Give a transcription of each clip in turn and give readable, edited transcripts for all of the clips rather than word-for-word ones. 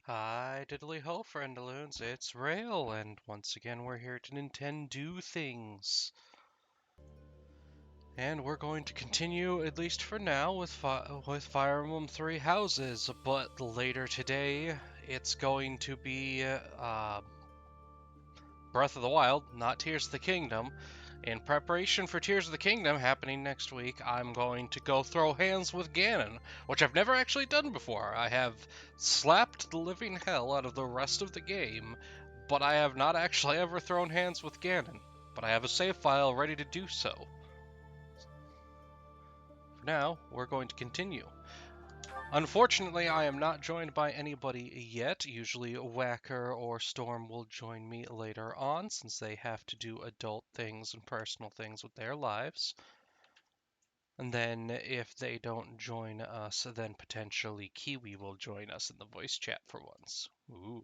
Hi, diddly ho, friendaloons. It's Rale, and once again we're here to Nintendo things. And we're going to continue, at least for now, with Fire Emblem Three Houses. But later today, it's going to be Breath of the Wild, not Tears of the Kingdom. In preparation for Tears of the Kingdom happening next week, I'm going to go throw hands with Ganon, which I've never actually done before. I have slapped the living hell out of the rest of the game, but I have not actually ever thrown hands with Ganon. But I have a save file ready to do so. For now, we're going to continue. Unfortunately, I am not joined by anybody yet. Usually Whacker or Storm will join me later on, since they have to do adult things and personal things with their lives. And then if they don't join us, then potentially Kiwi will join us in the voice chat for once. Ooh.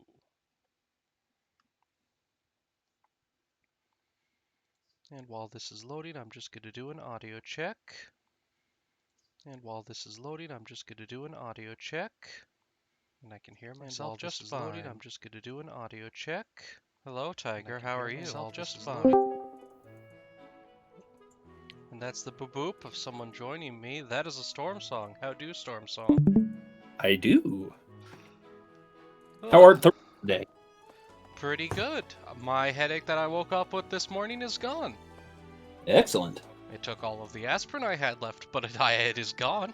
And while this is loading, I'm just going to do an audio check. And while this is loading, I'm just going to do an audio check. And I can hear myself just fine. Loading, I'm just going to do an audio check. Hello, Tiger. How are you? All just fine. And that's the boop of someone joining me. That is a Storm song. How do Storm song? I do. How art thou today? Pretty good. My headache that I woke up with this morning is gone. Excellent. It took all of the aspirin I had left, but it is gone.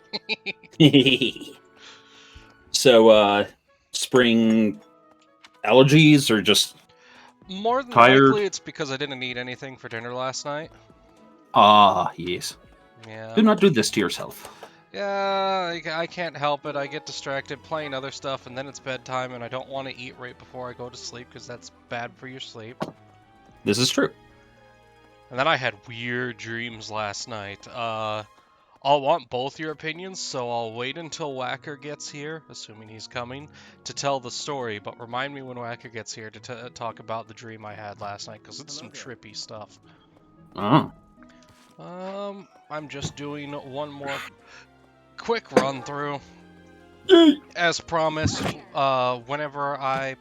So, spring allergies or just More than tired? likely, it's because I didn't eat anything for dinner last night. Ah, yes. Yeah. Do not do this to yourself. Yeah, I can't help it. I get distracted playing other stuff, and then it's bedtime, and I don't want to eat right before I go to sleep because that's bad for your sleep. This is true. And then I had weird dreams last night. I'll want both your opinions, so I'll wait until Whacker gets here, assuming he's coming, to tell the story. But remind me when Whacker gets here to talk about the dream I had last night, because it's some trippy stuff. Oh. I'm just doing one more quick run through. As promised, whenever I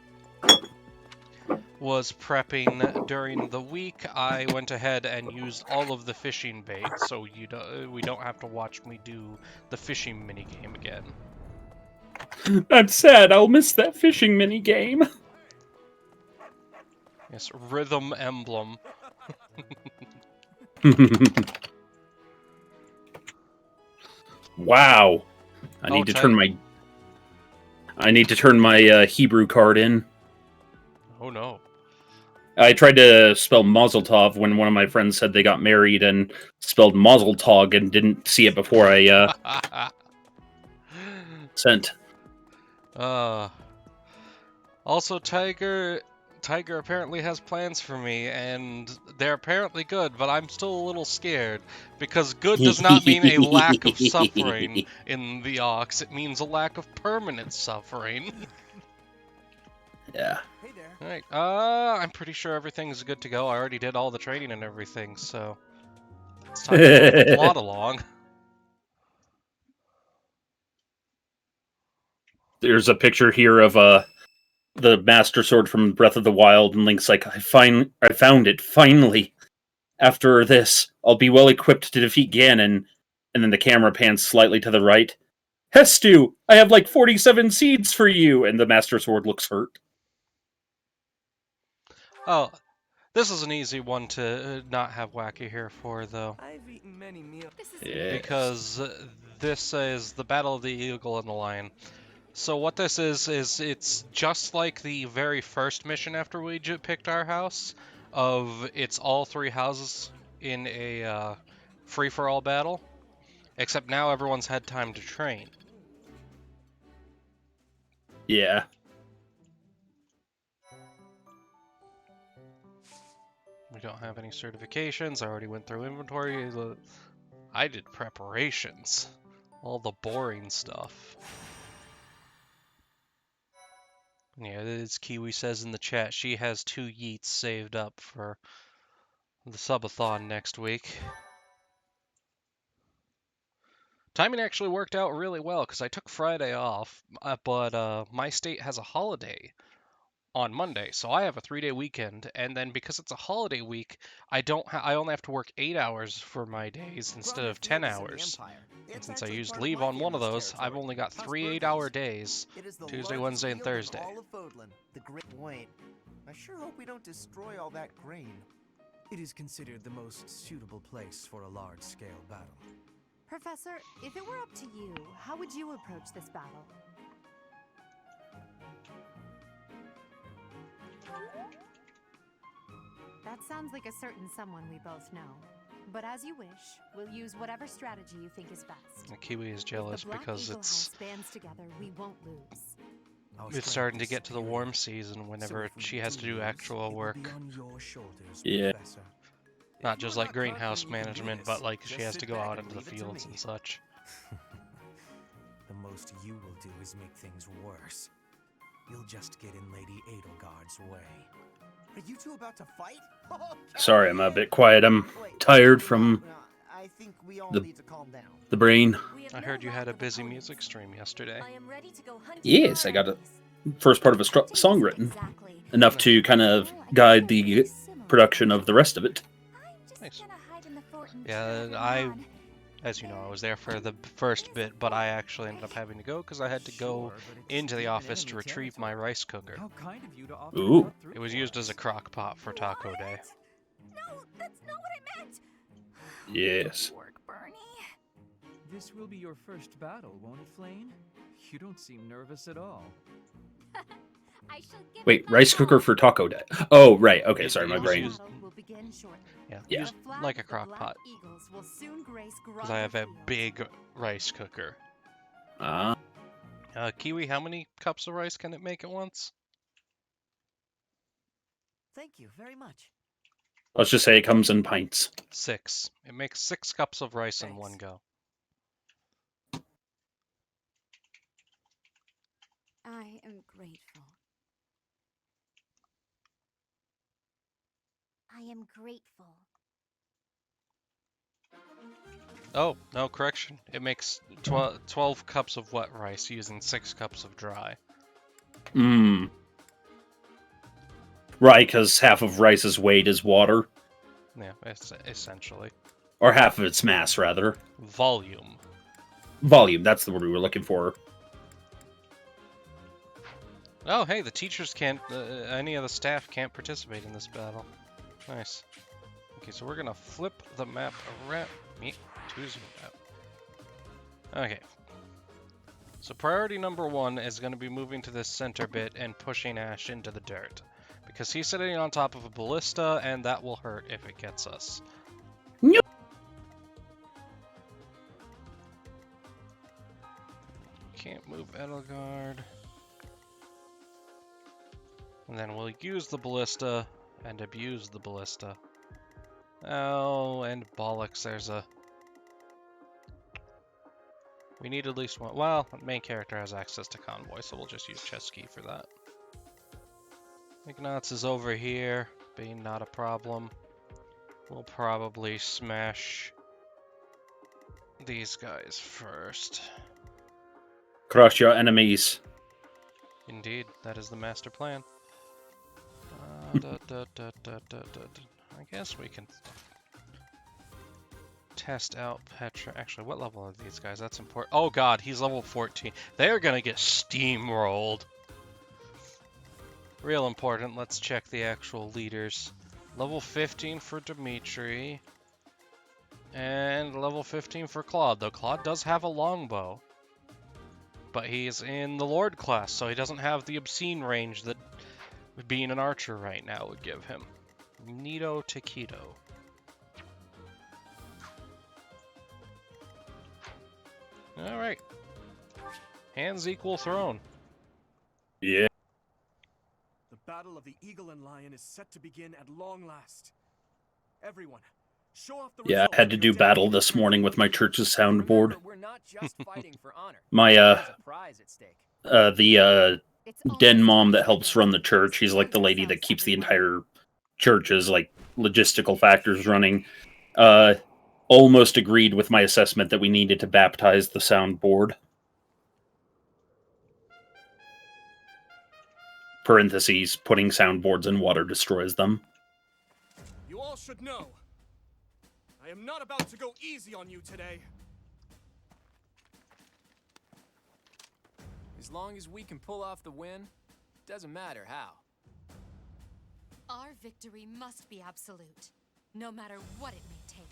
was prepping during the week, I went ahead and used all of the fishing bait, so we don't have to watch me do the fishing minigame again. I'm sad. I'll miss that fishing minigame. Yes, Rhythm Emblem. Wow. I need to turn my Hebrew card in. Oh no. I tried to spell Mazel Tov when one of my friends said they got married and spelled Mazel Tov and didn't see it before I sent. Also, Tiger apparently has plans for me, and they're apparently good, but I'm still a little scared, because good does not mean a lack of suffering in the Ox, it means a lack of permanent suffering. Yeah. Hey there. Alright, I'm pretty sure everything's good to go. I already did all the training and everything, so it's time to move the plot along. There's a picture here of the Master Sword from Breath of the Wild, and Link's like, I found it, finally. After this, I'll be well equipped to defeat Ganon. And then the camera pans slightly to the right. Hestu, I have like 47 seeds for you! And the Master Sword looks hurt. Oh, this is an easy one to not have Wacky here for, though. I've eaten many meals. Yes. Because this is the Battle of the Eagle and the Lion. So what this is it's just like the very first mission after we picked our house, of it's all three houses in a free-for-all battle, except now everyone's had time to train. Yeah. We don't have any certifications. I already went through inventory. I did preparations. All the boring stuff. Yeah, as Kiwi says in the chat, she has 2 yeets saved up for the subathon next week. Timing actually worked out really well because I took Friday off, but my state has a holiday on Monday, so I have a 3-day weekend, and then because it's a holiday week, I only have to work 8 hours for my days instead of 10 hours. And since I used leave on one of those, I've only got 3 8-hour days: Tuesday, Wednesday, and Thursday. The great point. I sure hope we don't destroy all that grain. It is considered the most suitable place for a large-scale battle. Professor, if it were up to you, how would you approach this battle? That sounds like a certain someone we both know. But as you wish, we'll use whatever strategy you think is best. The Kiwi is jealous because it's bands together, we won't lose. it's starting to get to the warm season whenever she has to do actual work. Yeah. Not just like greenhouse management, but like she has to go out into the fields and such. The most you will do is make things worse. You'll just get in Lady Edelgard's way. Are you two about to fight? Sorry, I'm a bit quiet. I'm tired from I think we all the- need to calm down. the brain. I heard you had a busy music stream yesterday. Yes, I got a first part of a song written. Enough to kind of guide the production of the rest of it. Nice. Yeah, as you know, I was there for the first bit, but I actually ended up having to go because I had to go into the office to retrieve my rice cooker. How kind of you to offer Ooh. that through It was to used us. as a crock pot for Taco Day. No, that's not what I meant! Yes. Work, Bernie. This will be your first battle, won't it, Flame? You don't seem nervous at all. I shall give Wait, it my rice cooker all. for Taco Day. Oh, right. Okay, It- sorry, it my was brain. used- Battle will begin shortly. Yeah, Yeah. used The flag like a of the crock Black pot Eagles will soon grace because I have a Grotto big rice cooker. Ah, Kiwi, how many cups of rice can it make at once? Thank you very much. let's just say it comes in pints. 6. It makes 6 cups of rice in one Thanks. go. I am grateful. I am grateful. Oh, no, correction. It makes 12 cups of wet rice using 6 cups of dry. Mmm. Right, because half of rice's weight is water. Yeah, it's essentially. Or half of its mass, rather. Volume. Volume, that's the word we were looking for. Oh, hey, the teachers can't, any of the staff can't participate in this battle. Nice. Okay, so we're gonna flip the map around. To zoom out. Okay. So priority number 1 is gonna be moving to this center bit and pushing Ash into the dirt. Because he's sitting on top of a ballista, and that will hurt if it gets us. Yep. Can't move Edelgard. And then we'll use the ballista and abuse the ballista. Oh, and bollocks, there's a... We need at least one. Well, the main character has access to convoy, so we'll just use Chesky for that. Ignatz is over here, being not a problem. We'll probably smash these guys first. Crush your enemies. Indeed, that is the master plan. I guess we can test out Petra. Actually, what level are these guys? That's important. Oh god, he's level 14. They're gonna get steamrolled. Real important. Let's check the actual leaders. Level 15 for Dimitri. And level 15 for Claude, though Claude does have a longbow. But he's in the Lord class, so he doesn't have the obscene range that being an archer right now would give him. Nito Taquito. Alright. Hands equal throne. Yeah. The battle of the Eagle and Lion is set to begin at long last. Everyone, show off the Yeah, I results had to of do your battle dedicated this morning with my church's soundboard. Remember, we're not just fighting for honor. My, There's a prize at stake. the, It's den almost mom that time helps to run the go. church, she's like the Enjoy lady that yourselves, keeps the everyone. entire church's, like, logistical factors running. almost agreed with my assessment that we needed to baptize the soundboard. Parentheses, putting soundboards in water destroys them. You all should know, I am not about to go easy on you today. As long as we can pull off the win, doesn't matter how. Our victory must be absolute, no matter what it may take.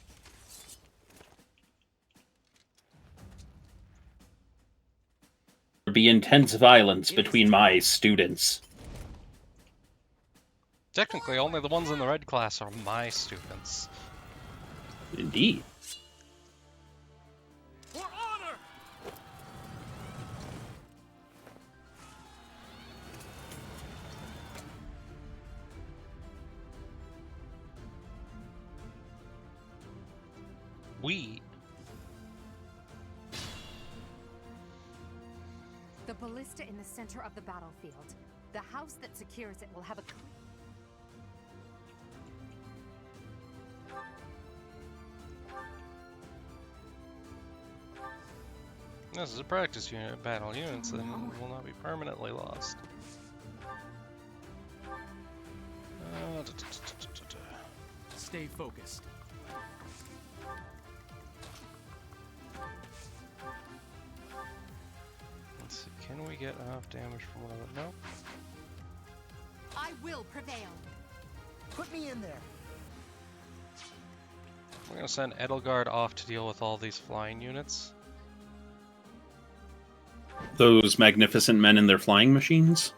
There be intense violence between my students. Technically, only the ones in the red class are my students. Indeed. For honor! We. The ballista in the center of the battlefield. The house that secures it will have a This is a practice unit. Battle units then will not be permanently lost. Stay focused. Let's see, can we get enough damage from one of them? No. I will prevail. Put me in there. We're gonna send Edelgard off to deal with all these flying units. Those magnificent men in their flying machines.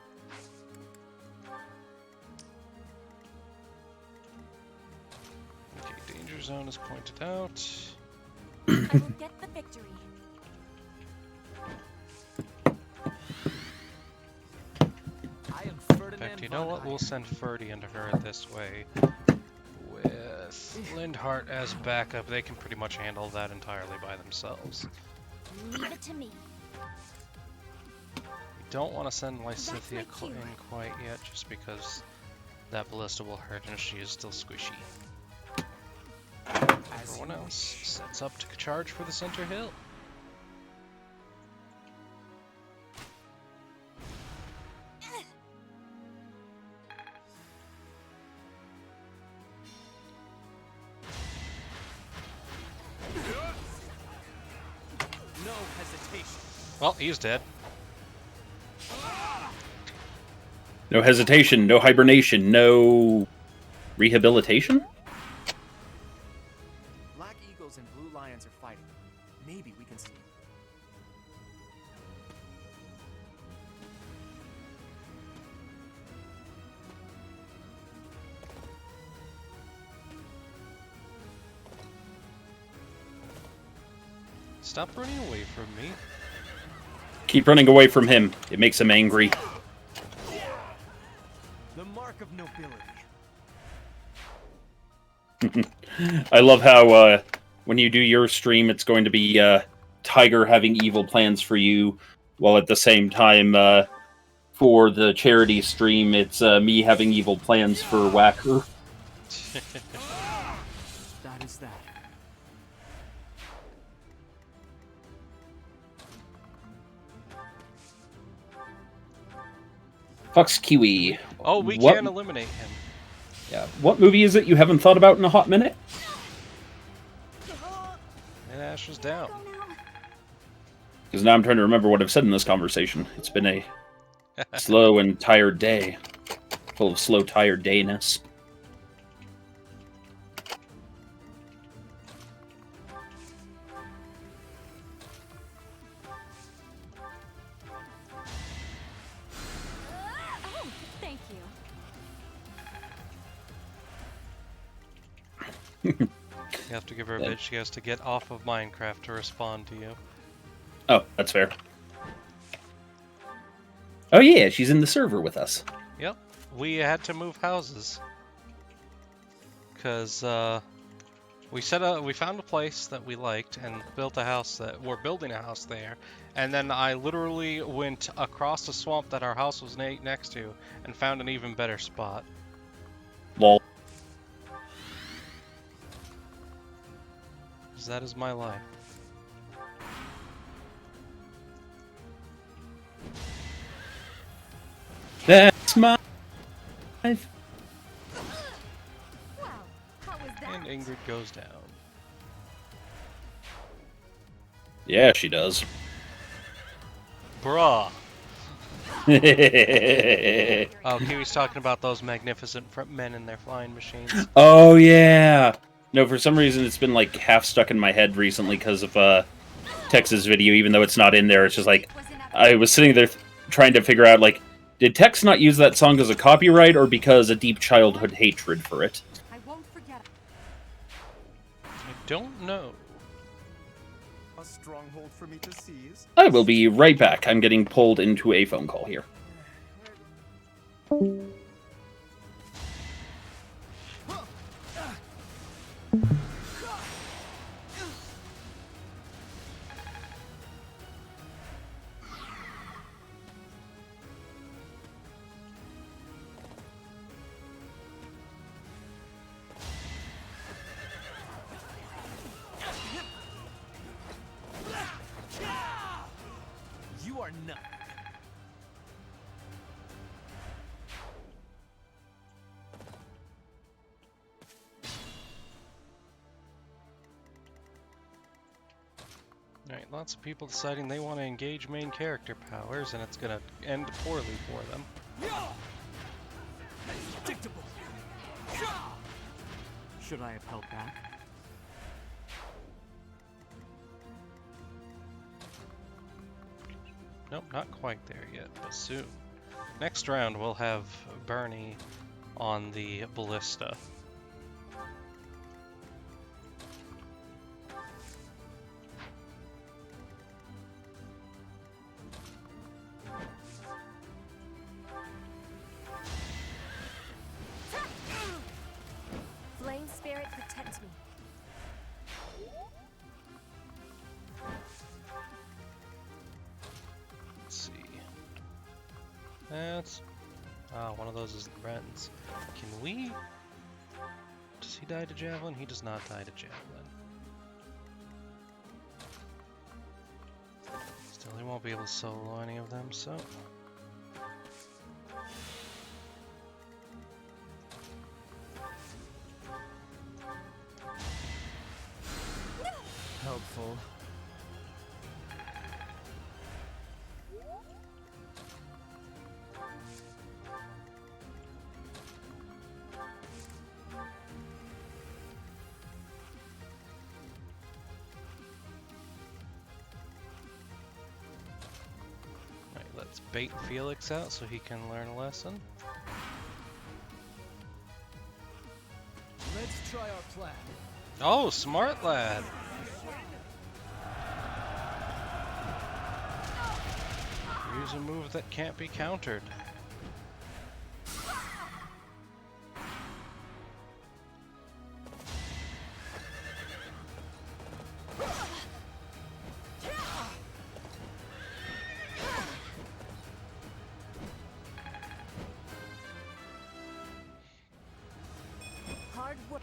Okay, danger zone is pointed out. I will get the victory. I am In Ferdinand fact, you know von what? We'll Iron. send Ferdy into her this way. With Lindhart as backup, they can pretty much handle that entirely by themselves. Leave it to me. Don't want to send Lysithea That's my cue. in quite yet, just because that ballista will hurt and she is still squishy. Everyone else sets up to charge for the center hill. No hesitation. Well, he's dead. No hesitation, no hibernation, no rehabilitation? Black eagles and blue lions are fighting. Maybe we can see. Stop running away from me. Keep running away from him. It makes him angry. The mark of nobility. I love how when you do your stream, it's going to be Tiger having evil plans for you, while at the same time, for the charity stream, it's me having evil plans for Whacker. That is that. Fucks Kiwi. Oh, we What- can eliminate him. Yeah. What movie is it you haven't thought about in a hot minute? And Ash is down. Because now I'm trying to remember what I've said in this conversation. It's been a slow and tired day. Full of slow, tired dayness. Oh, thank you. You have to give her a bit. She has to get off of Minecraft to respond to you. Oh, that's fair. Oh yeah, she's in the server with us. Yep. We had to move houses. Because, we found a place that we liked and built a house that, we're building a house there. And then I literally went across the swamp that our house was next to and found an even better spot. Lol. 'cause that is my life. That's my life. Well, how was that? And Ingrid goes down. Yeah, she does. Bruh. Oh, Kiwi's talking about those magnificent men in their flying machines. Oh yeah. No, for some reason it's been like half stuck in my head recently because of Tex's video. Even though it's not in there, it's just like I was sitting there trying to figure out like, did Tex not use that song as a copyright or because a deep childhood hatred for it? I won't forget. I don't know. A stronghold for me to seize. I will be right back. I'm getting pulled into a phone call here. You are not. Alright, lots of people deciding they want to engage main character powers, and it's gonna end poorly for them. Predictable. Should I have held back? Nope, not quite there yet, but soon. Next round, we'll have Bernie on the ballista. Flame spirit, protect me. Let's see. That's... one of those is Ren's. Can we... Does he die to Javelin? He does not die to Javelin. Still, he won't be able to solo any of them, so... Helpful. Alright, let's bait Felix out so he can learn a lesson. Let's try our plan. Oh, smart lad! Use a move that can't be countered. Hard work.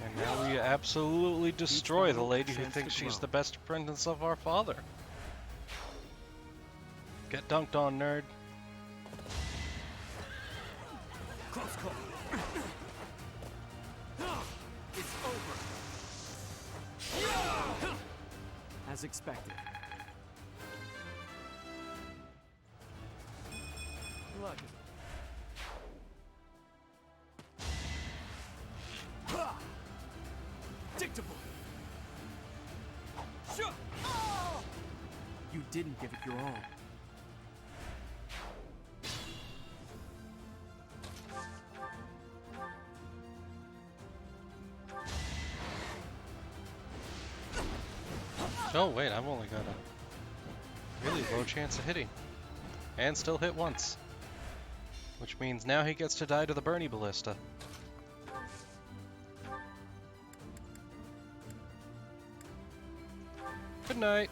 And now we absolutely destroy the lady who thinks she's the best apprentice of our father. Get dunked on, nerd. Close call. It's over. As expected. Look. Predictable. You didn't give it your all. Oh wait, I've only got a really low chance of hitting. And still hit once. Which means now he gets to die to the Bernie Ballista. Good night.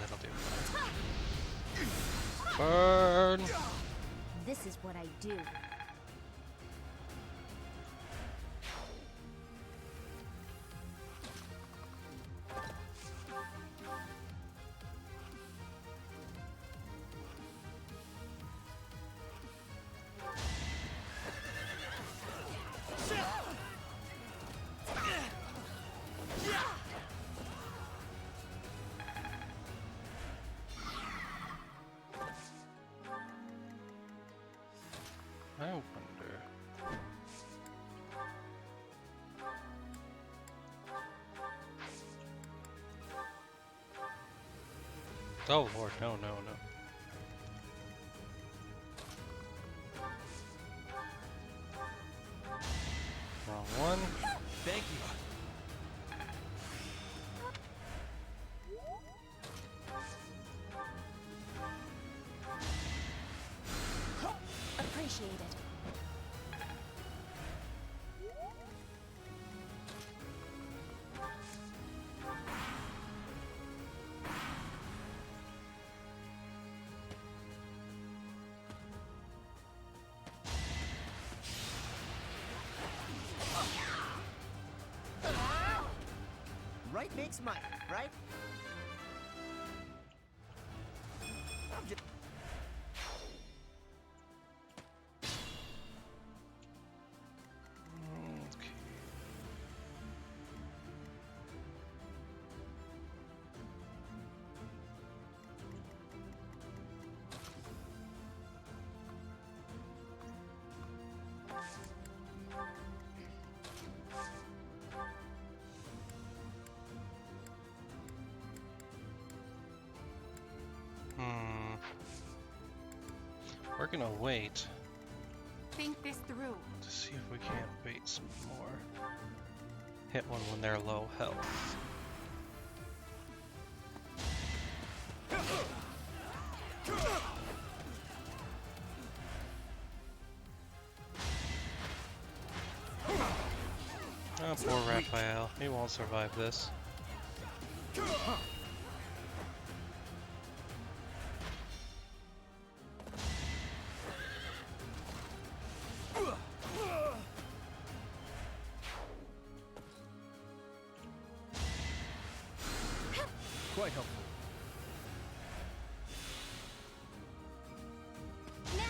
that'll do. Burn! This is what I do. I wonder. Oh Lord, no, no, no. Wrong one. Thank you. Appreciate it. Right makes might, right? I'm just... Okay. We're gonna wait Think this through. to see if we can't bait some more. Hit one when they're low health. Oh, poor Raphael. He won't survive this. Quite helpful. Now!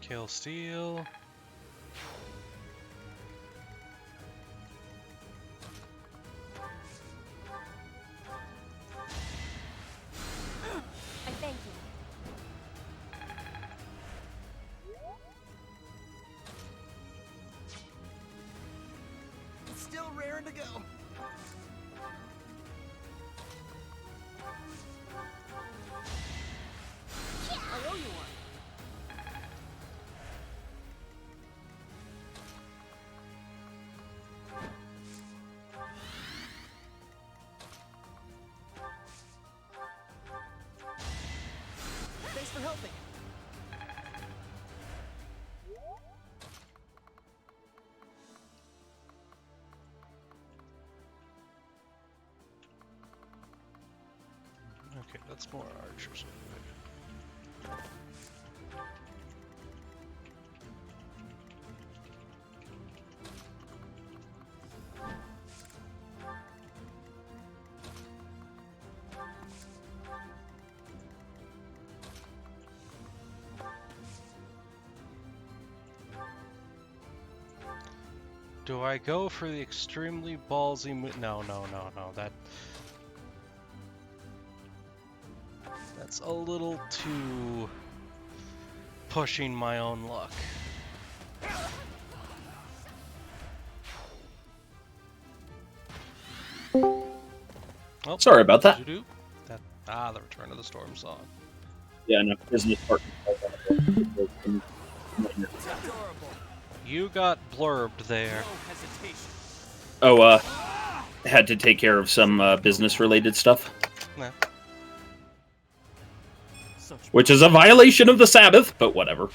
Kill steal. I thank you. It's still raring to go. I owe you one. Thanks for helping. Okay, that's more archers. Do I go for the extremely ballsy move? No, no, no, no. That That's a little too pushing my own luck. Oh, Sorry about that. The Return of the Storm song. Yeah, no, business partner. You got blurbed there. Oh, had to take care of some business-related stuff. Nah. Which is a violation of the Sabbath, but whatever.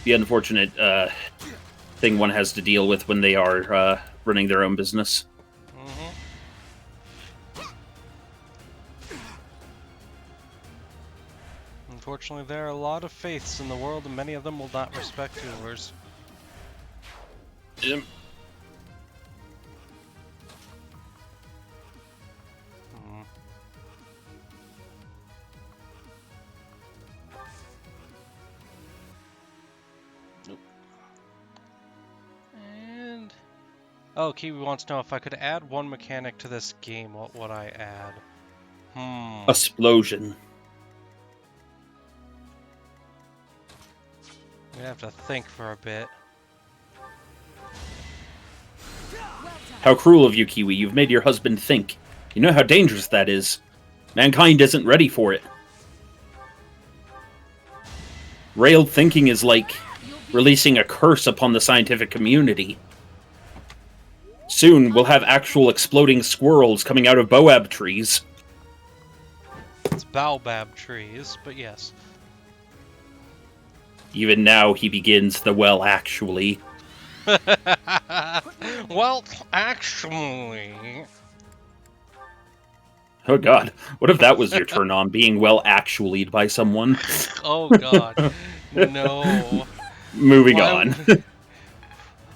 The unfortunate thing one has to deal with when they are running their own business. Unfortunately, there are a lot of faiths in the world, and many of them will not respect rulers. Yep. Nope. And oh, Kiwi wants to know if I could add one mechanic to this game, what would I add? Explosion. I'm gonna have to think for a bit. How cruel of you, Kiwi. You've made your husband think. You know how dangerous that is. Mankind isn't ready for it. Rale thinking is like releasing a curse upon the scientific community. Soon, we'll have actual exploding squirrels coming out of boab trees. It's baobab trees, but yes. Even now, he begins the well, actually. Well, actually... Oh god, what if that was your turn on, being well actually'd by someone? Oh god, no. Moving on.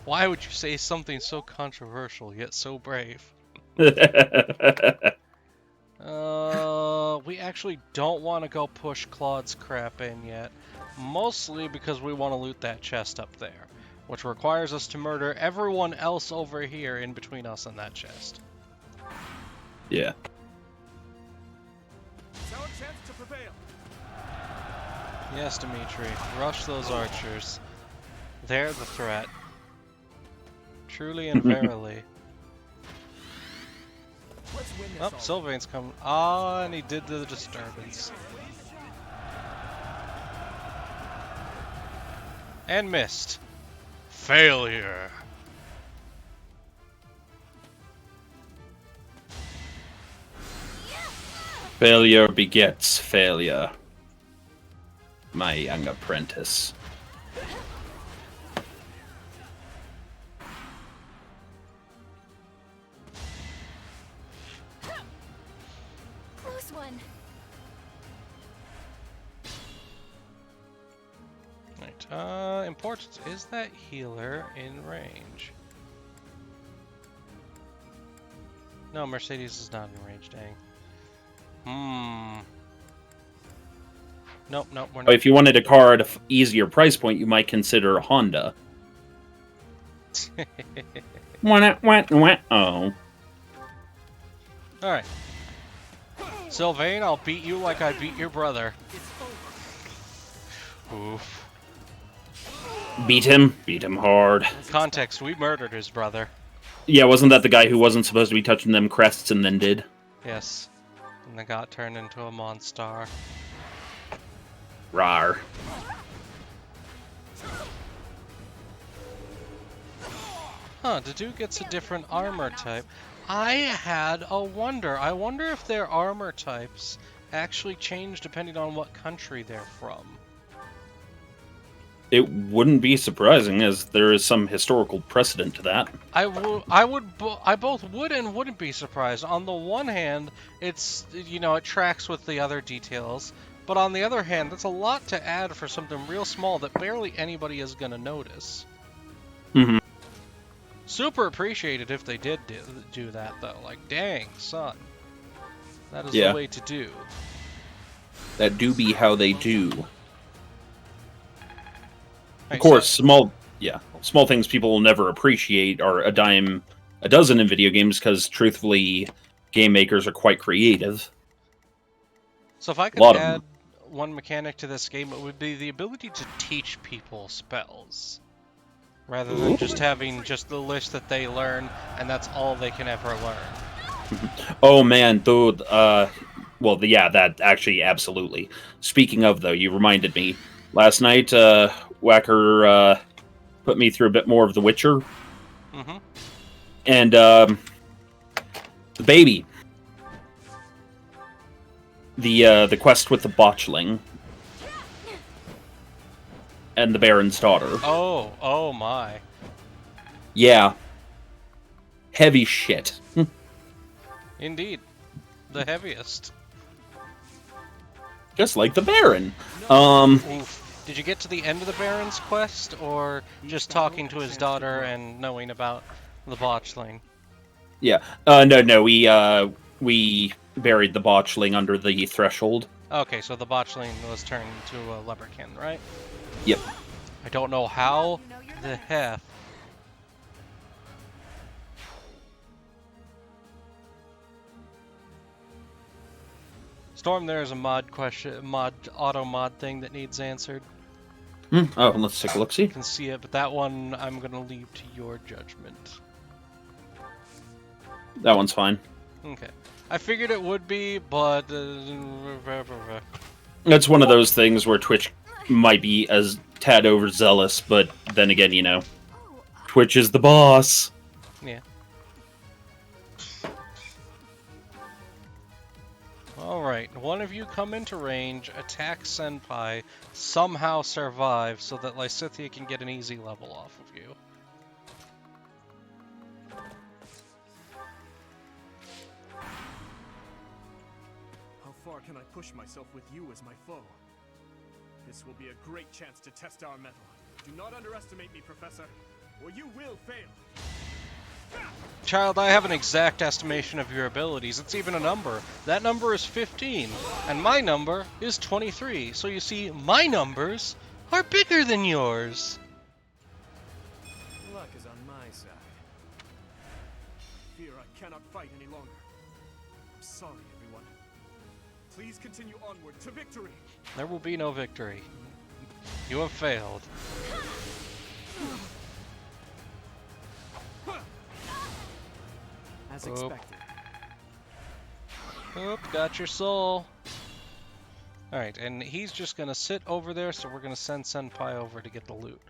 Why would you say something so controversial, yet so brave? We actually don't want to go push Claude's crap in yet. Mostly because we want to loot that chest up there, which requires us to murder everyone else over here in between us and that chest. Yeah. It's our chance to prevail. Yes, Dimitri. Rush those archers. They're the threat. Truly and verily. Let's win this. Oh, Sylvain's coming. Ah, and he did the disturbance. And missed. Failure. Failure begets failure. My young apprentice. Close one. Right. Important. Is that healer in range? No, Mercedes is not in range, dang. Nope, we're not. If you wanted a car at an easier price point, you might consider a Honda. Oh. Alright. Sylvain, I'll beat you like I beat your brother. Oof. Beat him hard. Context, we murdered his brother. Yeah, wasn't that the guy who wasn't supposed to be touching them crests and then did? Yes. And they got turned into a monster. Rar. Huh, Dedue gets a different armor type. I had a wonder. I wonder if their armor types actually change depending on what country they're from. It wouldn't be surprising, as there is some historical precedent to that. I both would and wouldn't be surprised. On the one hand, it's, you know, it tracks with the other details. But on the other hand, that's a lot to add for something real small that barely anybody is going to notice. Mm-hmm. Super appreciated if they did do that, though. Like, dang, son. That is the way to do. That do be how they do. Right, Of course, small things people will never appreciate are a dime a dozen in video games because, truthfully, game makers are quite creative. So if I A could lot of add them. one mechanic to this game, it would be the ability to teach people spells. Rather than just having just the list that they learn, and that's all they can ever learn. Oh man, dude. Yeah, that actually absolutely. Speaking of though, you reminded me. Last night, Whacker put me through a bit more of The Witcher, Mm-hmm. and the baby, the quest with the botchling, and the Baron's daughter. Oh my. Yeah, heavy shit. Indeed. The heaviest. Just like the Baron. Oof. Did you get to the end of the Baron's quest, or just talking to his daughter and knowing about the botchling? Yeah. No. We buried the botchling under the threshold. Okay, so the botchling was turned into a leprechaun, right? Yep. I don't know how the heck. Storm, there's a auto mod thing that needs answered. Oh, let's take a look. See. You can see it, but that one I'm gonna leave to your judgment. That one's fine. Okay. I figured it would be, but It's one of those things where Twitch might be as tad overzealous, but then again, Twitch is the boss. yeah. Alright, one of you come into range, attack Senpai, somehow survive so that Lysithea can get an easy level off of you. How far can I push myself with you as my foe? This will be a great chance to test our mettle. Do not underestimate me, Professor, or you will fail. Child, I have an exact estimation of your abilities. It's even a number. That number is 15, and my number is 23. So you see, my numbers are bigger than yours. Luck is on my side. Fear I cannot fight any longer. I'm sorry, everyone. Please continue onward to victory. There will be no victory. You have failed. As Oop. expected. Oop, got your soul. Alright, and he's just gonna sit over there, so we're gonna send Senpai over to get the loot.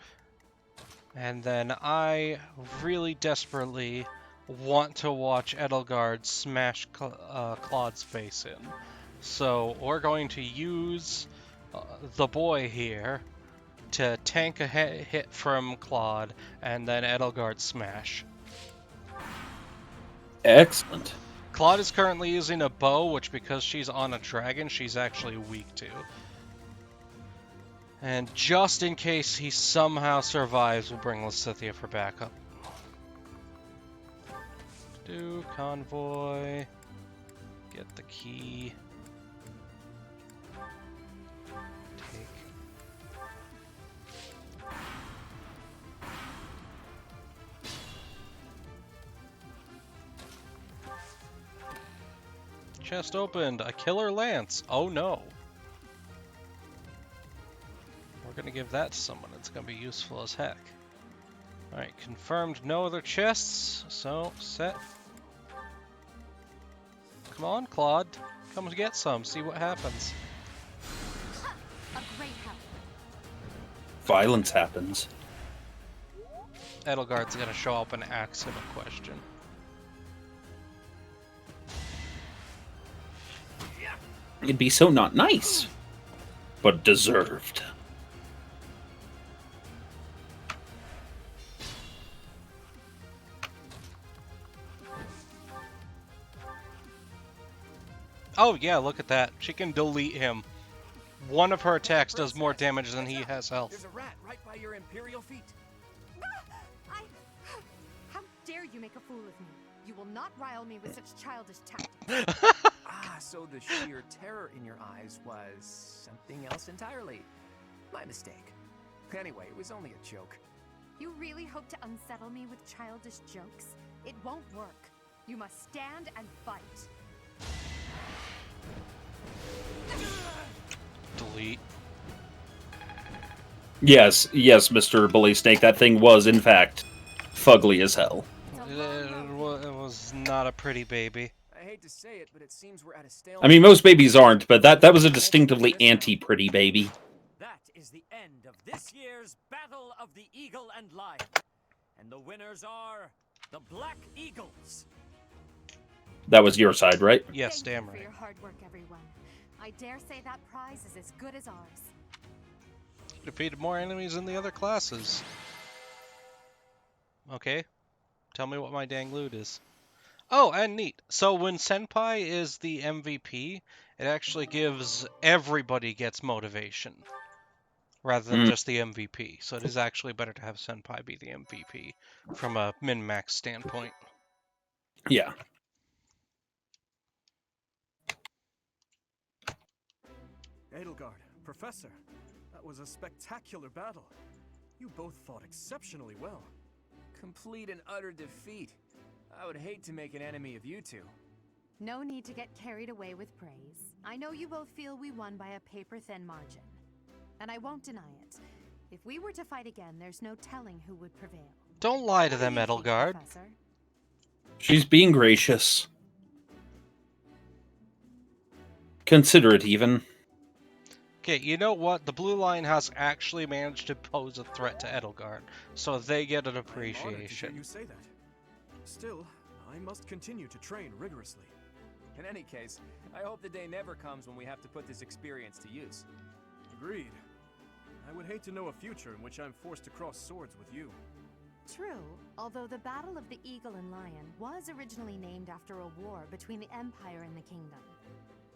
And then I really desperately want to watch Edelgard smash Claude's face in. So we're going to use the boy here to tank a hit from Claude, and then Edelgard smash. Excellent. Claude is currently using a bow, which because she's on a dragon, she's actually weak to. And just in case he somehow survives, we'll bring Lysithea for backup. Do convoy. Get the key. Take. Chest opened. A killer lance. Oh no. We're gonna give that to someone. It's gonna be useful as heck. Alright, confirmed no other chests. So, set. Come on, Claude. Come and get some. See what happens. A great help. Violence happens. Edelgard's gonna show up and ask him a question. It'd be so not nice, but deserved. Oh yeah, look at that. She can delete him. One of her attacks does more damage than he has health. There's a rat right by your imperial feet. How dare you make a fool of me? You will not rile me with such childish tactics. So the sheer terror in your eyes was something else entirely. My mistake. Anyway, it was only a joke. You really hope to unsettle me with childish jokes? It won't work. You must stand and fight. Delete. Yes, Mr. Bully Snake, that thing was, in fact, fugly as hell. It was not a pretty baby. I hate to say it, but it seems we're at a stalemate. I mean, most babies aren't, but that was a distinctively anti-pretty baby. That is the end of this year's Battle of the Eagle and Lion. And the winners are the Black Eagles. That was your side, right? Yes, Thank damn you for right. your hard work, everyone. I dare say that prize is as good as ours. Defeated more enemies than the other classes. Okay. Tell me what my dang loot is. Oh, and neat. So when Senpai is the MVP, it actually gives everybody gets motivation. Rather than just the MVP. So it is actually better to have Senpai be the MVP from a min-max standpoint. Yeah. Edelgard, Professor, that was a spectacular battle. You both fought exceptionally well. Complete and utter defeat. I would hate to make an enemy of you two. No need to get carried away with praise. I know you both feel we won by a paper-thin margin. And I won't deny it. If we were to fight again, there's no telling who would prevail. Don't lie to What do them, you think, Edelgard. Professor? She's being gracious. Considerate, even. Okay, you know what? The Blue Line has actually managed to pose a threat to Edelgard, so they get an I am honored to hear appreciation. you say that. Still, I must continue to train rigorously. In any case, I hope the day never comes when we have to put this experience to use. Agreed. I would hate to know a future in which I'm forced to cross swords with you. True, although the Battle of the Eagle and Lion was originally named after a war between the Empire and the Kingdom.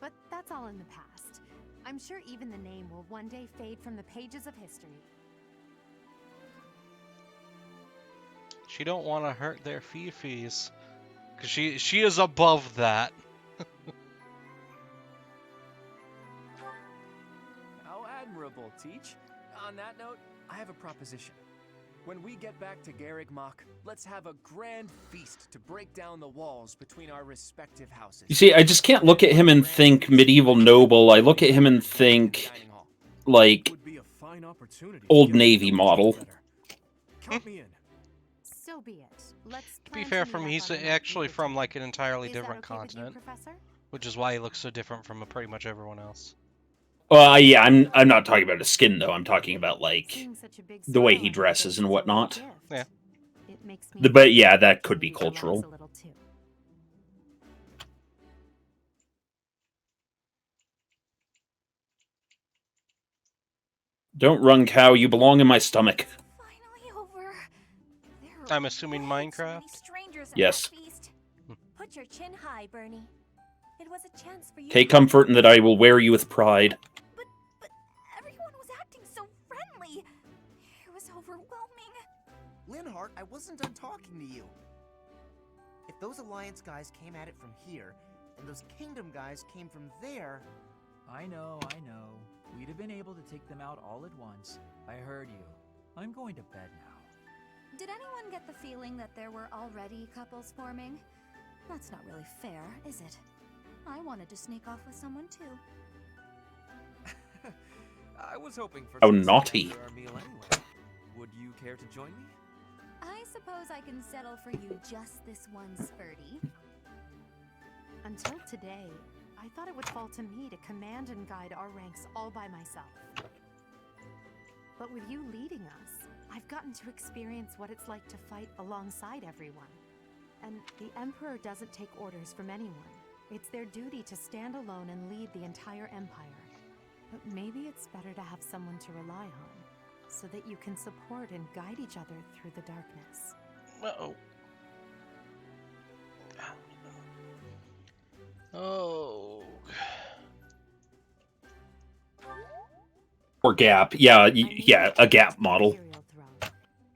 But that's all in the past. I'm sure even the name will one day fade from the pages of history. She don't want to hurt their fifis. Because she is above that. How admirable, Teach. On that note, I have a proposition. When we get back to Garreg Mach, let's have a grand feast to break down the walls between our respective houses. You see, I just can't look at him and think medieval noble. I look at him and think, like, Would be a fine opportunity to Old get to Navy know each model. other better. Count me in. So be it. Let's To be plan fair, meet from up he's on a night actually we from could like an entirely Is that different okay with you, continent, Professor? which is why he looks so different from pretty much everyone else. Well, yeah, I'm not talking about his skin, though. I'm talking about, like, Seeing such a big the way smile he on your dresses face and is a real whatnot. gift. Yeah. It makes me But think yeah, that that could be maybe relax cultural. a little too. Don't run, cow. You belong in my stomach. Finally over. There are I'm assuming way too Minecraft? many strangers at Yes. that feast. Put your chin high, Bernie. It was a chance for you. Take comfort in that I will wear you with pride. But everyone was acting so friendly. It was overwhelming. Linhart, I wasn't done talking to you. If those Alliance guys came at it from here, and those Kingdom guys came from there... I know. We'd have been able to take them out all at once. I heard you. I'm going to bed now. Did anyone get the feeling that there were already couples forming? That's not really fair, is it? I wanted to sneak off with someone too. I was hoping for How some naughty. after our meal anyway. Would you care to join me? I suppose I can settle for you just this one, Spurty. Until today, I thought it would fall to me to command and guide our ranks all by myself. But with you leading us, I've gotten to experience what it's like to fight alongside everyone. And the Emperor doesn't take orders from anyone. It's their duty to stand alone and lead the entire Empire. But maybe it's better to have someone to rely on, so that you can support and guide each other through the darkness. Uh-oh. Oh. Or Gap. Yeah, yeah, a Gap model. Imperial throne.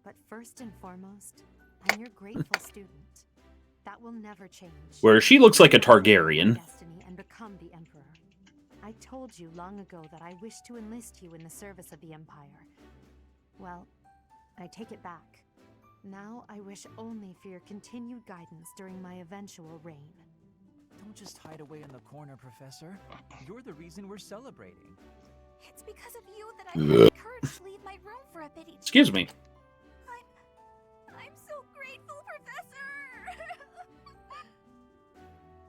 But first and foremost, I'm your grateful student. That will never change. Where she looks like a Targaryen. Destiny and become the Emperor. I told you long ago that I wish to enlist you in the service of the Empire. Well, I take it back. Now I wish only for your continued guidance during my eventual reign. Don't just hide away in the corner, Professor. You're the reason we're celebrating. It's because of you that I have the courage to leave my room for a bit each Excuse day. me. I'm so grateful, Professor!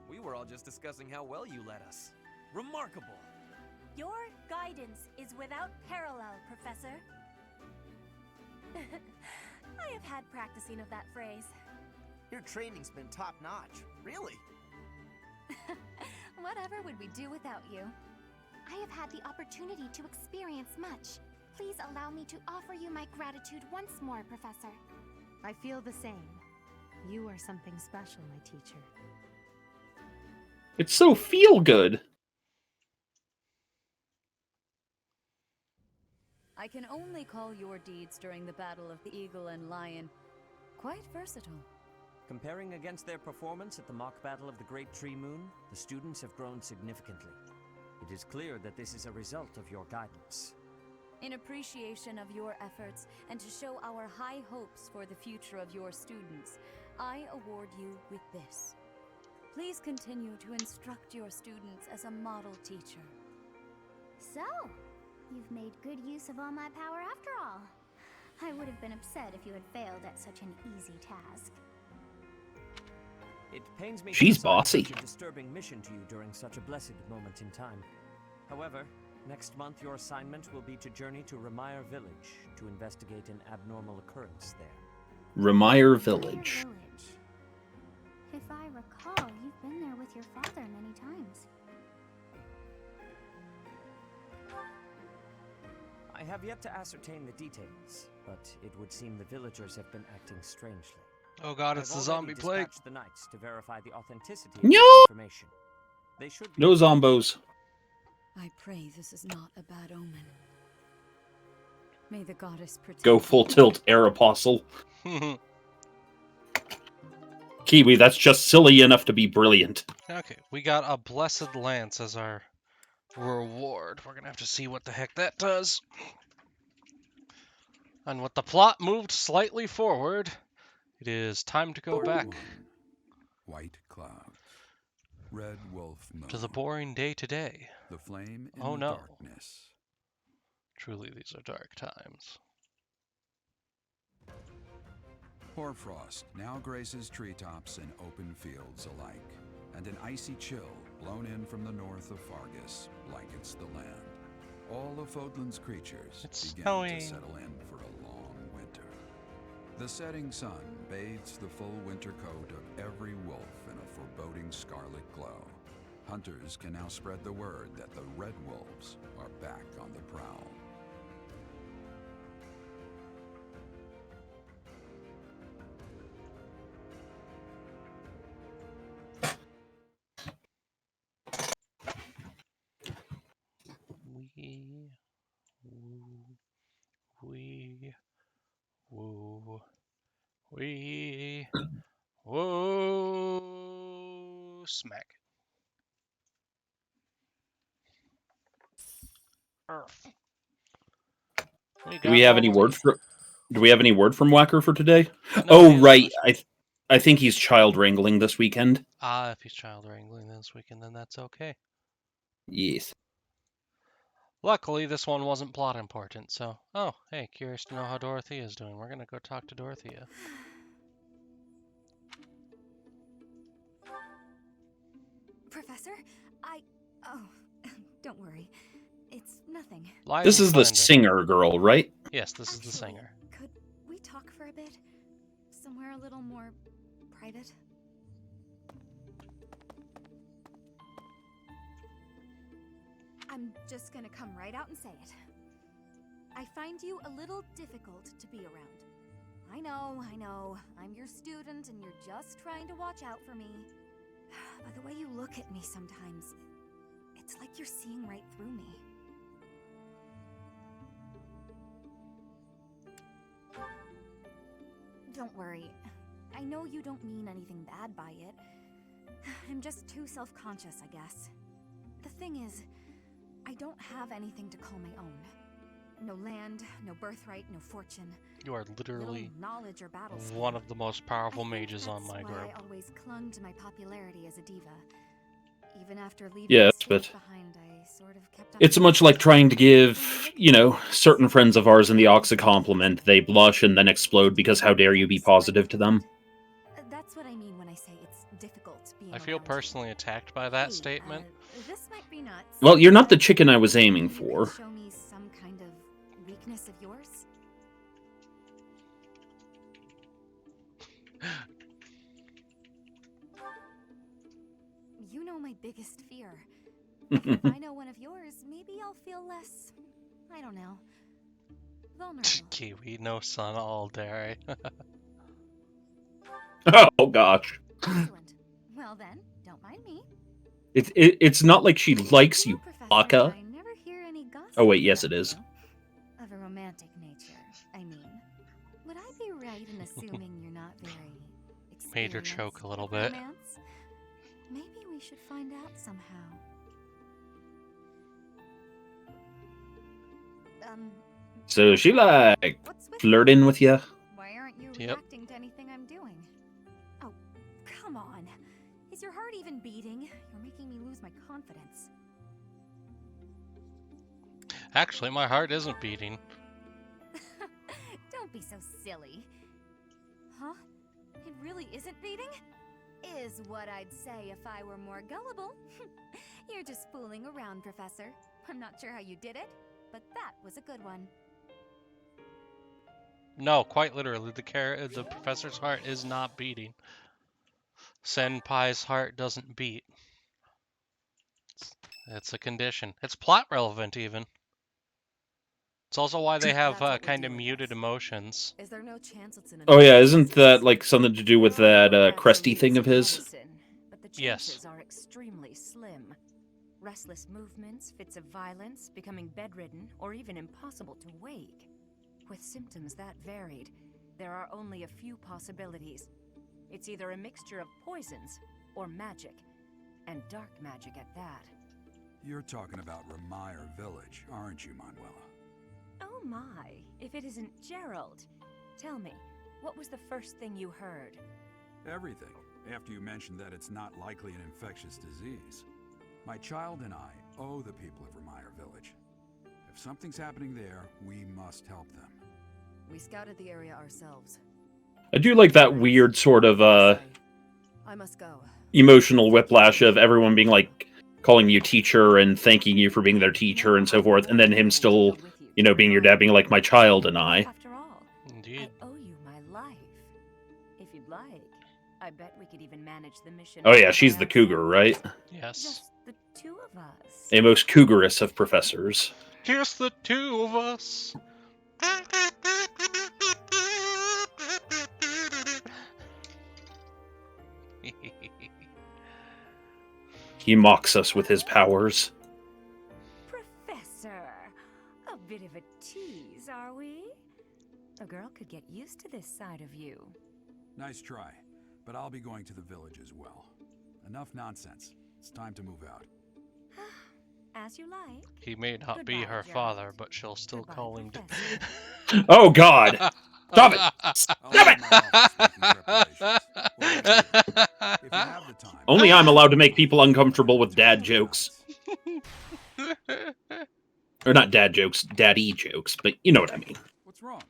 We were all just discussing how well you led us. Remarkable! Your guidance is without parallel, Professor. I have had practicing of that phrase. Your training's been top-notch. Really? Whatever would we do without you? I have had the opportunity to experience much. Please allow me to offer you my gratitude once more, Professor. I feel the same. You are something special, my teacher. It's so feel good. I can only call your deeds during the Battle of the Eagle and Lion quite versatile. Comparing against their performance at the mock battle of the Great Tree Moon, the students have grown significantly. It is clear that this is a result of your guidance. In appreciation of your efforts and to show our high hopes for the future of your students, I award you with this. Please continue to instruct your students as a model teacher. So, you've made good use of all my power after all. I would have been upset if you had failed at such an easy task. It pains me She's to assign bossy. such a disturbing mission to you during such a blessed moment in time. However, next month your assignment will be to journey to Rale Village to investigate an abnormal occurrence there. Rale Village. If I recall, you've been there with your father many times. I have yet to ascertain the details, but it would seem the villagers have been acting strangely. Oh god, it's the I've zombie already plague. dispatched the knights to verify the authenticity of No! this information. They should be No zombos. I pray this is not a bad omen. May the goddess protect Go full you. tilt, Air Apostle. Kiwi, that's just silly enough to be brilliant. Okay, we got a Blessed Lance as our reward. We're gonna have to see what the heck that does. And with the plot moved slightly forward, it is time to go back White clouds. Red wolf moon. to the boring day-to-day. The flame in Oh the no. darkness. Truly, these are dark times. Hoarfrost now graces treetops and open fields alike, and an icy chill blown in from the north of Fargus blankets the land. All of Fodlan's creatures It's begin snowing. to settle in for a long winter. The setting sun bathes the full winter coat of every wolf in a foreboding scarlet glow. Hunters can now spread the word that the red wolves are back on the prowl. Whoa, smack. Earth. Do we have any word for? Do we have any word from Whacker for today? No, Oh he right, isn't. I think he's child wrangling this weekend. Ah, if he's child wrangling this weekend, then that's okay. Yes. Luckily, this one wasn't plot important, so... Oh, hey, curious to know how Dorothea's doing. We're gonna go talk to Dorothea. Professor, Oh, don't worry. It's nothing. This is the Slander. singer girl, right? Yes, this is the Actually, singer. Could we talk for a bit? Somewhere a little more private? I'm just gonna come right out and say it. I find you a little difficult to be around. I know. I'm your student and you're just trying to watch out for me. But the way you look at me sometimes, it's like you're seeing right through me. Don't worry. I know you don't mean anything bad by it. I'm just too self-conscious, I guess. The thing is, I don't have anything to call my own. No land, no birthright, no fortune. You are literally Little knowledge or battle skill. one of the most powerful I think mages on my that's why group. I always clung to my popularity as a diva. Even after leaving Yes, the but stage behind, I sort of kept on it's much like trying to give, certain friends of ours in the Ox a compliment. They blush and then explode because how dare you be positive to them? That's what I mean when I say it's difficult being I feel around personally attacked by that Hey, statement. this might be nuts. Well, you're not the but chicken I was aiming maybe you for. could show me some kind of weakness of yours? You know my biggest fear. If I know one of yours, maybe I'll feel less, I don't know, vulnerable. Kiwi, no sun all day. Oh gosh. Excellent. Well then, don't mind me. It's not like she likes you, Professor, Baka. I never hear any gossip Oh wait, yes about it is. you. Of a romantic nature, I mean. Would I be right in assuming you're not very Made her experienced choke a little with bit. romance? Maybe we should find out somehow. So she like What's with flirting with you? Why aren't you Yep. reacting to anything I'm doing? Oh, come on. Is your heart even beating? You're making me lose my confidence. Actually, my heart isn't beating. Don't be so silly. Huh? It really isn't beating? Is what I'd say if I were more gullible. You're just fooling around, Professor. I'm not sure how you did it, but that was a good one. No, quite literally, the professor's heart is not beating. Senpai's heart doesn't beat. It's a condition. It's plot relevant, even. It's also why they have kind of muted emotions. Is there no chance it's an Oh yeah, infectious isn't that disease? like something to do with There are that no crusty natural thing means of his? medicine, but the Yes. chances are extremely slim. Restless movements, fits of violence, becoming bedridden, or even impossible to wake. With symptoms that varied, there are only a few possibilities. It's either a mixture of poisons or magic, and dark magic at that. You're talking about Remire Village, aren't you, Manuela? Oh my, if it isn't Gerald. Tell me, what was the first thing you heard? Everything, after you mentioned that it's not likely an infectious disease. My child and I owe the people of Remire Village. If something's happening there, we must help them. We scouted the area ourselves. I do like that weird sort of I must go. emotional whiplash of everyone being like calling you teacher and thanking you for being their teacher and so forth, and then him still, being your dad, being like my child and I. After all, Indeed. I owe you my life. If you'd like, I bet we could even manage the mission. Oh yeah, by she's the cougar, ourselves. right? Yes. Just the two of us. A most cougarous of professors. Just the two of us. He mocks us with his powers. Professor, a bit of a tease, are we? A girl could get used to this side of you. Nice try, but I'll be going to the village as well. Enough nonsense. It's time to move out. As you like. He may not be Goodbye, her Gerald. father, but she'll still Goodbye, call him. Professor. Oh God! Stop it! I'll Stop leave it! my office making preparations. Or later. If you have the time. Only I'm allowed to make people uncomfortable with dad jokes. Or not dad jokes, daddy jokes, but you know what I mean. What's wrong?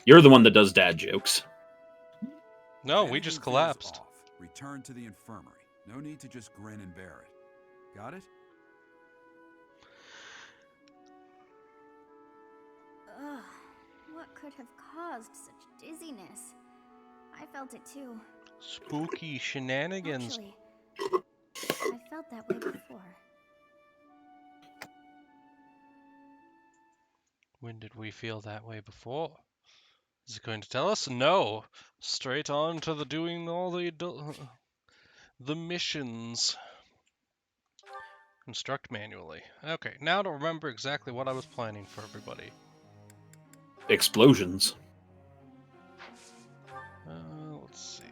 You're the one that does dad jokes. No, If we anything just feels collapsed. off, return to the infirmary. No need to just grin and bear it. Got it? Ugh, what could have caused such dizziness? I felt it too. Spooky shenanigans. Actually, I felt that way before. When did we feel that way before? Is it going to tell us? No. Straight on to the doing all the missions. Instruct manually. Okay, now to remember exactly what I was planning for everybody. Explosions. Let's see.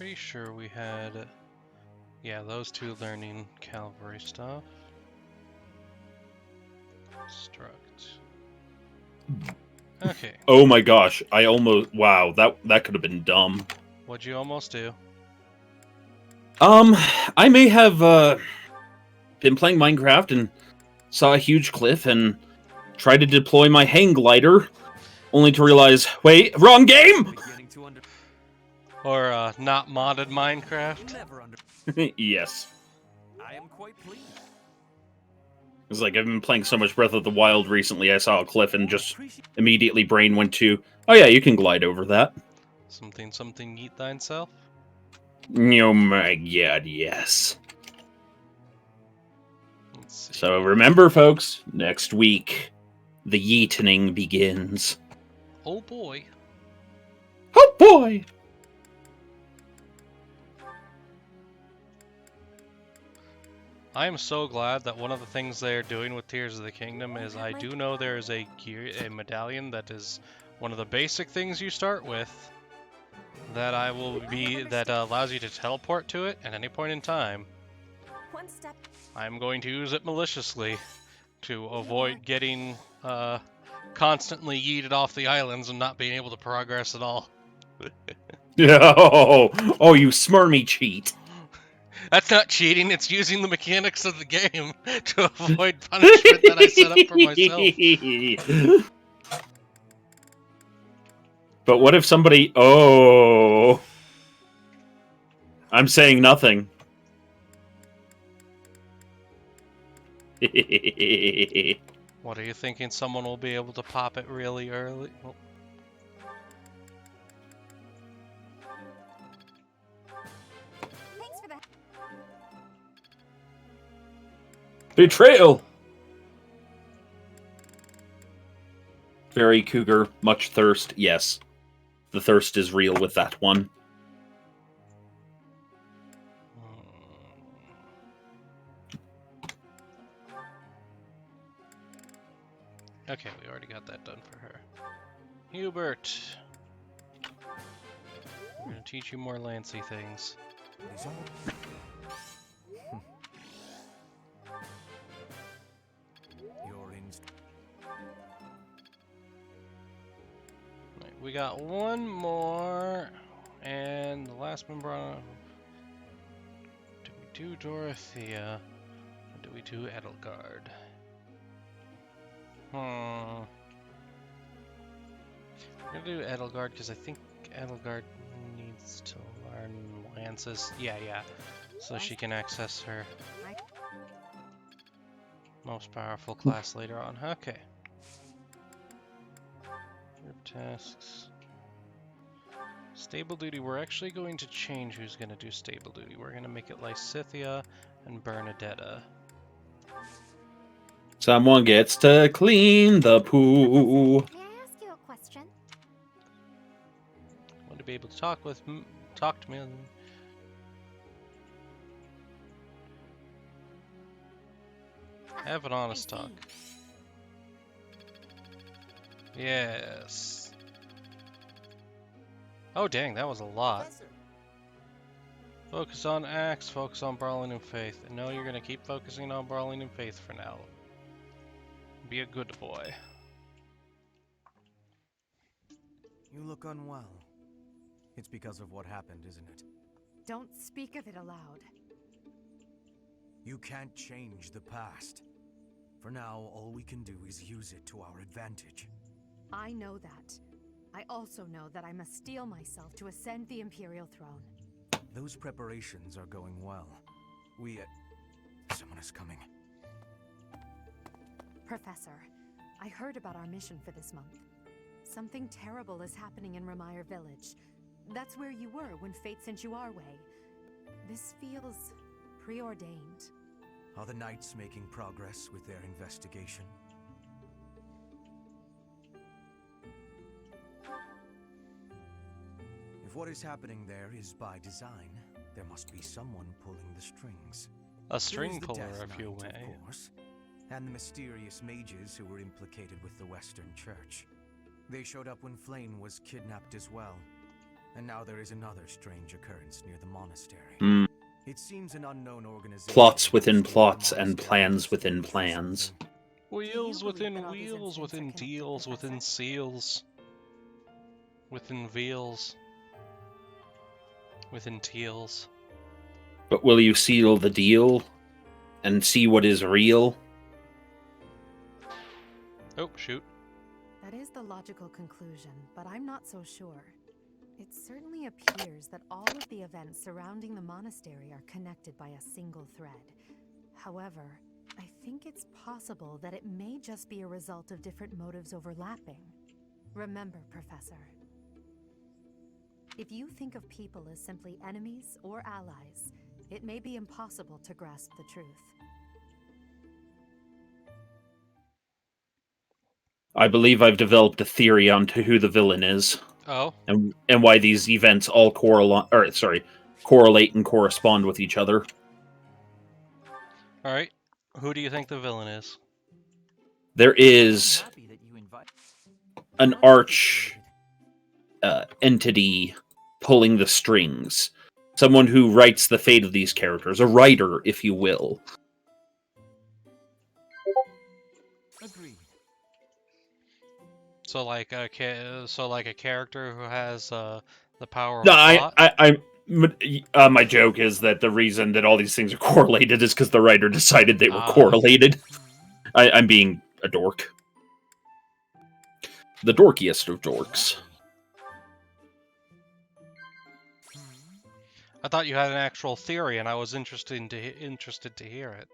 pretty sure we had, yeah, those two learning cavalry stuff. Struct. Okay. Oh my gosh, I almost, wow, that could have been dumb. What'd you almost do? I may have been playing Minecraft and saw a huge cliff and tried to deploy my hang glider, only to realize, wait, wrong game! Or not modded Minecraft? Yes. I am quite pleased. It's like I've been playing so much Breath of the Wild recently, I saw a cliff and just immediately brain went to, oh yeah, you can glide over that. Something yeet thine self? Oh my god, yes. So remember, folks, next week, the yeetening begins. Oh boy. Oh boy! I am so glad that one of the things they're doing with Tears of the Kingdom is I do know there is a medallion that is one of the basic things you start with that allows you to teleport to it at any point in time. I'm going to use it maliciously to avoid getting constantly yeeted off the islands and not being able to progress at all. Oh, you smarmy cheat. That's not cheating, it's using the mechanics of the game to avoid punishment that I set up for myself. But what if somebody... Oh... I'm saying nothing. What are you thinking? Someone will be able to pop it really early? Oh. Thanks for that. Betrayal! Very cougar, much thirst, yes. The thirst is real with that one. Okay, we already got that done for her. Hubert! I'm gonna teach you more Lancy things. Right, we got one more, and the last member on... Do we do Dorothea, or do we do Edelgard? We're gonna do Edelgard because I think Edelgard needs to learn lances. Yeah. So she can access her most powerful class later on. Okay. Group tasks. Stable duty. We're actually going to change who's going to do stable duty. We're going to make it Lysithea and Bernadetta. Someone gets to clean the poo. May I ask you a question? I want to be able to talk to me. Have an honest talk. Yes. Oh dang, that was a lot. Focus on Axe, focus on Brawling and Faith. No, you're gonna keep focusing on Brawling and Faith for now. Be a good boy. You look unwell. It's because of what happened, isn't it? Don't speak of it aloud. You can't change the past. For now, all we can do is use it to our advantage. I know that. I also know that I must steel myself to ascend the Imperial throne. Those preparations are going well. Someone is coming. Professor, I heard about our mission for this month. Something terrible is happening in Remire Village. That's where you were when fate sent you our way. This feels preordained. Are the Knights making progress with their investigation? If what is happening there is by design, there must be someone pulling the strings. A string There is the puller, Death if you Knight, may. of course, and the mysterious mages who were implicated with the Western Church. They showed up when Flame was kidnapped as well. And now there is another strange occurrence near the monastery. Hmm. It seems an unknown organization Plots within has taken the plots and monastery plans hostage within for plans. something. Wheels within that all these wheels, incidents are within connected, deals, within Professor? seals, within veals, within teals. But will you seal the deal and see what is real? Oh, shoot. That is the logical conclusion, but I'm not so sure. It certainly appears that all of the events surrounding the monastery are connected by a single thread. However, I think it's possible that it may just be a result of different motives overlapping. Remember, Professor, if you think of people as simply enemies or allies, it may be impossible to grasp the truth. I believe I've developed a theory onto who the villain is. Oh? And why these events all correlate and correspond with each other. Alright. Who do you think the villain is? There is an arch entity pulling the strings. Someone who writes the fate of these characters. A writer, if you will. Agreed. So like a character who has the power No, of plot? my joke is that the reason that all these things are correlated is because the writer decided they were correlated. I'm being a dork. The dorkiest of dorks. I thought you had an actual theory, and I was interested to hear it.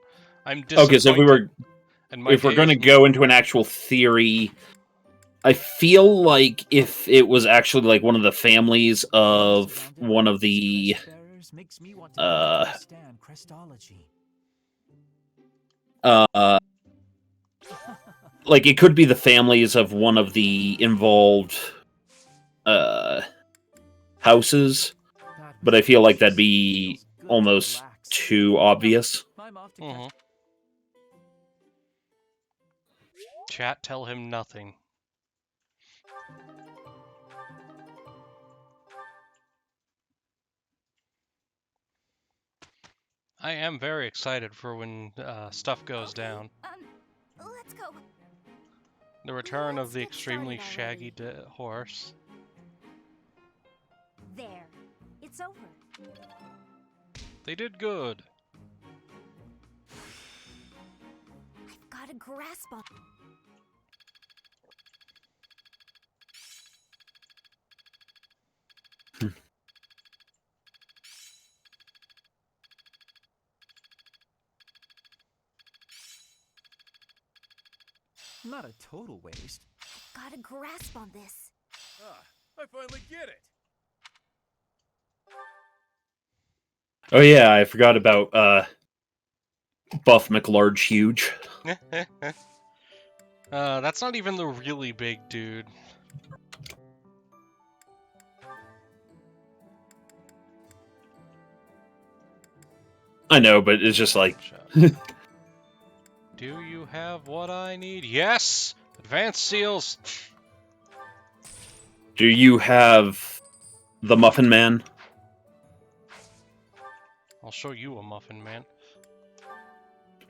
I'm Okay, so disappointed. if we're going to go into an actual theory, I feel like if it was actually like one of the families of one of the like it could be the families of one of the involved houses, but I feel like that'd be almost too obvious. Mm-hmm. Chat, tell him nothing. I am very excited for when stuff goes down. Let's go. The return of the extremely shaggy horse. There. It's over. They did good. I've got a grasp on. Not a total waste. I've got a grasp on this. Ah, I finally get it. Oh yeah, I forgot about Buff McLarge Huge. That's not even the really big dude. I know, but it's just like... Do you have what I need? Yes! Advanced seals! Do you have the Muffin Man? I'll show you a Muffin Man.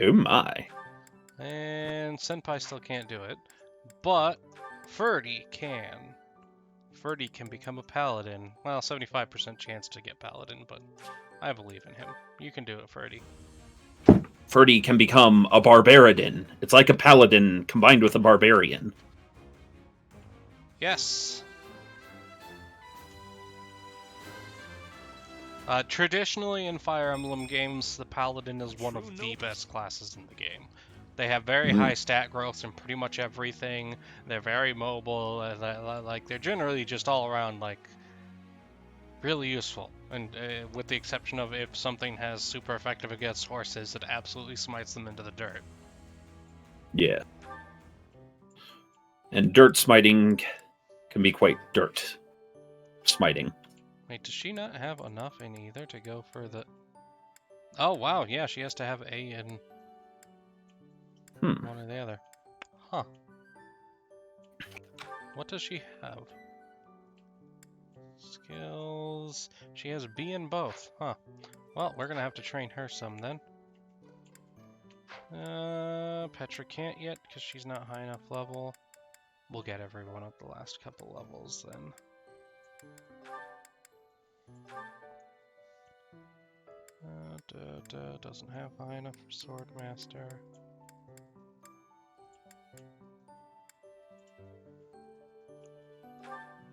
Oh my. And Senpai still can't do it. But Ferdy can. Ferdy can become a paladin. Well, 75% chance to get paladin, but I believe in him. You can do it, Ferdy. Ferdy can become a Barbaradin. It's like a paladin combined with a barbarian. Yes. Traditionally in Fire Emblem games, the paladin is one of the best classes in the game. They have very high stat growth in pretty much everything. They're very mobile. Like they're generally just all around like really useful. And with the exception of if something has super effective against horses, it absolutely smites them into the dirt. Yeah. And dirt smiting can be quite dirt smiting. Wait, does she not have enough in either to go for the... Oh, wow, yeah, she has to have A in one or the other. Huh. What does she have? Skills. She has B in both. Huh. Well, we're gonna have to train her some then. Petra can't yet because she's not high enough level. We'll get everyone at the last couple levels then. Doesn't have high enough for Swordmaster.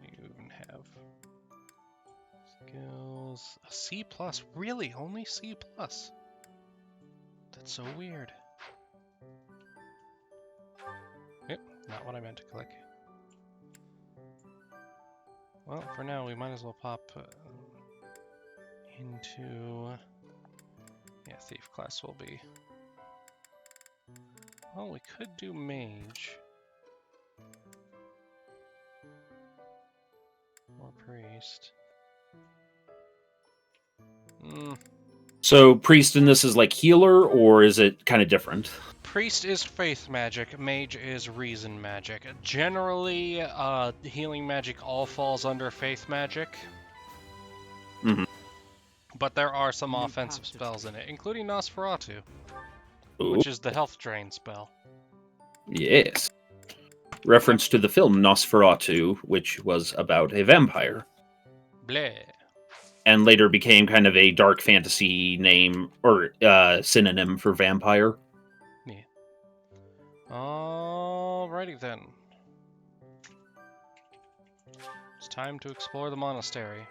You even have skills. A C+? Really? Only C+? That's so weird. Yep, not what I meant to click. Well, for now, we might as well pop into... Yeah, Thief class will be... Well, we could do Mage. Or Priest. So, Priest in this is like healer, or is it kind of different? Priest is faith magic, mage is reason magic. Generally, healing magic all falls under faith magic. Mm-hmm. But there are some offensive spells in it, including Nosferatu, which is the health drain spell. Yes. Reference to the film Nosferatu, which was about a vampire. Bleh. And later became kind of a dark fantasy name, or synonym for vampire. Yeah. Alrighty then. It's time to explore the monastery.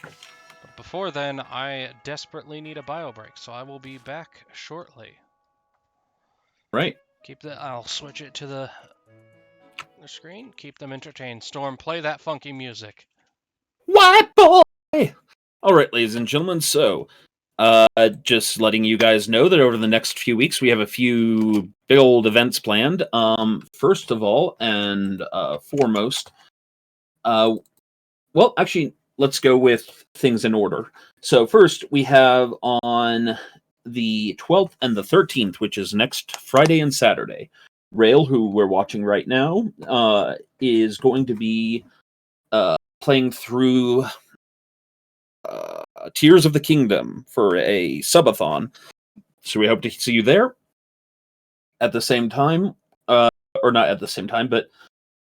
But before then, I desperately need a bio break, so I will be back shortly. Right. I'll switch it to the screen. Keep them entertained. Storm, play that funky music. White boy! Alright, ladies and gentlemen, so just letting you guys know that over the next few weeks we have a few big old events planned. First of all, and foremost, well, actually, let's go with things in order. So first, we have on the 12th and the 13th, which is next Friday and Saturday, Rale, who we're watching right now, is going to be playing through Tears of the Kingdom for a subathon. So we hope to see you there. At the same time, or not at the same time, but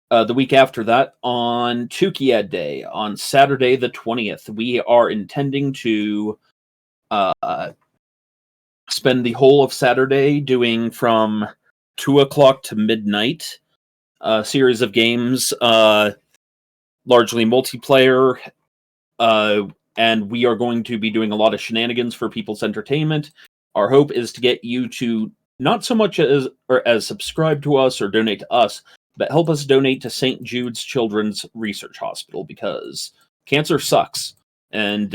the week after that, on Tukiad Day, on Saturday the 20th, we are intending to spend the whole of Saturday doing from 2 o'clock to midnight a series of games, largely multiplayer, and we are going to be doing a lot of shenanigans for people's entertainment. Our hope is to get you to not so much as subscribe to us or donate to us, but help us donate to St. Jude's Children's Research Hospital, because cancer sucks, and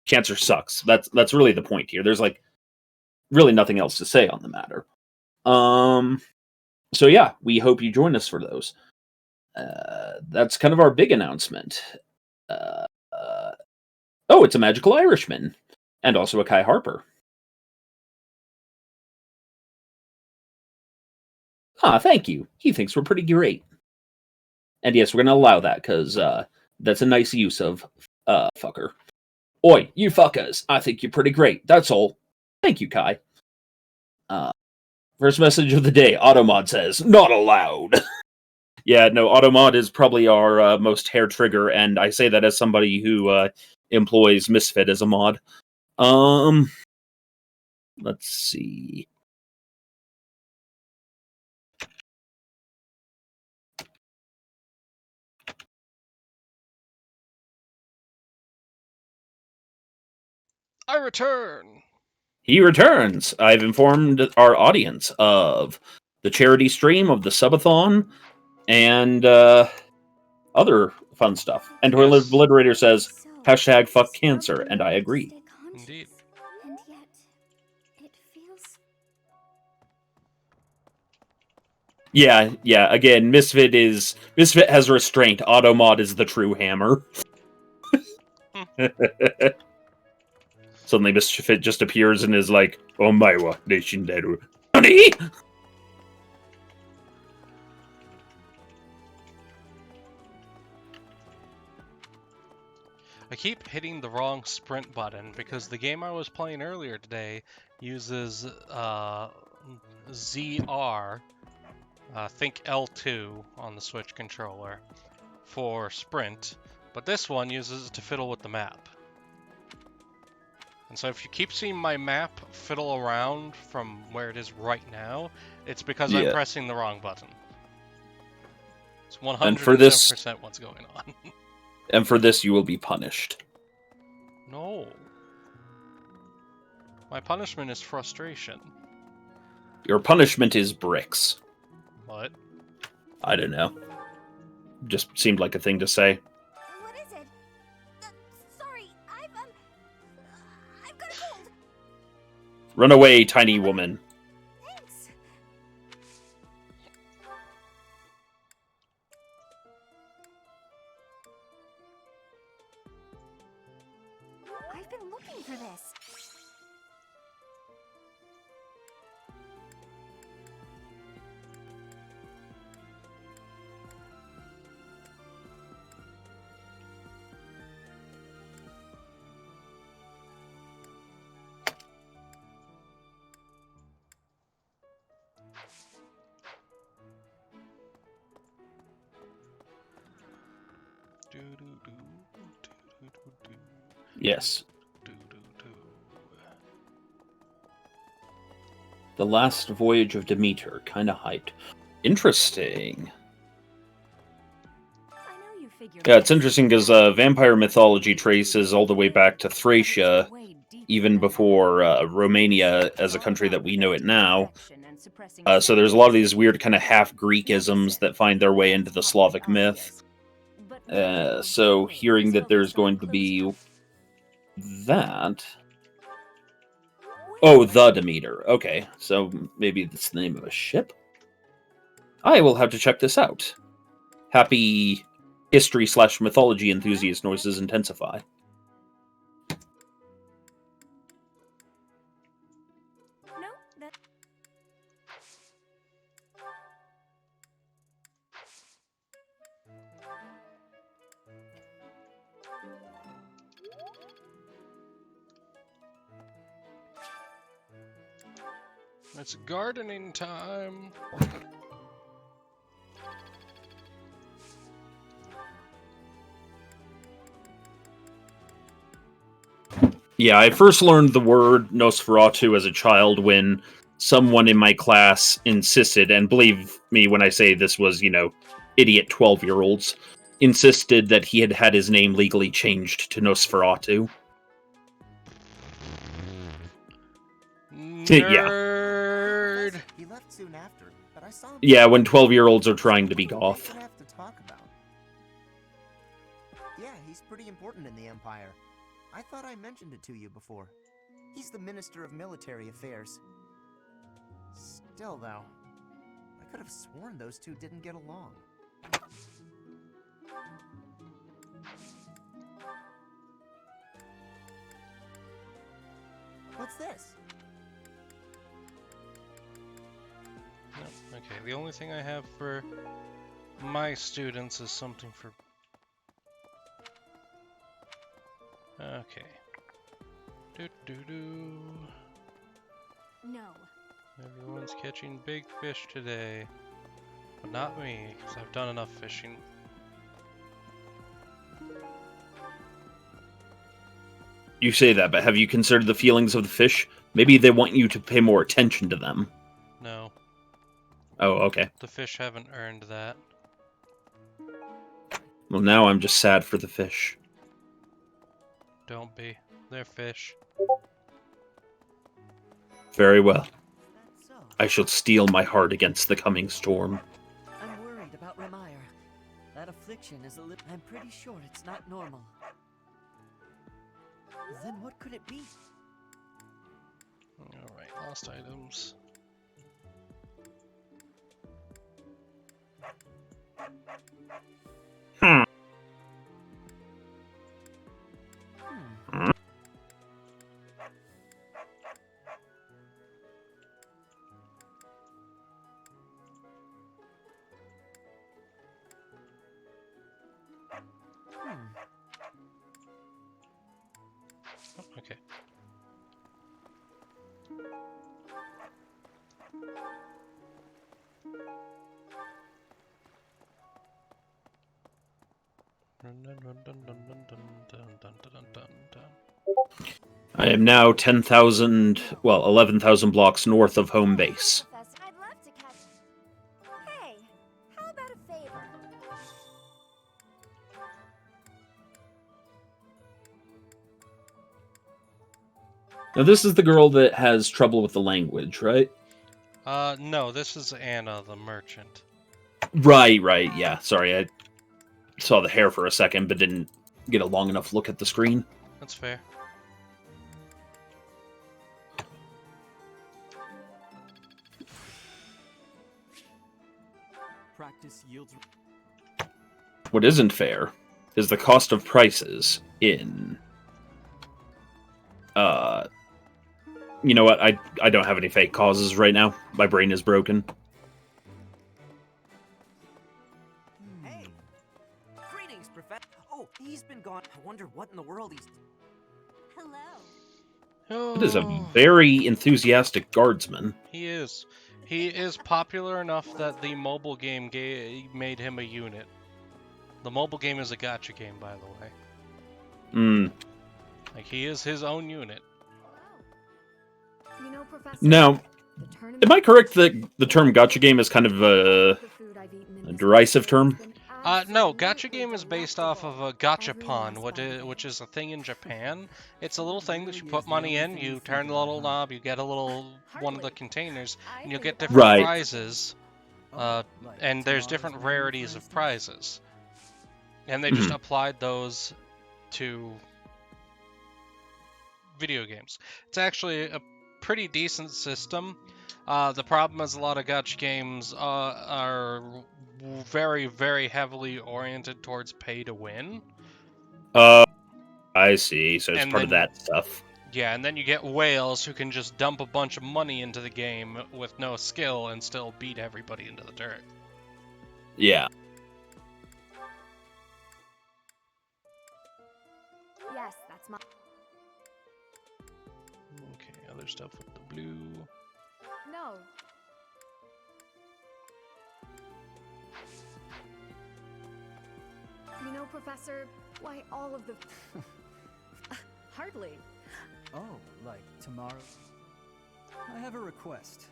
cancer sucks. That's really the point here. There's like really nothing else to say on the matter. So yeah, we hope you join us for those. That's kind of our big announcement. Oh, it's a Magical Irishman, and also a Kai Harper. Ah, thank you. He thinks we're pretty great. And yes, we're going to allow that, because that's a nice use of fucker. Oi, you fuckers, I think you're pretty great. That's all. Thank you, Kai. First message of the day, Automod says, not allowed. Yeah, no, Automod is probably our most hair trigger, and I say that as somebody who employs Misfit as a mod. Let's see. I return! He returns. I've informed our audience of the charity stream of the subathon and other fun stuff. And Toilet Obliterator says, hashtag fuck cancer, and I agree. Indeed. And yet, it feels... Yeah, again, Misfit has restraint. Automod is the true hammer. Suddenly Misfit just appears and is like, oh my wa, nation deru. Honey! I keep hitting the wrong sprint button because the game I was playing earlier today uses ZR, think L2 on the Switch controller for sprint, but this one uses it to fiddle with the map. And so if you keep seeing my map fiddle around from where it is right now, it's because I'm pressing the wrong button. It's 110% what's going on. And for this, you will be punished. No. My punishment is frustration. Your punishment is bricks. What? I don't know. Just seemed like a thing to say. What is it? Sorry, I've got a cold. Run away, tiny woman. Thanks. I've been looking for this. Yes. The Last Voyage of Demeter. Kinda hyped. Interesting. Yeah, it's interesting because vampire mythology traces all the way back to Thracia, even before Romania as a country that we know it now. So there's a lot of these weird kind of half-Greekisms that find their way into the Slavic myth. So hearing that there's going to be that... Oh, the Demeter. Okay, so maybe that's the name of a ship? I will have to check this out. Happy history/mythology enthusiast noises intensify. No, that... It's gardening time. Yeah, I first learned the word Nosferatu as a child when someone in my class insisted, and believe me when I say this was, idiot 12-year-olds, insisted that he had had his name legally changed to Nosferatu. Nerd. He left soon after, but I saw him. Yeah, when 12-year-olds are trying to be goth. Have to talk about. Yeah, he's pretty important in the Empire. I thought I mentioned it to you before. He's the Minister of Military Affairs. Still, though, I could have sworn those two didn't get along. What's this? Okay, the only thing I have for my students is something for... Okay. Do-do-do. No. Everyone's catching big fish today. But not me, because I've done enough fishing. You say that, but have you considered the feelings of the fish? Maybe they want you to pay more attention to them. No. Oh, okay. The fish haven't earned that. Well, now I'm just sad for the fish. Don't be. They're fish. Very well. I shall steel my heart against the coming storm. I'm worried about Ramire. That affliction is a little... I'm pretty sure it's not normal. Then what could it be? Alright, lost items. Hmm. I am now 10,000, well, 11,000 blocks north of home base. Professor, I'd love to catch. Hey, how about a favor? Now, this is the girl that has trouble with the language, right? No, this is Anna, the merchant. Right, yeah. Sorry, I saw the hair for a second, but didn't get a long enough look at the screen. That's fair. Practice yields. What isn't fair is the cost of prices in... You know what? I don't have any fake causes right now. My brain is broken. Hey! Greetings, Professor. Oh, he's been gone. I wonder what in the world he's... Hello. It is a very enthusiastic guardsman. He is. He is popular enough that the mobile game made him a unit. The mobile game is a gacha game, by the way. Hmm. Like, he is his own unit. You know, Professor, Now, the tournament am I correct that the term gacha game is kind of a derisive term? No, gacha game is based off of a gachapon, which is a thing in Japan. It's a little thing that you put money in, you turn the little knob, you get a little one of the containers, and you'll get different Right. prizes. And there's different rarities of prizes. And they just applied those to video games. It's actually a pretty decent system. The problem is a lot of gacha games are very, very heavily oriented towards pay to win. I see. So it's And part of then- that stuff. Yeah, and then you get whales who can just dump a bunch of money into the game with no skill and still beat everybody into the dirt. Yeah. Yes, that's my. Okay, other stuff with the blue. No. You know, Professor, why all of the. Hardly. Oh, like tomorrow? I have a request.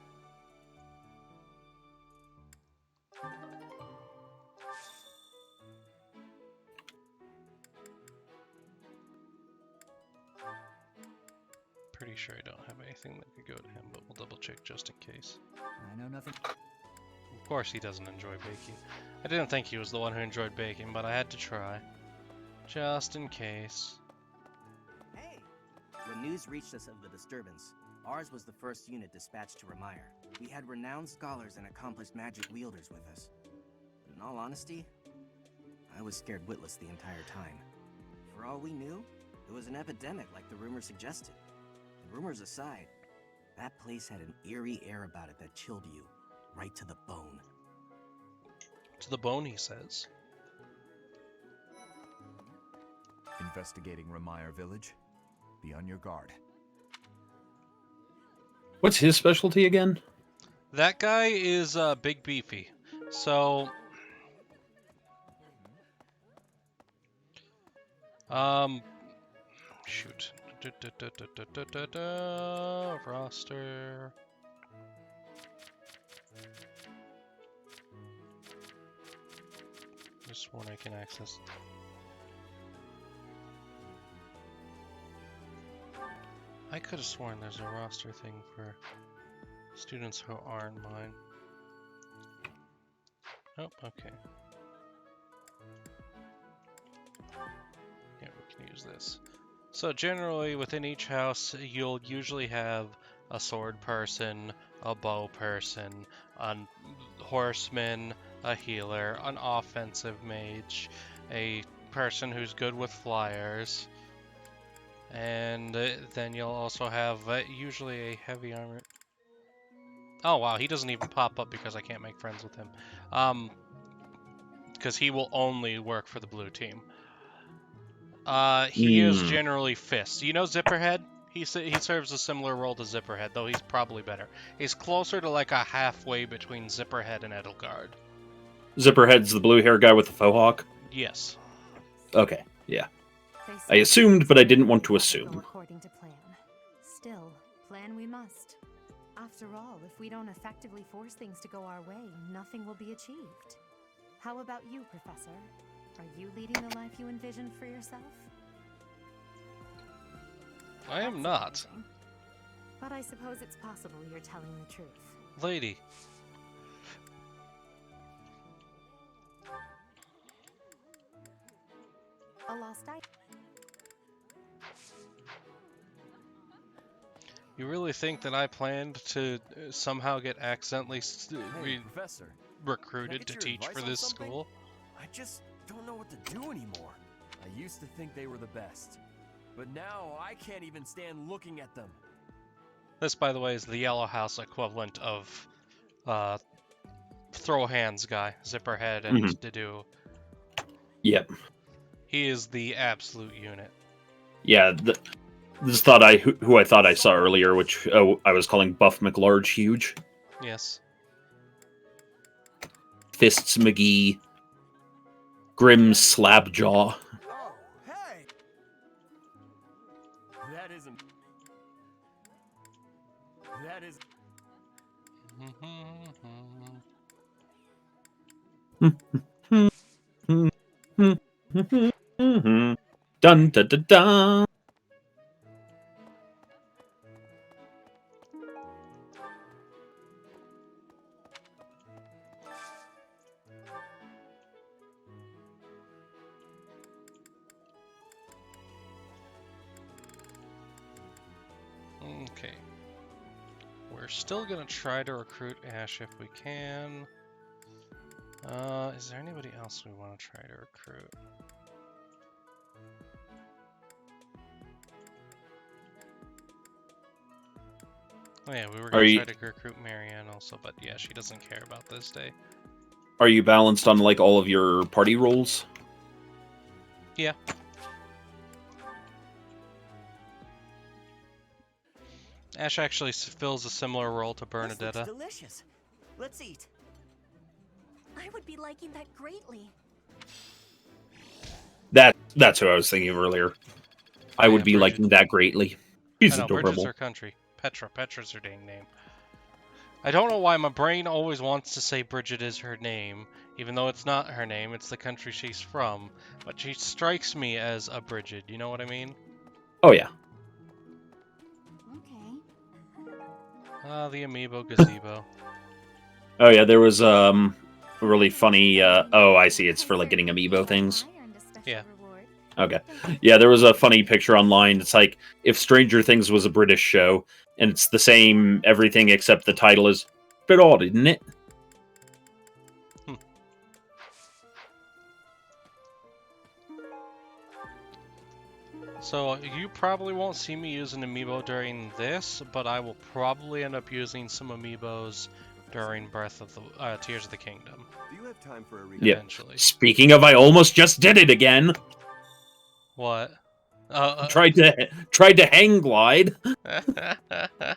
Pretty sure I don't have anything that could go to him, but we'll double check just in case. I know nothing. Of course he doesn't enjoy baking. I didn't think he was the one who enjoyed baking, but I had to try. Just in case. Hey! When news reached us of the disturbance, ours was the first unit dispatched to Remire. We had renowned scholars and accomplished magic wielders with us. In all honesty, I was scared witless the entire time. For all we knew, it was an epidemic like the rumors suggested. And rumors aside, that place had an eerie air about it that chilled you right to the bone. To the bone, he says. Investigating Remire Village. Be on your guard. What's his specialty again? That guy is big beefy. So, shoot. Roster. Just one I can access. I could have sworn there's a roster thing for students who aren't mine. Oh, okay. Yeah, we can use this. So generally, within each house, you'll usually have a sword person, a bow person, a horseman, a healer, an offensive mage, a person who's good with flyers, and then you'll also have usually a heavy armor. Oh wow, he doesn't even pop up because I can't make friends with him. Because he will only work for the blue team. He is generally Fist. You know Zipperhead? He serves a similar role to Zipperhead, though he's probably better. He's closer to like a halfway between Zipperhead and Edelgard. Zipperhead's the blue hair guy with the faux hawk? Yes. Okay, yeah. I assumed, but I didn't want to assume. According to plan. Still, plan we must. After all, if we don't effectively force things to go our way, nothing will be achieved. How about you, Professor? Are you leading the life you envisioned for yourself? I am not. But I suppose it's possible you're telling the truth. Lady. A lost item. You really think that I planned to somehow get accidentally Professor, recruited to teach for this school? I just don't know what to do anymore. I used to think they were the best, but now I can't even stand looking at them. This, by the way, is the Yellow House equivalent of Throw Hands guy, Zipperhead and Dedue. Yep. He is the absolute unit. Yeah, this who I thought I saw earlier, which I was calling Buff McLarge Huge. Yes. Fists McGee. Grim Slabjaw. Oh, hey! That isn't... That is... Dun dun dun dun. Okay. We're still gonna try to recruit Ash if we can. Is there anybody else we want to try to recruit? Oh yeah, we were gonna try to recruit Marianne also, but yeah, she doesn't care about this day. Are you balanced on like all of your party roles? Yeah. Ash actually fills a similar role to Bernadetta. This looks delicious. Let's eat. I would be liking that greatly. That's what I was thinking earlier. I would be Bridget. liking that greatly. She's I know, adorable. Bridget's her country. Petra's her dang name. I don't know why my brain always wants to say Bridget is her name, even though it's not her name, it's the country she's from. But she strikes me as a Bridget, you know what I mean? Oh yeah. The amiibo gazebo. Oh yeah, there was a really funny oh, I see, it's for like getting amiibo things. Yeah. Okay. Yeah, there was a funny picture online. It's like if Stranger Things was a British show and it's the same everything except the title is a bit odd, isn't it? So you probably won't see me use an amiibo during this, but I will probably end up using some amiibos during Tears of the Kingdom. Do you have time for a Yeah. Eventually. Speaking of, I almost just did it again. What? Tried to hang glide. At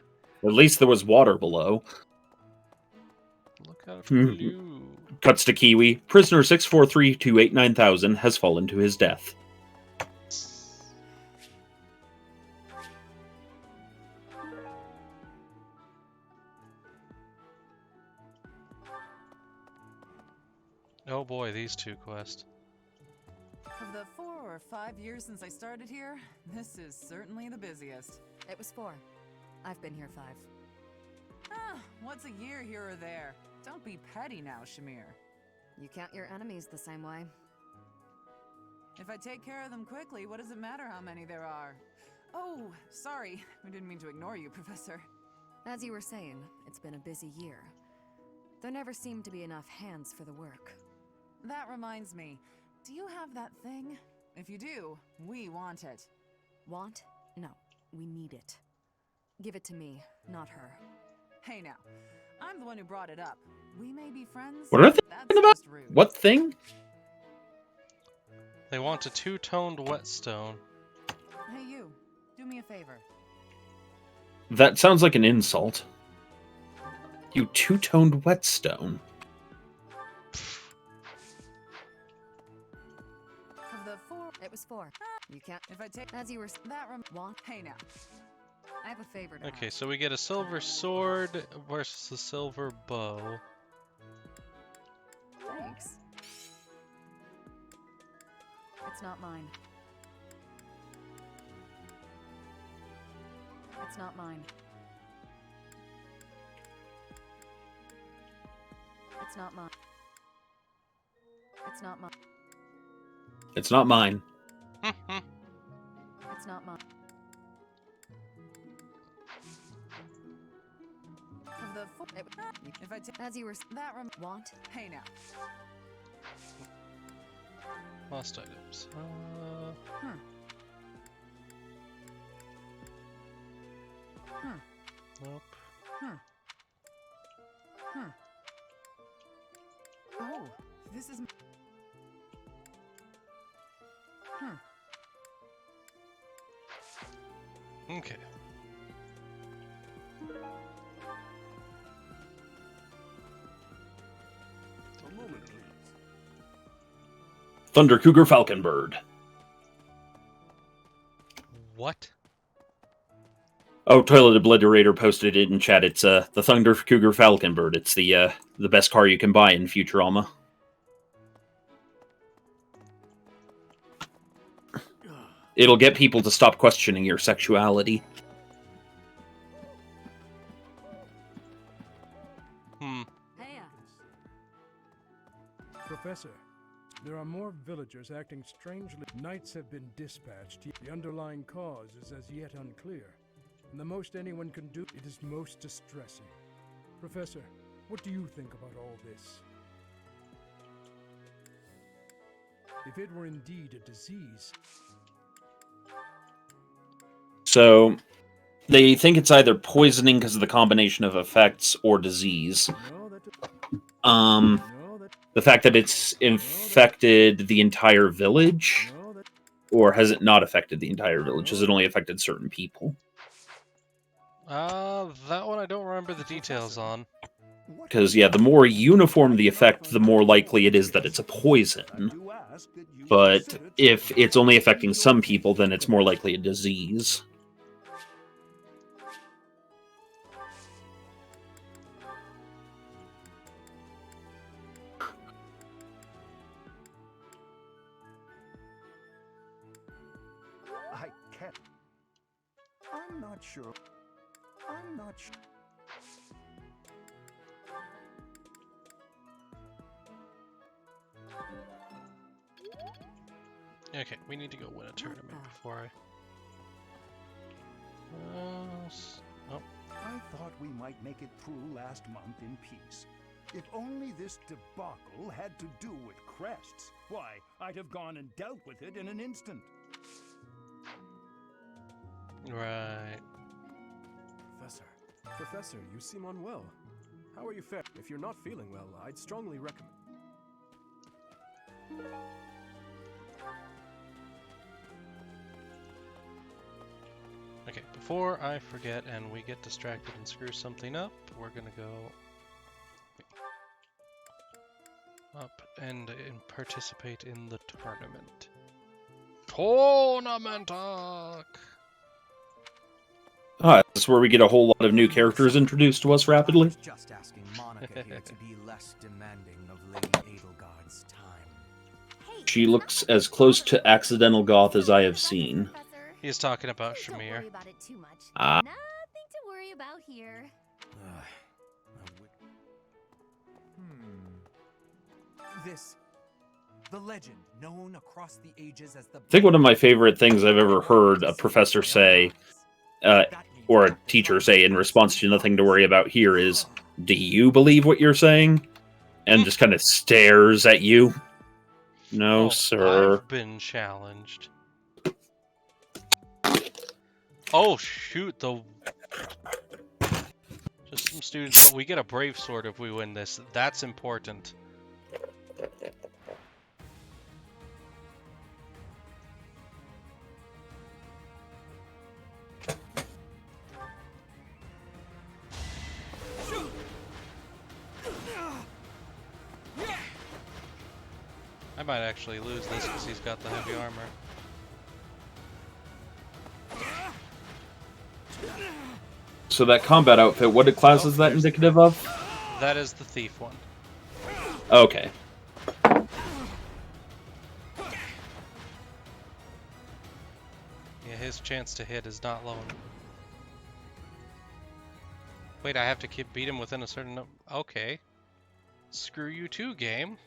least there was water below. Look out for blue. Cuts to Kiwi. Prisoner 643289000 has fallen to his death. Oh boy, these two quests. Of the 4 or 5 years since I started here, this is certainly the busiest. It was 4. I've been here 5. Ah, what's a year here or there? Don't be petty now, Shamir. You count your enemies the same way. If I take care of them quickly, what does it matter how many there are? Oh, sorry. I didn't mean to ignore you, Professor. As you were saying, it's been a busy year. There never seemed to be enough hands for the work. That reminds me. Do you have that thing? If you do, we want it. Want? No, we need it. Give it to me, not her. Hey now, I'm the one who brought it up. We may be friends. What are they That's talking about? just rude. What thing? They want a two-toned whetstone. Hey you, do me a favor. That sounds like an insult. You two-toned whetstone. Of the 4, It was 4. You can't. if I take As you were. what? Hey now. I have a favor to Okay, ask. so we get a silver sword versus a silver bow. Thanks. It's not mine. It's not mine. It's not mine. It's not mine. It's not mine. It's not mine. Of the 4, if I take As you were. want? Hey now. Lost items. Nope. Oh, this is. Okay. A moment, please. Thunder Cougar Falconbird. What? Oh, Toilet Obliterator posted it in chat. It's the Thunder Cougar Falconbird. It's the best car you can buy in Futurama. It'll get people to stop questioning your sexuality. Heya. Professor, there are more villagers acting strangely. Knights have been dispatched. The underlying cause is as yet unclear. And the most anyone can do, it is most distressing. Professor, what do you think about all this? If it were indeed a disease... So, they think it's either poisoning because of the combination of effects or disease. The fact that it's infected the entire village? Or has it not affected the entire village? Has it only affected certain people? That one I don't remember the details on. Because, yeah, the more uniform the effect, the more likely it is that it's a poison. But if it's only affecting some people, then it's more likely a disease. I can't. I'm not sure. I'm not sure. Okay, we need to go win a tournament before I... Oh. I thought we might make it through last month in peace. If only this debacle had to do with crests, why, I'd have gone and dealt with it in an instant. Right. Professor, you seem unwell. How are you faring? If you're not feeling well, I'd strongly recommend... Okay, before I forget and we get distracted and screw something up, we're gonna go up and participate in the tournament. Tournament talk! This is where we get a whole lot of new characters introduced to us rapidly. Just asking Monica here to be less demanding of Lady Edelgard's time. She looks as close to accidental goth as I have seen. He's talking about Shamir. Don't worry about it too much. Ah. Nothing to worry about here. This. The legend known across the ages as the... I think one of my favorite things I've ever heard a professor say, or a teacher say in response to nothing to worry about here is, do you believe what you're saying? And just kind of stares at you. No, Oh, sir. I've been challenged. Oh, shoot, just some students, but we get a brave sword if we win this. That's important. might actually lose this because he's got the heavy armor. So that combat outfit, what class is that indicative of? That is the thief one. Okay. Yeah, his chance to hit is not low enough. Wait, I have to beat him within a certain number. Okay. Screw you too, game.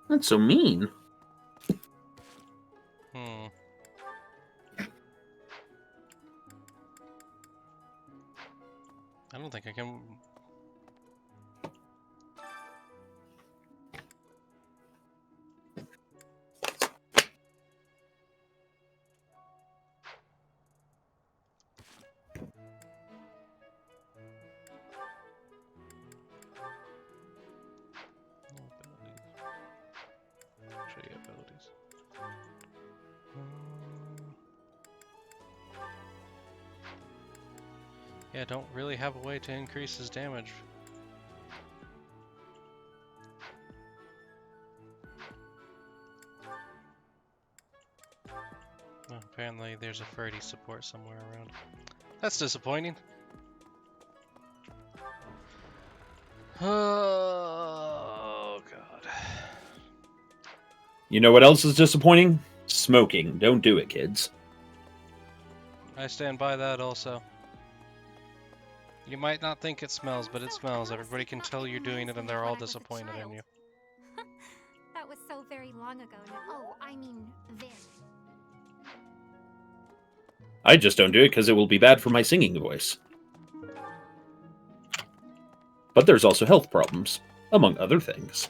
That's so mean. Hmm. I don't think I can... Show you abilities. Yeah, don't really have a way to increase his damage. Oh, apparently there's a Freddy support somewhere around. That's disappointing. Oh, God. You know what else is disappointing? Smoking. Don't do it, kids. I stand by that also. You might not think it smells, but it smells. Everybody can tell you're doing it and they're all disappointed in you. That was so very long ago now. Oh, I mean, then. I just don't do it because it will be bad for my singing voice. But there's also health problems, among other things.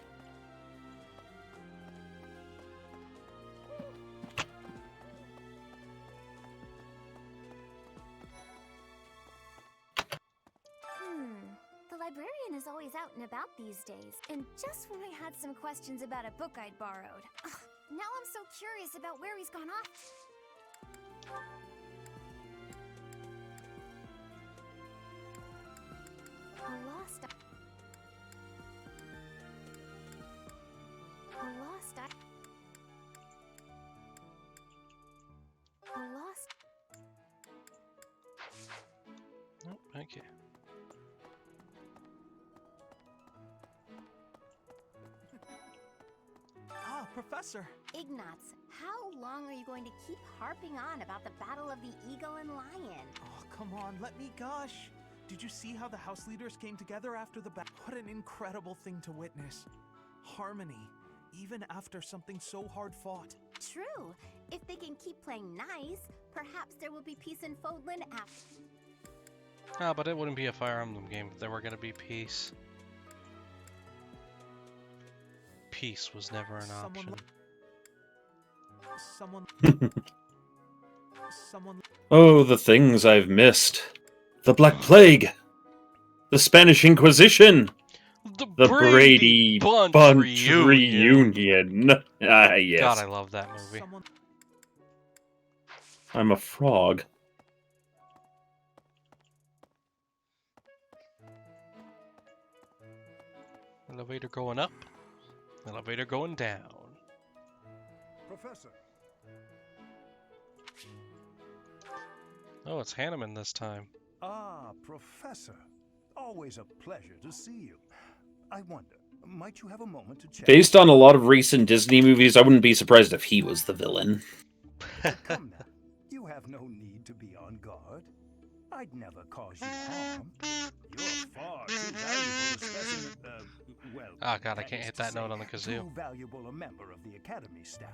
The librarian is always out and about these days, and just when I had some questions about a book I'd borrowed. Ugh, now I'm so curious about where he's gone off. A lost Oh, thank you. Ah, Professor! Ignatz, how long are you going to keep harping on about the Battle of the Eagle and Lion? Oh, come on, let me gush! Did you see how the house leaders came together after the battle? What an incredible thing to witness. Harmony, even after something so hard fought. True. If they can keep playing nice, perhaps there will be peace in Fodlan after. Ah, but it wouldn't be a Fire Emblem game if there were going to be peace. Peace was never an option. Someone. Oh, the things I've missed. The Black Plague. The Spanish Inquisition. The Brady Bunch reunion. Ah, yes. God, I love that movie. I'm a frog. Elevator going up. Elevator going down. Professor. Oh, it's Hanneman this time. Ah, Professor. Always a pleasure to see you. I wonder, might you have a moment to chat? Based on a lot of recent Disney movies, I wouldn't be surprised if he was the villain. Come now. You have no need to be on guard. I'd never cause you harm. You're far too valuable a specimen, well... Oh god, I can't hit that note on the kazoo. Too valuable a member of the Academy staff.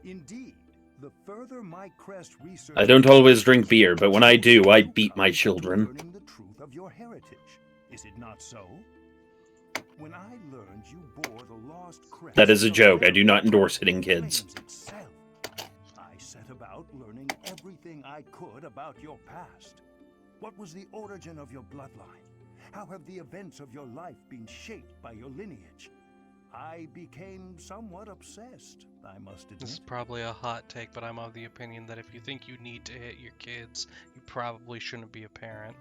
Indeed, the further my crest research... I don't always drink beer, but when I do, I beat my children. Learning the truth of your heritage. Is it not so? When I learned you bore the lost crest... That is a joke. I do not endorse hitting kids. I set about learning everything I could about your past. What was the origin of your bloodline? How have the events of your life been shaped by your lineage? I became somewhat obsessed, I must admit. This is probably a hot take, but I'm of the opinion that if you think you need to hit your kids, you probably shouldn't be a parent.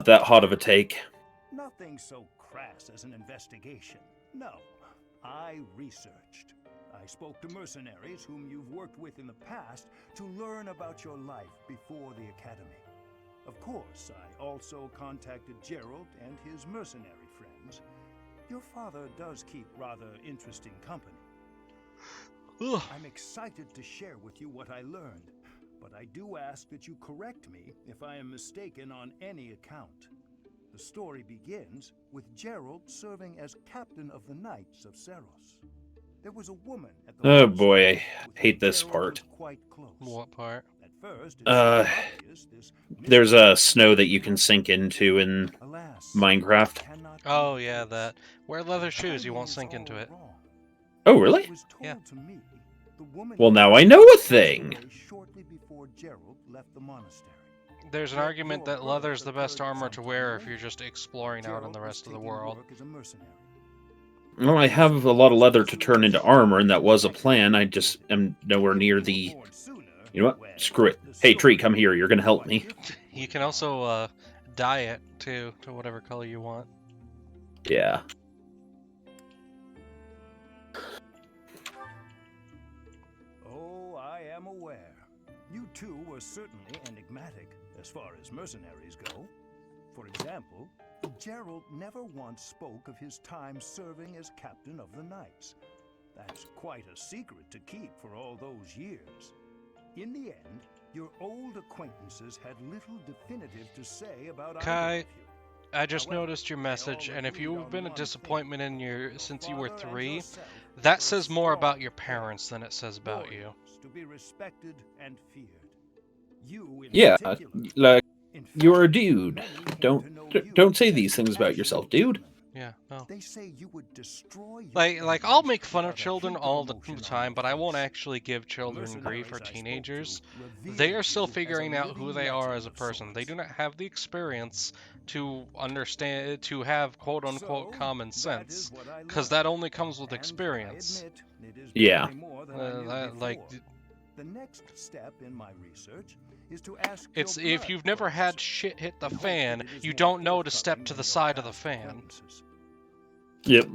that hot of a take. Nothing so crass as an investigation. No, I researched. I spoke to mercenaries whom you've worked with in the past to learn about your life before the academy. Of course, I also contacted Gerald and his mercenary friends. Your father does keep rather interesting company. I'm excited to share with you what I learned, but I do ask that you correct me if I am mistaken on any account. The story begins with Gerald serving as captain of the Knights of Seros. There was a woman at the Oh boy, I hate this part. quite close. What part? At first, it seemed obvious this There's a snow that you can sink into in Minecraft. Oh yeah, that. Wear leather shoes, you won't sink into it. Oh really? Yeah. Well, now I know a thing. Shortly before Gerald left the monastery. There's an argument that leather's the best armor to wear if you're just exploring out in the rest of the world. Well, I have a lot of leather to turn into armor, and that was a plan. I just am nowhere near the... You know what? Screw it. Hey, tree, come here. You're going to help me. You can also dye it, too, to whatever color you want. Yeah. Oh, I am aware. You two were certainly enigmatic as far as mercenaries go. For example, Gerald never once spoke of his time serving as captain of the Knights. That's quite a secret to keep for all those years. In the end, your old acquaintances had little definitive to say about Kai, I just noticed your message, and if you've been a disappointment since you were 3, that says more about your parents than it says about you. To be respected and feared. You in Yeah, particular. like, you're a dude. Don't say these things about yourself, dude. Yeah, no. They say you would destroy Like I'll make fun of children all the time, but I won't actually give children grief or teenagers. They are still figuring out who they are as a person. They do not have the experience to understand, to have quote-unquote common sense, because that only comes with experience. Yeah. The next step in my research is to ask It's if you've never had shit hit the fan, you don't know to step to the side of the fan. Yep.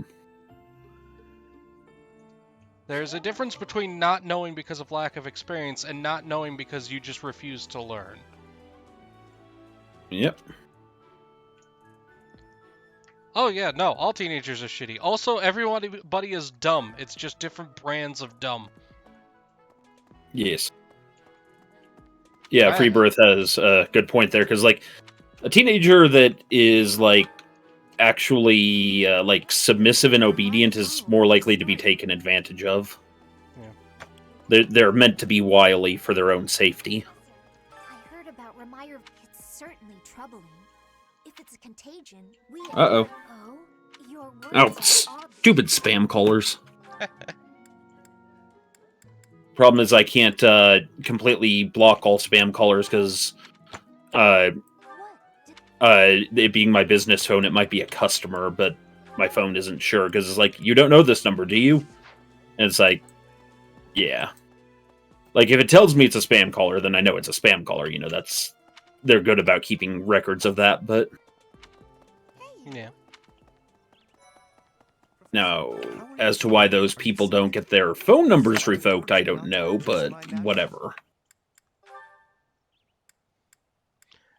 There's a difference between not knowing because of lack of experience and not knowing because you just refuse to learn. Yep. Oh yeah, no, all teenagers are shitty. Also, everybody is dumb. It's just different brands of dumb. Yes. Yeah, Free Birth has a good point there, because, like, a teenager that is, like, actually, like, submissive and obedient is more likely to be taken advantage of. Yeah. They're meant to be wily for their own safety. I heard about Remire. It's certainly troubling. If it's a contagion, we... Uh-oh. Oh, your words Oh, are stupid spam callers. Problem is I can't completely block all spam callers because it being my business phone, it might be a customer, but my phone isn't sure because it's like, you don't know this number, do you? And it's like, yeah. Like, if it tells me it's a spam caller, then I know it's a spam caller. You know, they're good about keeping records of that, but... Yeah. Now, as to why those people don't get their phone numbers revoked, I don't know, but whatever.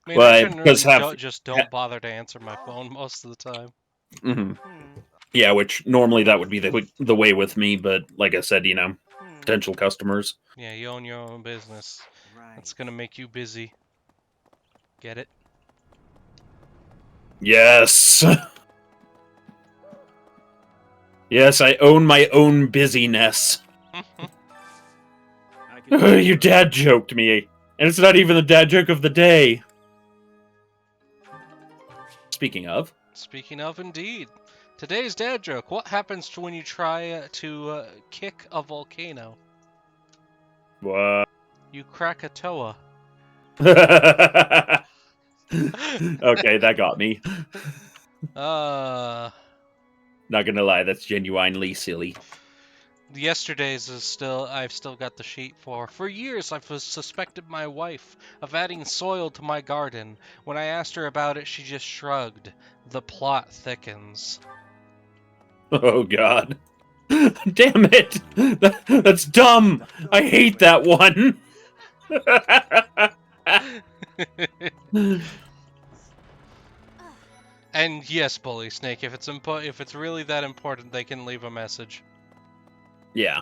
I mean, I generally just don't bother to answer my phone most of the time. Mm-hmm. Yeah, which normally that would be the way with me, but like I said, you know, potential customers. Yeah, you own your own business. That's gonna make you busy. Get it? Yes! Yes, I own my own busyness. Your dad joked me, and it's not even the dad joke of the day. Speaking of, indeed. Today's dad joke. What happens to when you try to kick a volcano? What? You Krakatoa. Okay, that got me. Not gonna lie, that's genuinely silly. Yesterday's is still, I've still got the sheet for. For years, I've suspected my wife of adding soil to my garden. When I asked her about it, she just shrugged. The plot thickens. Oh God. Damn it! That's dumb! I hate that one! And yes, Bully Snake, if it's really that important, they can leave a message. Yeah.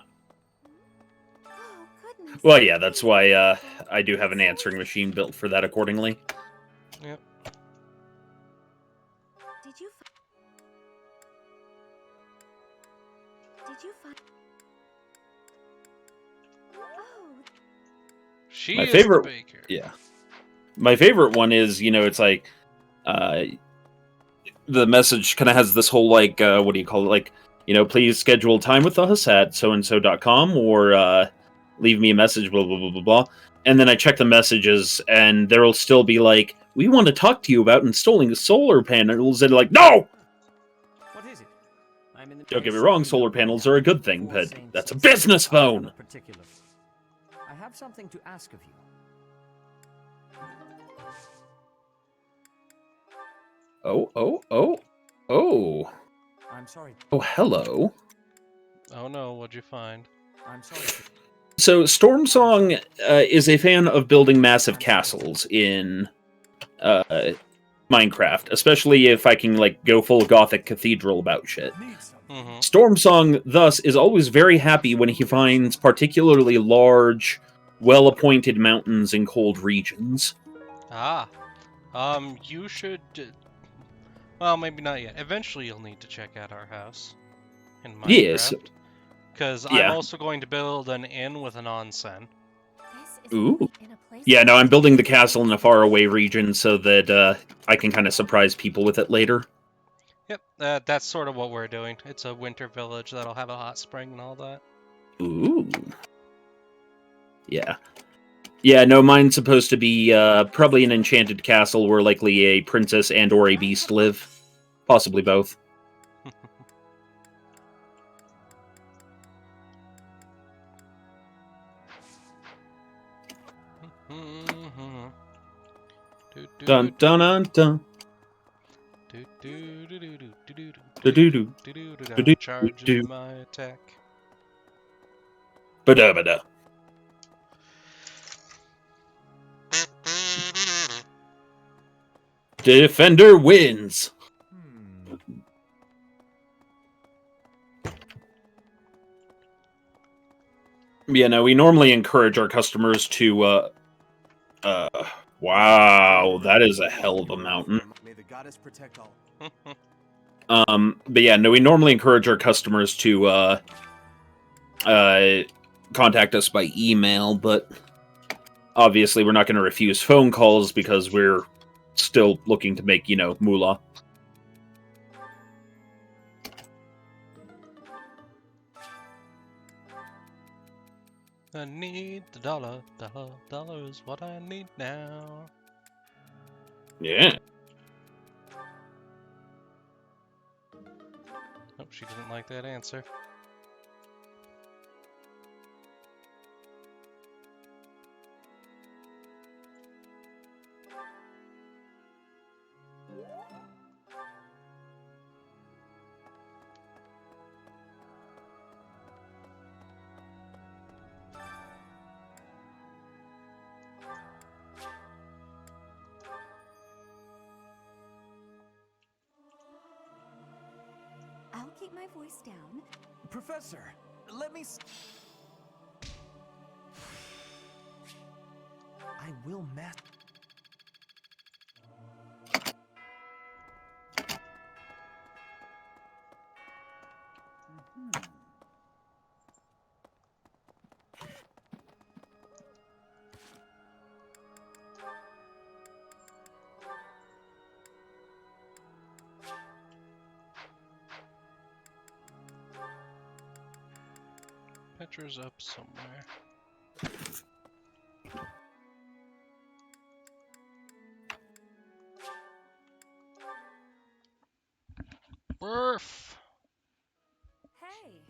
Well, yeah, that's why I do have an answering machine built for that accordingly. Yep. Did you find? Oh. She My is favorite, the baker. yeah. My favorite one is, it's like, the message kind of has this whole, like, what do you call it? Like, please schedule time with us at soandso.com or leave me a message, blah, blah, blah, blah, blah. And then I check the messages, and there'll still be like, we want to talk to you about installing solar panels. And like, no! What is it? Don't get me wrong, solar panels are a good thing, but that's a business phone! I have something to ask of you. Oh. I'm sorry. Oh, hello. Oh no, what'd you find? I'm sorry. So, Stormsong is a fan of building massive castles in Minecraft, especially if I can, like, go full Gothic Cathedral about shit. Stormsong, thus, is always very happy when he finds particularly large, well-appointed mountains in cold regions. Ah. You should... Well, maybe not yet. Eventually you'll need to check out our house in Minecraft. Yes. Because Yeah. I'm also going to build an inn with an onsen. Ooh. Yeah, no, I'm building the castle in a faraway region so that I can kind of surprise people with it later. Yep, that's sort of what we're doing. It's a winter village that'll have a hot spring and all that. Ooh. Yeah. Yeah, no, mine's supposed to be probably an enchanted castle where likely a princess and or a beast live. Possibly both. Dun dun dun dun. Charging my attack. Ba-da-ba-da. Defender wins. Yeah, no, we normally encourage our customers to, wow, that is a hell of a mountain. May the goddess protect all. But yeah, no, we normally encourage our customers to, contact us by email, but obviously we're not going to refuse phone calls because we're still looking to make, moolah. I need the dollar is what I need now. Yeah. Oh, she didn't like that answer. I'll keep my voice down. Professor, let me. I will master. Picture's up somewhere. Burf! Hey.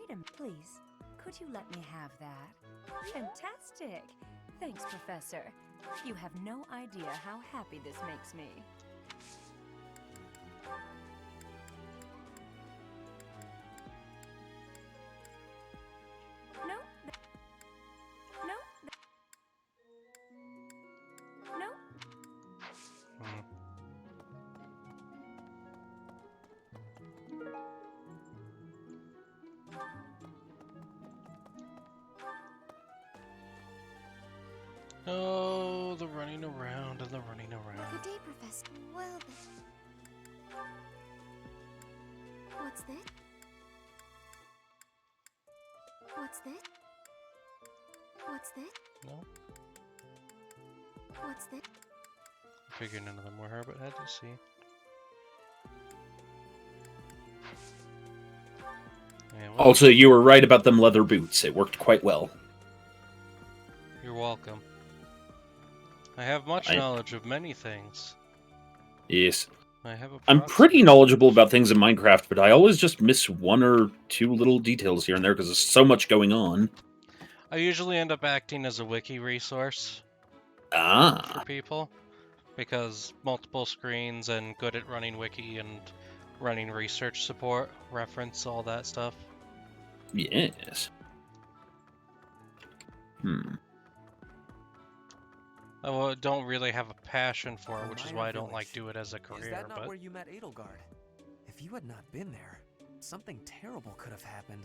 Wait a minute, please. Could you let me have that? Fantastic! Thanks, Professor. You have no idea how happy this makes me. No. No. No. Oh, the running around and the running around. Good day, Professor. Well then. What's this? What's this? What's this? No, What's this? I figured none of them were her, but had to see. Yeah, well, Also, you were right about them leather boots. It worked quite well. you're welcome. I have much knowledge of many things. Yes. I have a I'm pretty knowledgeable about things in Minecraft, but I always just miss one or two little details here and there because there's so much going on. I usually end up acting as a wiki resource Ah. for people, because multiple screens and good at running wiki and running research support, reference, all that stuff. Yes. I don't really have a passion for it, which is why I don't like do it as a career. Is that not but where you met Edelgard? If you had not been there, something terrible could have happened.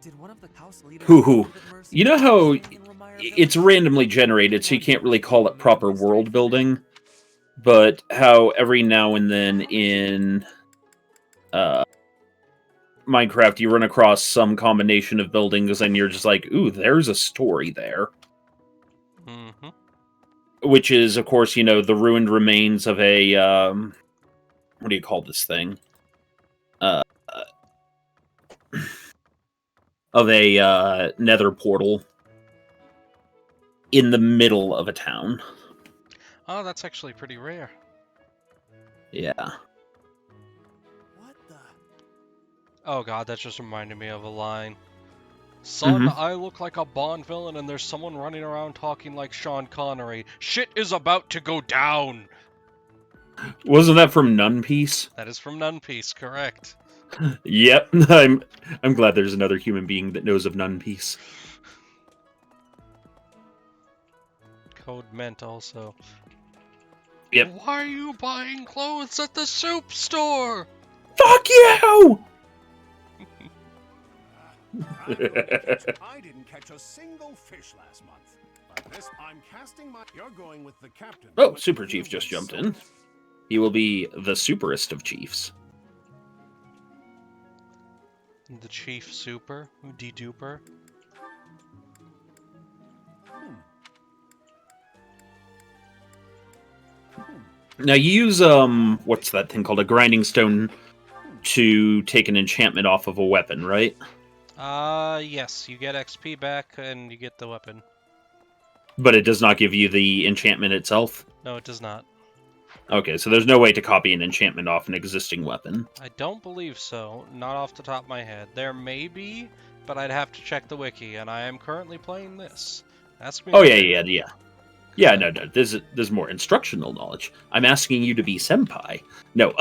Did one of the house leaders... You know how it's randomly generated, so you can't really call it proper world building, but how every now and then in Minecraft you run across some combination of buildings and you're just like, ooh, there's a story there. Mm-hmm. Which is, of course, you know, the ruined remains of a, what do you call this thing? Of a nether portal in the middle of a town. Oh, that's actually pretty rare. Yeah. What the... Oh god, that just reminded me of a line. Son, Mhm. I look like a Bond villain and there's someone running around talking like Sean Connery. Shit is about to go down! Wasn't that from Nun Piece? That is from Nun Piece, correct. Yep. I'm glad there's another human being that knows of Nun Piece. Code meant also. Yep. Why are you buying clothes at the soup store? Fuck you! I didn't catch a single fish last month. Like this, I'm casting my... You're going with the captain. Oh, Super Chief just jumped in. He will be the superest of chiefs. The Chief Super? De-duper? Now you use what's that thing called? A grinding stone to take an enchantment off of a weapon, right? Yes, you get XP back and you get the weapon. But it does not give you the enchantment itself? No, it does not. Okay, so there's no way to copy an enchantment off an existing weapon. I don't believe so, not off the top of my head. There may be, but I'd have to check the wiki, and I am currently playing this. Ask me Oh, later. yeah. Yeah, no, there's more instructional knowledge. I'm asking you to be senpai. No,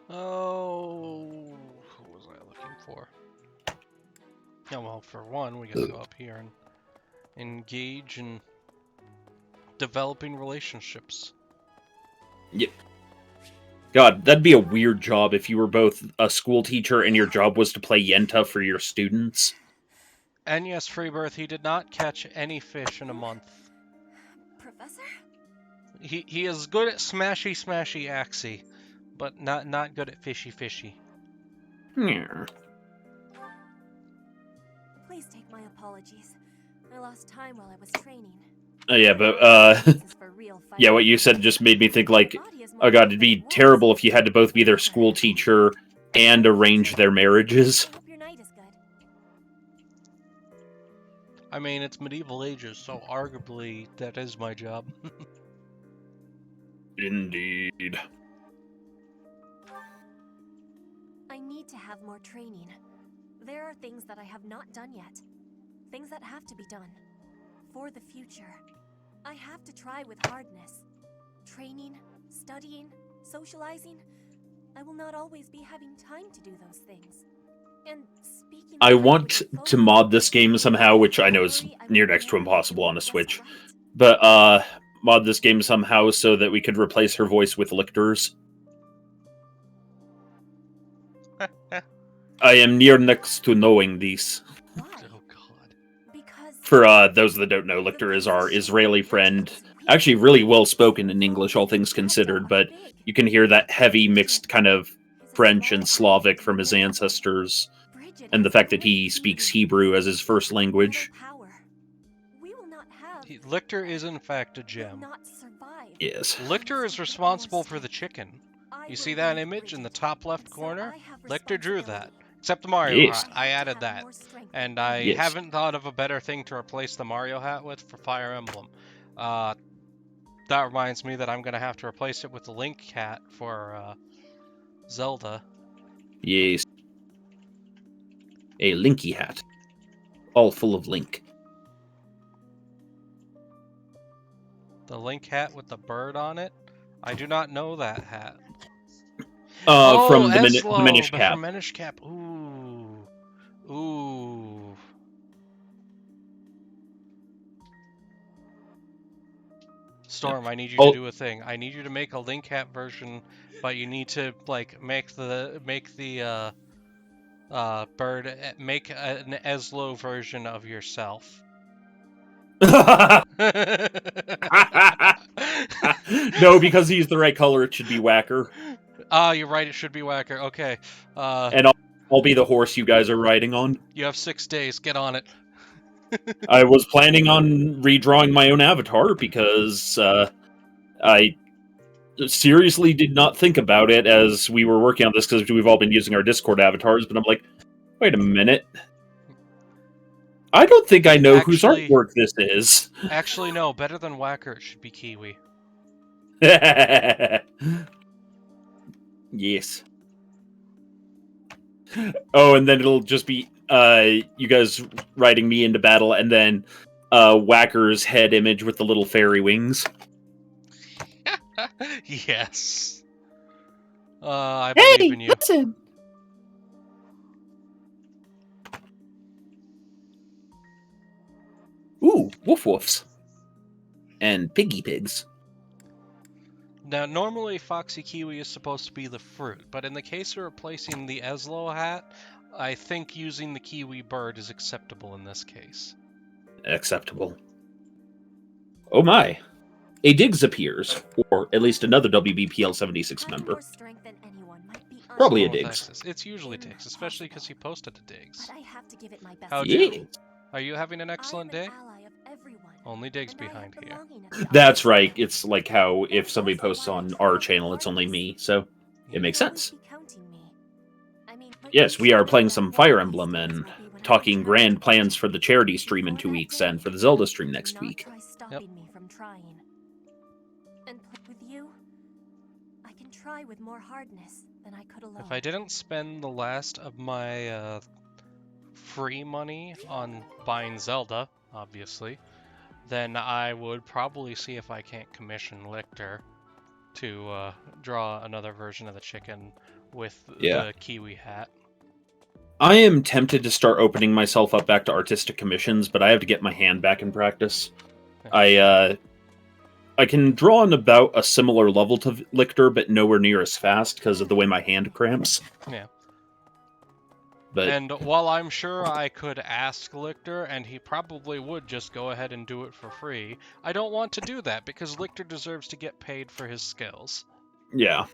Oh, who was I looking for? Yeah, well, for one, we gotta go up here and engage in developing relationships. Yep. God, that'd be a weird job if you were both a school teacher and your job was to play Yenta for your students. And yes, Freebirth, he did not catch any fish in a month. Professor? He is good at smashy axy, but not good at fishy. Yeah. Please take my apologies. I lost time while I was training. Yeah, but, yeah, what you said just made me think, like, oh god, it'd be terrible if you had to both be their school teacher and arrange their marriages. Hope your night is good. I mean, it's medieval ages, so arguably that is my job. Indeed. I need to have more training. There are things that I have not done yet. Things that have to be done. For the future. I have to try with hardness. Training, studying, socializing. I will not always be having time to do those things. And speaking I want to mod this game somehow, which I know is near next to impossible on a Switch. But mod this game somehow so that we could replace her voice with Lictor's. I am near next to knowing these. Oh god. For those that don't know, Lictor is our Israeli friend. Actually, really well spoken in English, all things considered, but you can hear that heavy mixed kind of French and Slavic from his ancestors, and the fact that he speaks Hebrew as his first language. Lictor is in fact a gem. Yes. Lictor is responsible for the chicken. You see that image in the top left corner? Lictor drew that. Except the Mario Yes. hat. I added that. And I Yes. haven't thought of a better thing to replace the Mario hat with for Fire Emblem. That reminds me that I'm going to have to replace it with the Link hat for Zelda. Yes. A Linky hat. All full of Link. The Link hat with the bird on it? I do not know that hat. From the Eslo, Minish but Cap. from Minish Cap. Ooh. Ooh. Storm, I need you to do a thing. I need you to make a Link hat version, but you need to like make the bird make an Eslo version of yourself. No, because he's the right color, it should be Whacker. You're right, it should be Whacker. Okay. And I'll be the horse you guys are riding on. You have 6 days. Get on it. I was planning on redrawing my own avatar because I seriously did not think about it as we were working on this because we've all been using our Discord avatars, but I'm like, wait a minute. I don't think I know whose artwork this is. Actually, no. Better than Whacker, it should be Kiwi. Yes. Oh, and then it'll just be you guys riding me into battle, and then Whacker's head image with the little fairy wings. Yes. I believe in you. Listen. Ooh, woof woofs. And piggy pigs. Now, normally Foxy Kiwi is supposed to be the fruit, but in the case of replacing the Eslo hat, I think using the Kiwi bird is acceptable in this case. Acceptable. Oh my. A Diggs appears, or at least another WBPL 76 member. Probably a Diggs. It's usually Diggs, especially because he posted to Diggs. I have to give it my best. How'd you? Are you having an excellent day? Only Diggs behind here. That's right. It's like how if somebody posts on our channel, it's only me, so it makes sense. Yes, we are playing some Fire Emblem and talking grand plans for the charity stream in 2 weeks and for the Zelda stream next week. And with you, I can try with more hardness than I could alone. If I didn't spend the last of my free money on buying Zelda, obviously, then I would probably see if I can't commission Lictor to draw another version of the chicken with the Kiwi hat. I am tempted to start opening myself up back to artistic commissions, but I have to get my hand back in practice. I can draw on about a similar level to Lictor, but nowhere near as fast because of the way my hand cramps. Yeah. But and while I'm sure I could ask Lictor, and he probably would just go ahead and do it for free, I don't want to do that because Lictor deserves to get paid for his skills. Yeah.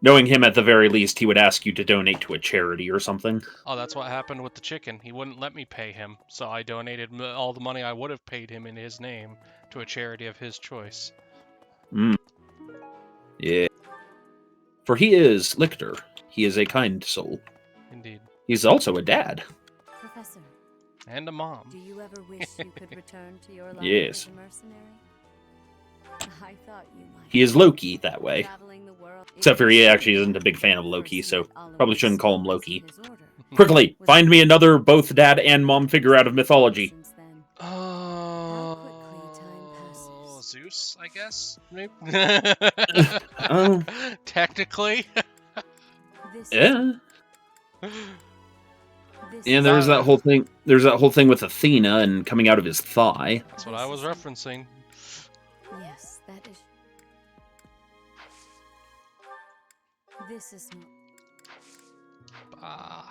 Knowing him, at the very least, he would ask you to donate to a charity or something. Oh, that's what happened with the chicken. He wouldn't let me pay him, so I donated all the money I would have paid him in his name to a charity of his choice. Yeah. For he is Lictor. He is a kind soul. Indeed. He's also a dad. Professor. And a mom. Do you ever wish you could return to your life Yes. as a mercenary? I thought you might. He is Loki that way. Traveling the world. Except for he actually isn't a big fan of Loki, so probably shouldn't call him Loki. Quickly, find me another both dad and mom figure out of mythology. Zeus, I guess. Maybe. Oh. Technically. Yeah. And there's that whole thing. There's that whole thing with Athena and coming out of his thigh. That's what I was referencing. Yes, that is. This is not.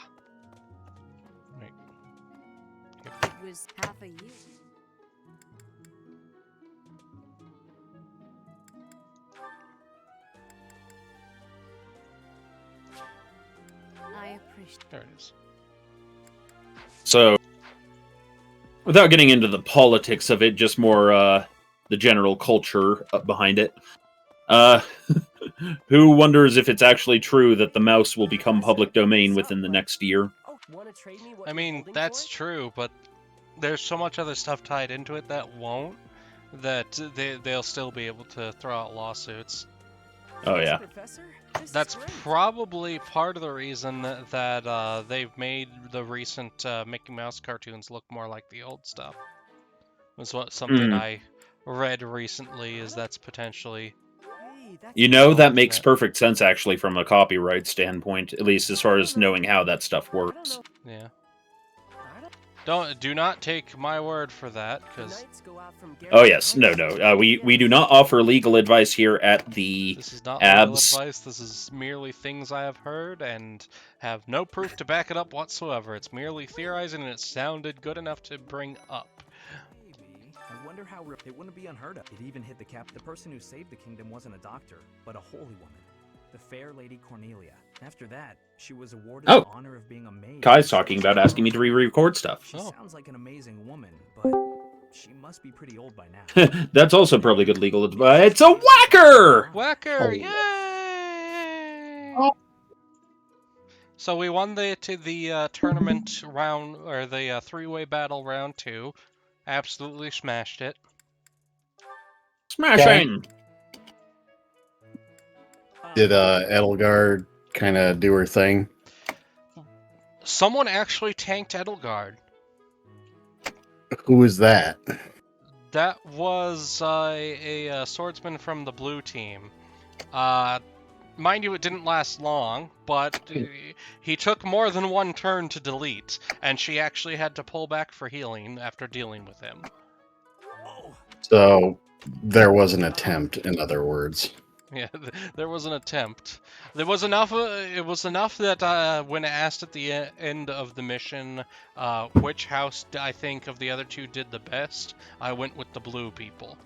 Wait. It was half a year. I appreciate. There it is. So, without getting into the politics of it, just more the general culture behind it. Who wonders if it's actually true that the mouse will become public domain within the next year? I mean, that's true, but there's so much other stuff tied into it that won't, that they'll still be able to throw out lawsuits. Oh, yeah. That's probably part of the reason that they've made the recent Mickey Mouse cartoons look more like the old stuff. Was what something I read recently, is that's potentially... You know, that makes perfect sense, actually, from a copyright standpoint, at least as far as knowing how that stuff works. Yeah. Do not take my word for that, because... Oh, yes. No. We do not offer legal advice here at the This is not ABS. legal advice, this is merely things I have heard, and have no proof to back it up whatsoever. It's merely theorizing, and it sounded good enough to bring up. I wonder how it wouldn't be unheard of. It even hit the cap. The person who saved the kingdom wasn't a doctor, but a holy woman, the fair Lady Cornelia. After that, she was awarded the honor of being a maid. Kai's talking about asking me to re-record stuff. She sounds like an amazing woman, but she must be pretty old by now. That's also probably good legal advice. It's a whacker! Whacker! Yay! So we won the tournament round, or the three-way battle round 2. Absolutely smashed it. Smashing! Did Edelgard kind of do her thing? Someone actually tanked Edelgard. Who was that? That was a swordsman from the blue team. Mind you, it didn't last long, but he took more than one turn to delete, and she actually had to pull back for healing after dealing with him. So there was an attempt, in other words. Yeah, there was an attempt. There was enough. It was enough that when asked at the end of the mission, which house I think of the other two did the best, I went with the blue people.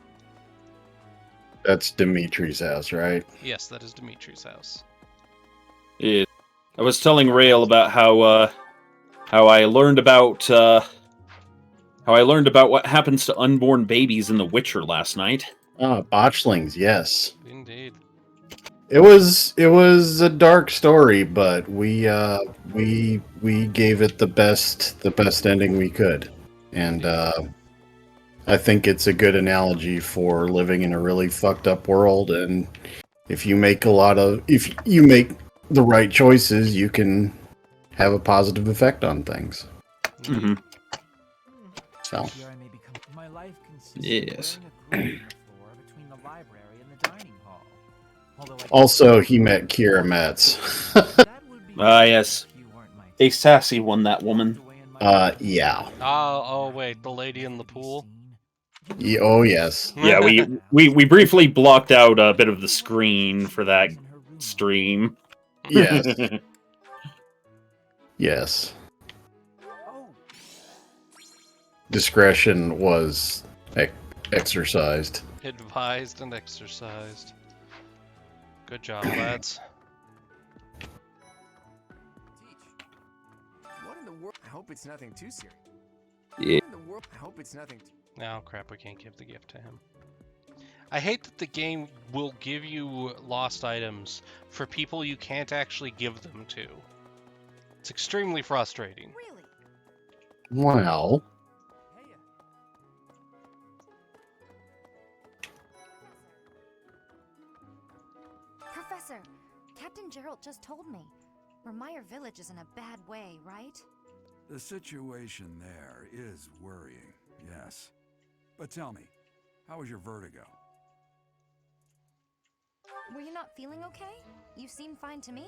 That's Dimitri's house, right? Yes, that is Dimitri's house. Yeah. I was telling Rale about how I learned about what happens to unborn babies in The Witcher last night. Botchlings, yes. Indeed. It was a dark story, but we gave it the best ending we could, and I think it's a good analogy for living in a really fucked up world. And if you make the right choices, you can have a positive effect on things. Mm-hmm. So, My life consists yes. of between the library and the dining hall. also, he met Kira Metz. Yes. A sassy one, that woman. Yeah. Oh, wait, the lady in the pool? Yeah, oh, yes. Yeah, we briefly blocked out a bit of the screen for that stream. Yes. Yes. Discretion was exercised. Advised and exercised. Good job, lads. What in the world? I hope it's nothing too serious. Yeah. What in the world? I hope it's nothing. Oh crap, we can't give the gift to him. I hate that the game will give you lost items for people you can't actually give them to. It's extremely frustrating. Well, Captain Gerald just told me. Remire Village is in a bad way, right? The situation there is worrying, yes. But tell me, how was your vertigo? Were you not feeling okay? You seem fine to me.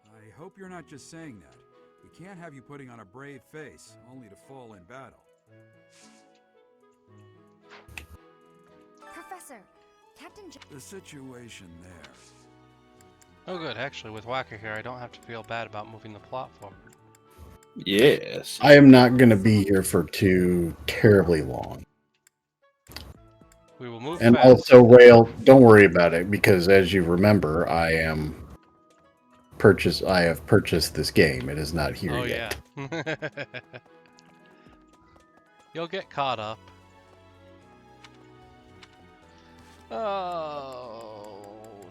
I hope you're not just saying that. We can't have you putting on a brave face, only to fall in battle. Professor, The situation there. Oh good, actually, with Whacker here, I don't have to feel bad about moving the plot forward. Yes. I am not going to be here for too terribly long. We will move And fast. also, Rale, don't worry about it, because as you remember, I have purchased this game. It is not here yet. Yeah. You'll get caught up. Oh,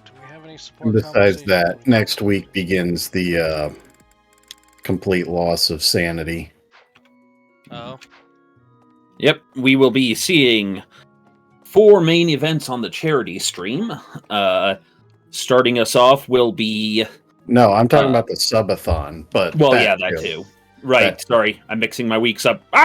do we have any And support besides conversation? that, next week begins the complete loss of sanity. Oh. Yep, we will be seeing 4 main events on the charity stream. Starting us off will be... No, I'm talking about the subathon, but well, yeah, that too. Right, sorry, I'm mixing my weeks up. Ah!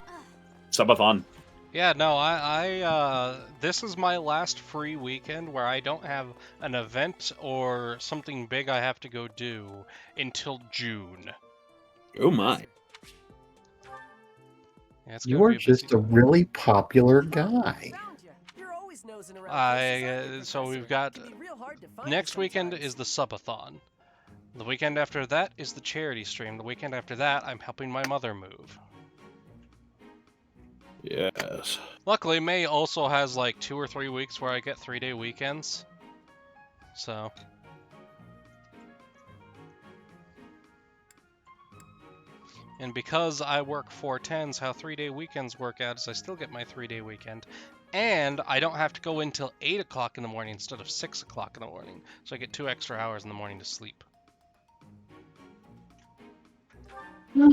Subathon. Yeah, no, this is my last free weekend where I don't have an event or something big I have to go do until June. Oh my. Yeah, it's You gonna are be a busy just a really popular guy. So we've got next weekend is the subathon. The weekend after that is the charity stream. The weekend after that, I'm helping my mother move. Yes. Luckily, May also has like 2 or 3 weeks where I get 3-day weekends. So. And because I work 4/10s, how 3-day weekends work out is I still get my 3-day weekend. And I don't have to go in till 8 o'clock in the morning instead of 6 o'clock in the morning. So I get 2 extra hours in the morning to sleep. No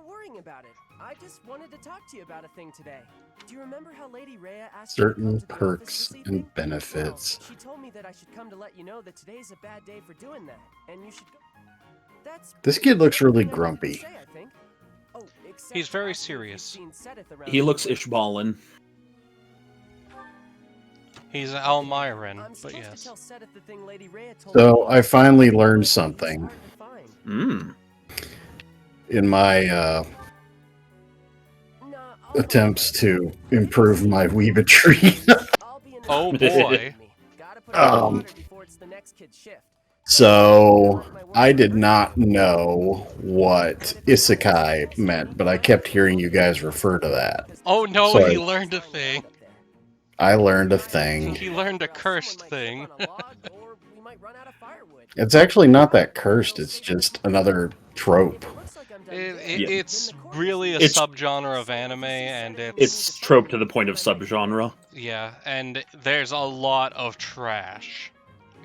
worrying about it. I just wanted to talk to you about a thing today. Do you remember how Lady Rhea asked you to come Certain to the office perks this evening? and benefits. Well, she told me that I should come to let you know that today's a bad day for doing that, and you should go. That's This kid looks really grumpy. say, I think. Oh, except He's very after you've serious. seen Sedith around He looks anyway. Ishbalin. He's Almiran, I'm but supposed yes. to tell Sedith the thing Lady Rhea told So me. I finally learned something Mm. in my attempts to improve my weebetry. Oh boy. So I did not know what isekai meant, but I kept hearing you guys refer to that. Oh no, So he learned a thing. I learned a thing. He learned a cursed thing. It's actually not that cursed, it's just another trope. It's really a It's- subgenre of anime, and It's trope to the point of subgenre. yeah, and there's a lot of trash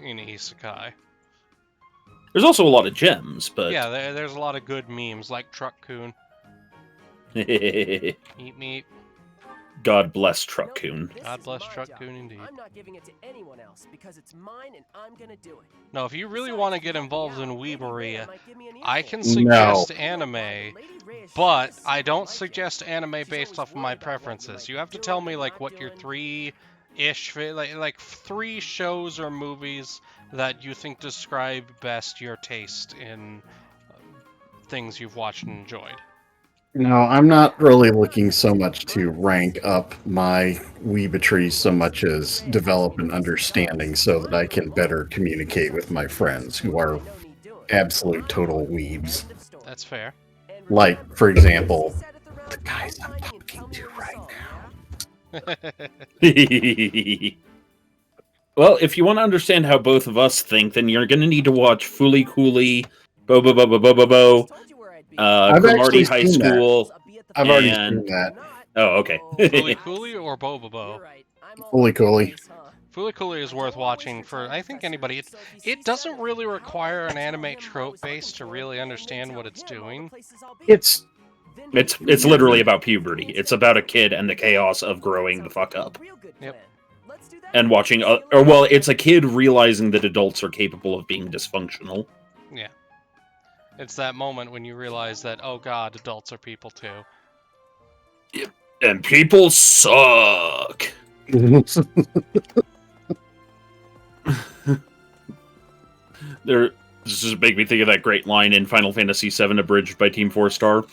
in isekai. There's also a lot of gems, but... Yeah, there's a lot of good memes, like Truck-kun. Eat meat. God bless Truck-kun. God bless Truck-kun indeed. I'm not giving it to anyone else because it's mine and I'm gonna do it. No, if you really want to get involved in weebery, I can No. suggest anime, but I don't suggest anime based off of my preferences. You have to tell me like what your 3-ish, like 3 shows or movies that you think describe best your taste in things you've watched and enjoyed. No, I'm not really looking so much to rank up my weebetry so much as develop an understanding so that I can better communicate with my friends who are absolute total weebs. That's fair. Like, for example, the guys I'm talking to right now. Well, if you want to understand how both of us think, then you're going to need to watch Fooly Cooly, Bo Bo Bo Bo Bo Bo Bo, I've actually Cromartie High seen that. School. I've already and... seen that. Oh, okay. Fooly Cooly or Bobobo? Fooly Cooly. Fooly Cooly is worth watching for, I think, anybody. It doesn't really require an anime trope base to really understand what it's doing. It's literally about puberty. It's about a kid and the chaos of growing the fuck up. Yep. and watching, or well, it's a kid realizing that adults are capable of being dysfunctional. Yeah. It's that moment when you realize that, oh god, adults are people too. Yep. And people suck. This just make me think of that great line in Final Fantasy VII Abridged by Team 4-Star.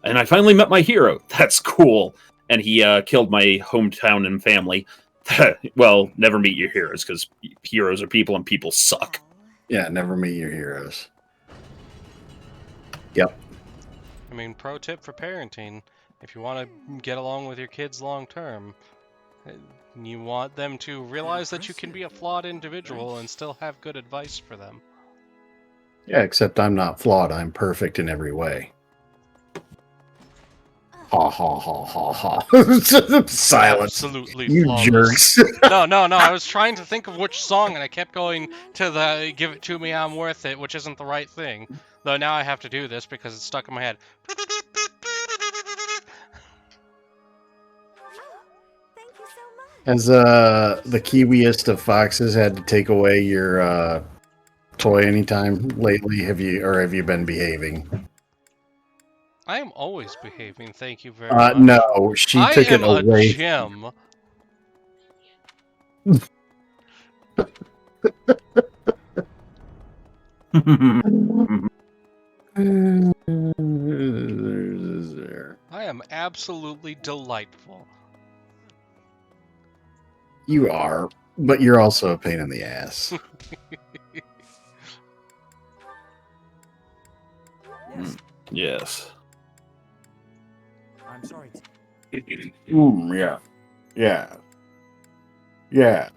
And I finally met my hero. That's cool. And he killed my hometown and family. Well, never meet your heroes, because heroes are people and people suck. Yeah, never meet your heroes. Yep. I mean, pro tip for parenting, if you want to get along with your kids long term, you want them to realize that you can be a flawed individual and still have good advice for them. Yeah, except I'm not flawed. I'm perfect in every way. Ha ha ha ha ha. Silence. Absolutely you flawless. jerks. No, I was trying to think of which song, and I kept going to the "Give It To Me, I'm Worth It," which isn't the right thing. Though now I have to do this because it's stuck in my head. Has the kiwiest of foxes had to take away your toy anytime lately? Have you been behaving? I am always behaving, thank you very much. No, she took it away. I am a gem. I am absolutely delightful. You are, but you're also a pain in the ass. Yes. I'm sorry. Yeah. Yeah. Yeah.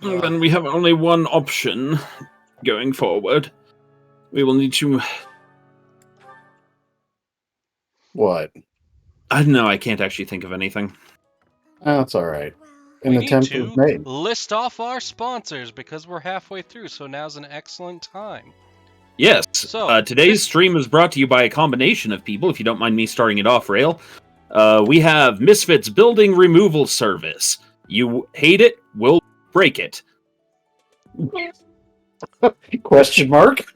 Then we have only one option going forward. We will need to... What? I don't know, I can't actually think of anything. Oh, that's alright. We need to list off our sponsors because we're halfway through, so now's an excellent time. Yes, So, today's stream is brought to you by a combination of people, if you don't mind me starting it off, Rale. We have Misfits Building Removal Service. You hate it, we'll break it. Question mark?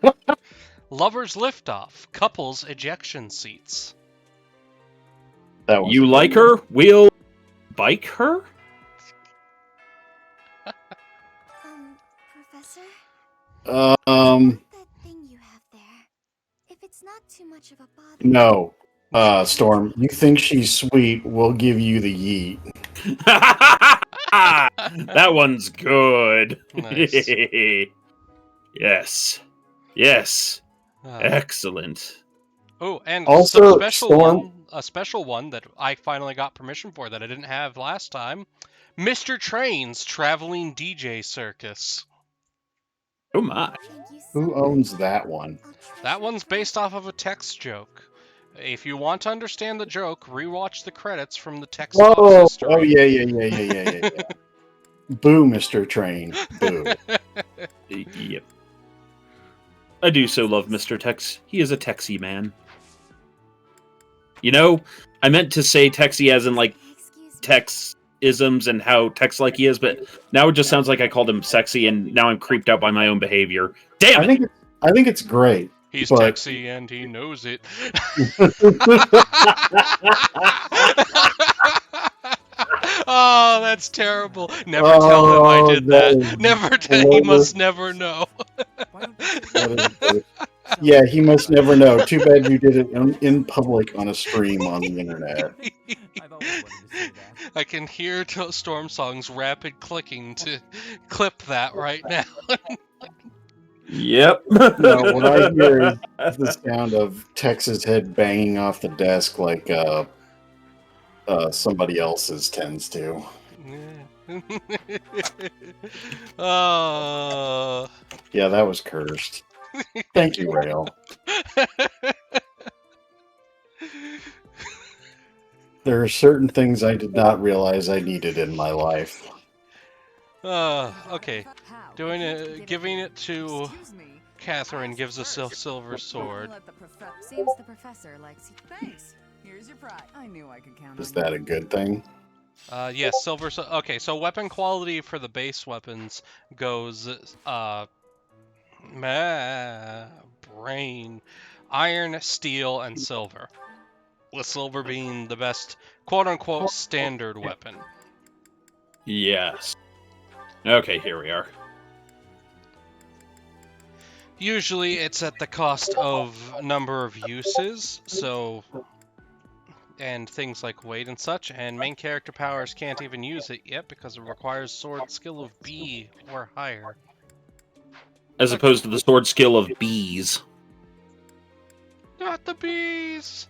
Lovers Liftoff, Couples Ejection Seats. You like her, we'll bike her? Professor? Um, That thing you have there. If it's not too much of a bother. no. Storm, you think she's sweet, we'll give you the yeet. That one's good. Nice. Yes. Yes. Excellent. Oh, and Also, a special one that I finally got permission for that I didn't have last time. Mr. Train's Traveling DJ Circus. Oh my. Who owns that one? That one's based off of a text joke. If you want to understand the joke, rewatch the credits from the text box history. Oh, yeah. Boo, Mr. Train. Boo. Yep. I do so love Mr. Tex. He is a Texy man. You know, I meant to say Texy as in, like, Tex-isms and how Tex-like he is, but now it just sounds like I called him sexy, and now I'm creeped out by my own behavior. Damn it! I think it's great. He's but... Texy and he knows it. Oh, that's terrible. Never tell him I did that. Never tell. He must never know. Yeah, he must never know. Too bad you did it in public on a stream on the internet. I can hear Storm Song's rapid clicking to clip that right now. Yep. No, what I hear is the sound of Tex's head banging off the desk like somebody else's tends to. Oh. Yeah, that was cursed. Thank you, Rale. There are certain things I did not realize I needed in my life. Okay. Giving it to Catherine gives us a silver sword. Seems the professor likes you. Thanks. Here's your prize. I knew I could count on Is that a good thing? Yes, silver. Okay, so weapon quality for the base weapons goes brain, iron, steel, and silver. With silver being the best quote-unquote standard weapon. Yes. Okay, here we are. Usually it's at the cost of number of uses, and things like weight and such, and main character powers can't even use it yet because it requires sword skill of B or higher. As opposed to the sword skill of bees. Not the bees!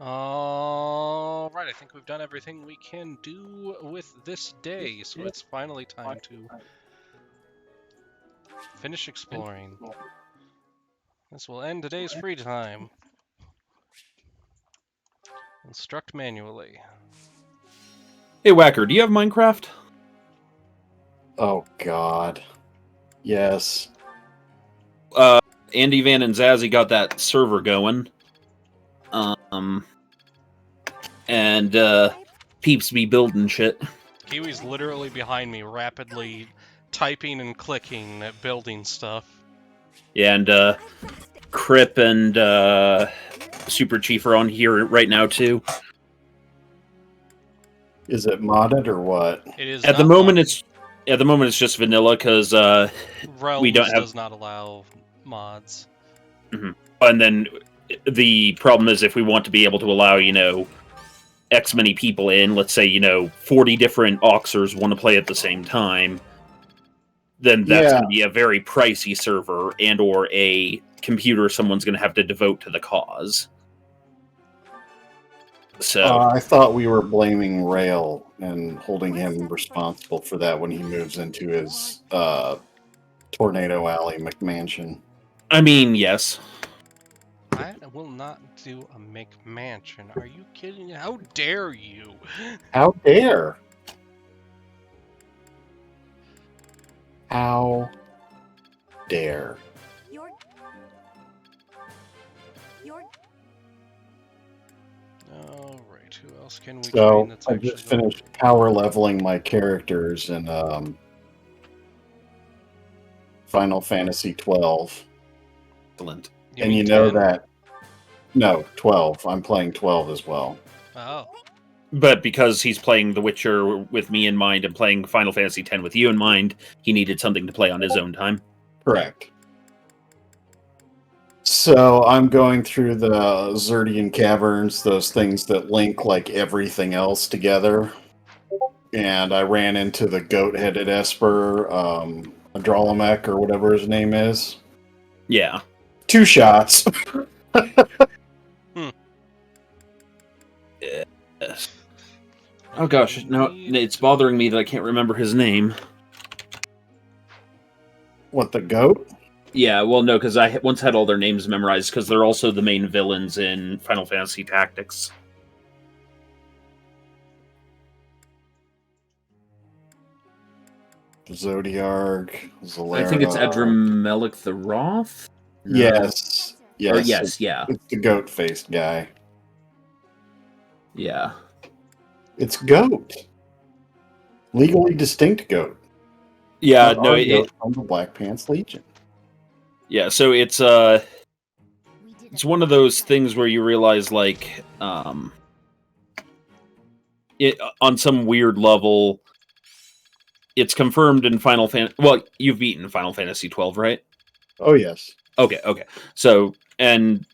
Alright, I think we've done everything we can do with this day, so it's finally time to finish exploring. This will end today's free time. Instruct manually. Hey, Whacker, do you have Minecraft? Oh, God. Yes. Andy Van and Zazzy got that server going. And Peeps be building shit. Kiwi's literally behind me, rapidly typing and clicking at building stuff. Yeah, and Crip and Super Chief are on here right now too. Is it modded or what? It is At the moment it's just vanilla because we don't have. Does not allow mods. Mm-hmm. And then the problem is if we want to be able to allow, X many people in, let's say, 40 different Auxers want to play at the same time, then that's going to be a very pricey server and or a computer someone's going to have to devote to the cause. So I thought we were blaming Rale and holding him responsible for that when he moves into his Tornado Alley McMansion. I mean, yes. I will not do a McMansion. Are you kidding? How dare you? How dare? How dare? Alright, who else can we So train that's I actually just finished power leveling my characters in Final Fantasy 12. Excellent. And you know that... No, 12. I'm playing 12 as well. Oh. But because he's playing The Witcher with me in mind and playing Final Fantasy X with you in mind, he needed something to play on his own time. Correct. So I'm going through the Zerdian Caverns, those things that link like everything else together. And I ran into the goat-headed Esper, Adralamek, or whatever his name is. Yeah. 2 shots. Yes. Oh gosh, no, it's bothering me that I can't remember his name. What, the goat? Yeah, well, no, because I once had all their names memorized, because they're also the main villains in Final Fantasy Tactics. Zodiark, Zalera. I think it's Adramelech the Wroth? No. Yes. Yes. Or yes, yeah. It's the goat-faced guy. Yeah. It's goat. Legally distinct goat. Yeah, Not no, our goat from the Black Pants Legion. Yeah, so it's one of those things where you realize, like, it on some weird level, it's confirmed in Final Fantasy. Well, you've beaten Final Fantasy 12, right? Oh yes. Okay. So and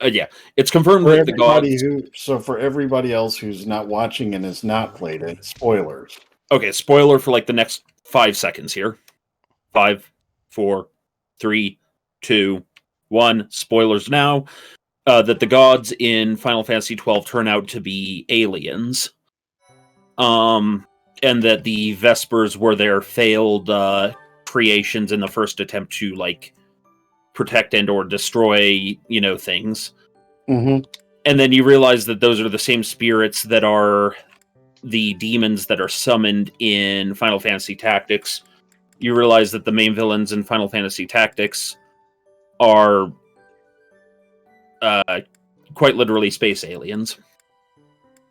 yeah, it's confirmed For that the gods. So for everybody else who's not watching and has not played it, spoilers. Okay, spoiler for like the next 5 seconds here. 5, 4, 3, 2, 1. Spoilers now. That the gods in Final Fantasy 12 turn out to be aliens. And that the Vespers were their failed creations in the first attempt to like protect and or destroy, things. Mm-hmm. And then you realize that those are the same spirits that are the demons that are summoned in Final Fantasy Tactics. You realize that the main villains in Final Fantasy Tactics are quite literally space aliens.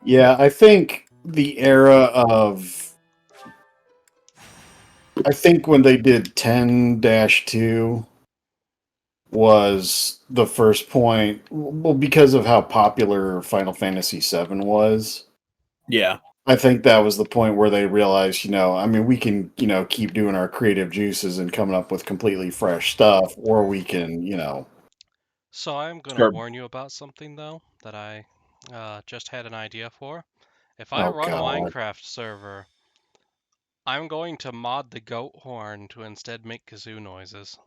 Yeah, I think the era of. I think when they did 10-2 was the first point. Well, because of how popular Final Fantasy VII was. Yeah. I think that was the point where they realized, I mean, we can, keep doing our creative juices and coming up with completely fresh stuff, or we can, So I'm going to start. warn you about something, though, that I just had an idea for. If I Oh, run a God. Minecraft server, I'm going to mod the goat horn to instead make kazoo noises.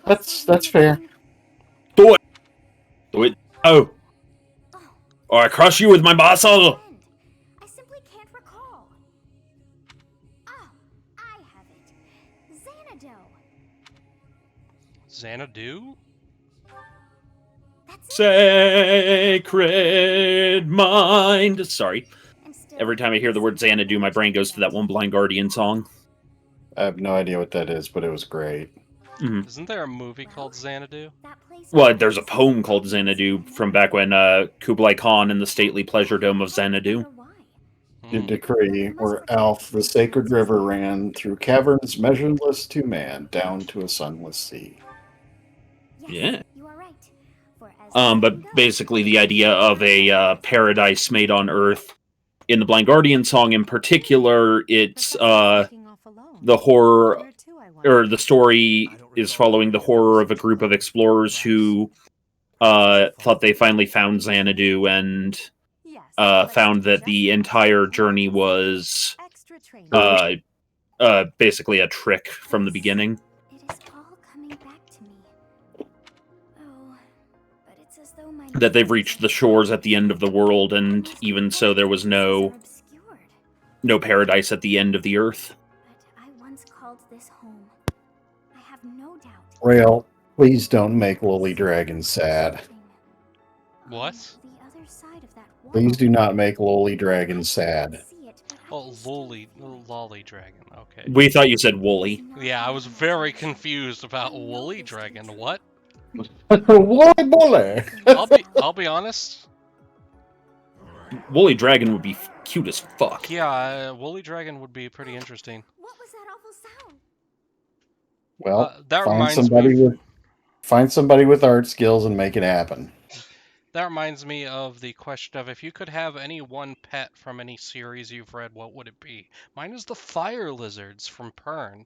That's fair. Do it. Do it. Oh. Or I crush you with my muscle. I simply can't recall. Oh, I have it. Xanadu. Xanadu? Sacred mind. Sorry. Every time I hear the word Xanadu, my brain goes to that one Blind Guardian song. I have no idea what that is, but it was great. Mm-hmm. Isn't there a movie called Xanadu? Well, there's a poem called Xanadu from back when Kublai Khan in the stately pleasure dome of Xanadu. In decree, where Alf, the sacred river, ran through caverns measureless to man, down to a sunless sea. Yeah. You are right. For as But basically, the idea of a paradise made on Earth. In the Blind Guardian song, in particular, it's the horror, or the story is following the horror of a group of explorers who thought they finally found Xanadu and found that the entire journey was basically a trick from the beginning. it is all coming back to me. Oh, but it's as though my That they've reached the shores at the end of the world, and even so, there was no paradise at the end of the earth. I once called this home. I have no doubt. Rale, please don't make Lily Dragon sad. What? Please do not make Loli Dragon sad. Oh, Lolly Dragon. Okay. We thought you said woolly. Yeah, I was very confused about Woolly Dragon. What? Woolly bully. I'll be honest. Woolly Dragon would be cute as fuck. Yeah, Woolly Dragon would be pretty interesting. What was that awful sound? Well, that find reminds somebody me. Find somebody with art skills and make it happen. That reminds me of the question of if you could have any one pet from any series you've read, what would it be? Mine is the fire lizards from Pern.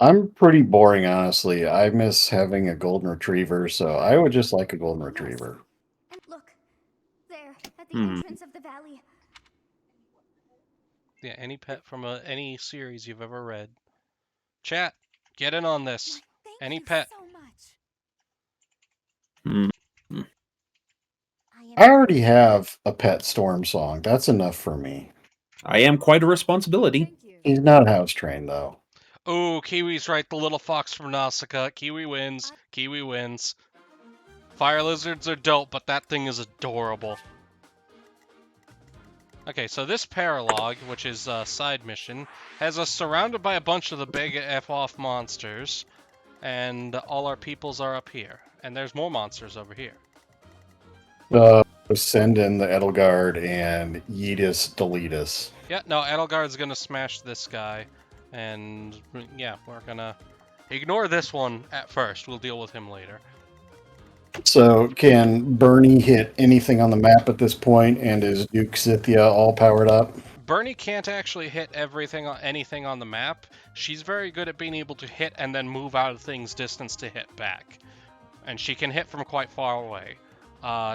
I'm pretty boring, honestly. I miss having a golden retriever, so I would just like a golden retriever. And look, there, at the entrance of the valley. Yeah, any pet from any series you've ever read. Chat, get in on this. Any pet. So much. I already have a pet storm song. That's enough for me. I am quite a responsibility. He's not house trained, though. Oh, Kiwi's right. The little fox from Nausicaa. Kiwi wins. Kiwi wins. Fire lizards are dope, but that thing is adorable. Okay, so this paralogue, which is a side mission, has us surrounded by a bunch of the big F-off monsters, and all our peoples are up here. And there's more monsters over here. Send in the Edelgard and Yeetus Deletus. Yeah, no, Edelgard's gonna smash this guy, and yeah, we're gonna ignore this one at first. We'll deal with him later. So, can Bernie hit anything on the map at this point, and is Duke Xythia all powered up? Bernie can't actually hit anything on the map. She's very good at being able to hit and then move out of things distance to hit back. And she can hit from quite far away.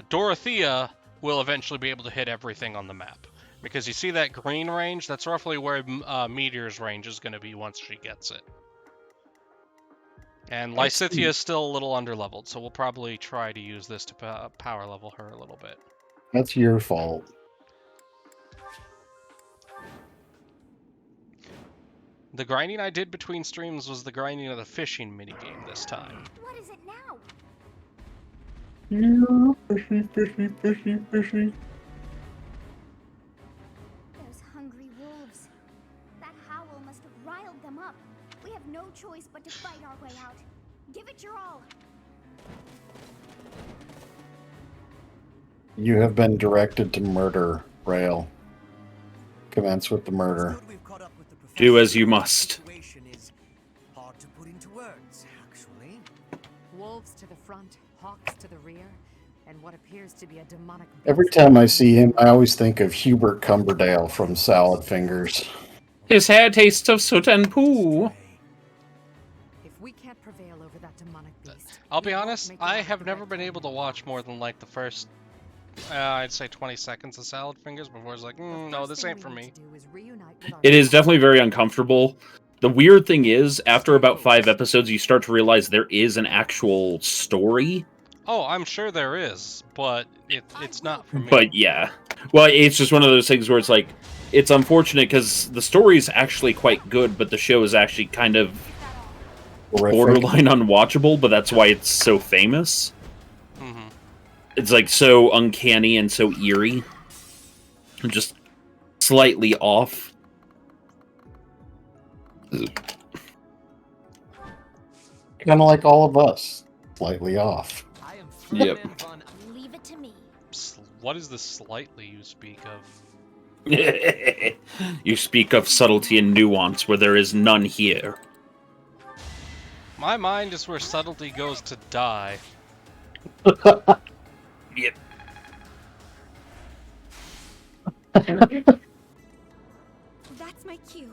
Dorothea will eventually be able to hit everything on the map. Because you see that green range? That's roughly where Meteor's range is going to be once she gets it. And Lysithea is still a little underleveled, so we'll probably try to use this to power level her a little bit. That's your fault. The grinding I did between streams was the grinding of the fishing minigame this time. What is it now? Fishy. Those hungry wolves. That howl must have riled them up. We have no choice but to fight our way out. Give it your all. You have been directed to murder, Rale. Commence with the murder. Do as you must. Hard to put into words, actually. Wolves to the front, hawks to the rear, and what appears to be a demonic Every time I see him, I always think of Hubert Cumberdale from Salad Fingers. His hair tastes of soot and poo. If we can't prevail over that demonic beast, I'll be honest, I have never been able to watch more than like the first, I'd say 20 seconds of Salad Fingers before it's like, no, this ain't for me. It is definitely very uncomfortable. The weird thing is, after about 5 episodes, you start to realize there is an actual story. Oh, I'm sure there is, but it's not for me. But yeah. Well, it's just one of those things where it's like, it's unfortunate because the story is actually quite good, but the show is actually kind of borderline unwatchable, but that's why it's so famous. Mm-hmm. It's like so uncanny and so eerie. Just slightly off. Kind of like all of us. Slightly off. Yep. Leave it to me. What is the slightly you speak of? You speak of subtlety and nuance where there is none here. My mind is where subtlety goes to die. Yep. That's my cue.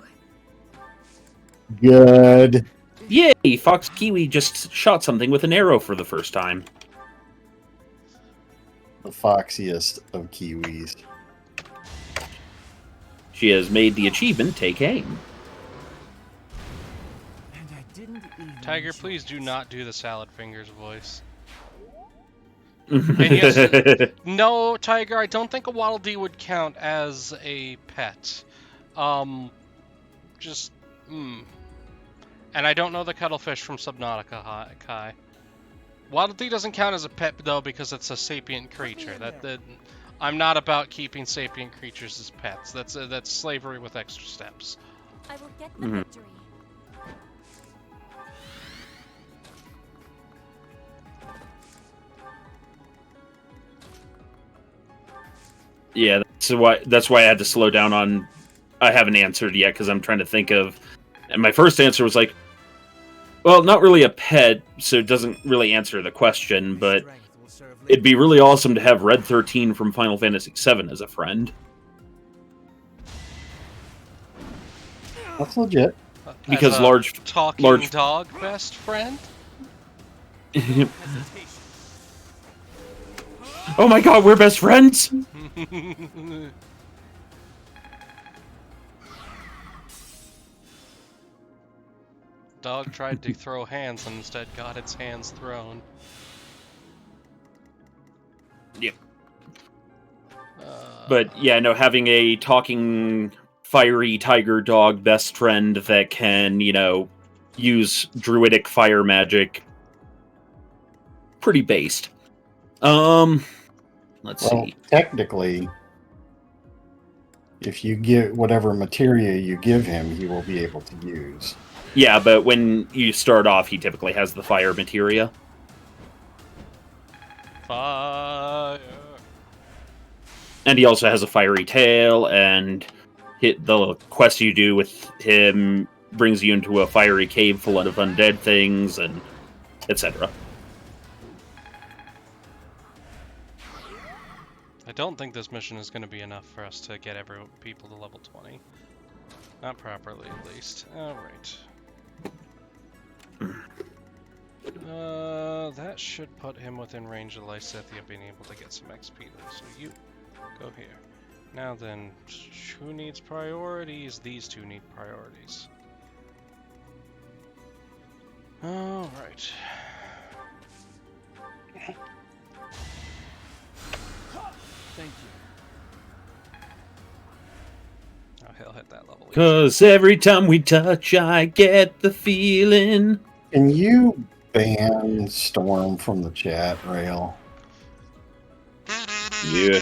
Good. Yay! Fox Kiwi just shot something with an arrow for the first time. The foxiest of Kiwis. She has made the achievement take aim. Tiger, please do not do the Salad Fingers voice. And yes, no, Tiger, I don't think a Waddle Dee would count as a pet. And I don't know the cuttlefish from Subnautica, Kai. Waddle Dee doesn't count as a pet, though, because it's a sapient creature. I'm not about keeping sapient creatures as pets. That's slavery with extra steps. I will get the victory. Yeah, that's why I had to slow down on. I haven't answered yet because I'm trying to think of. And my first answer was like, well, not really a pet, so it doesn't really answer the question. But it'd be really awesome to have Red 13 from Final Fantasy VII as a friend. That's legit. Because As a large dog best friend. Oh my god, we're best friends! Dog tried to throw hands and instead got its hands thrown. Yep. But yeah, no, having a talking fiery tiger dog best friend that can, use druidic fire magic. Pretty based. Let's see. Technically, if you get whatever materia you give him, he will be able to use. Yeah, but when you start off, he typically has the fire materia. Fire. And he also has a fiery tail, and the quest you do with him brings you into a fiery cave full of undead things, and etc. I don't think this mission is going to be enough for us to get people to level 20. Not properly, at least. Alright. That should put him within range of Lysithea being able to get some XP though, so you go here. Now then, who needs priorities? These two need priorities. Alright. Thank you. Oh, he'll hit that level. 'Cause every time we touch, I get the feeling. Can you ban Storm from the chat, Rale? Yeah.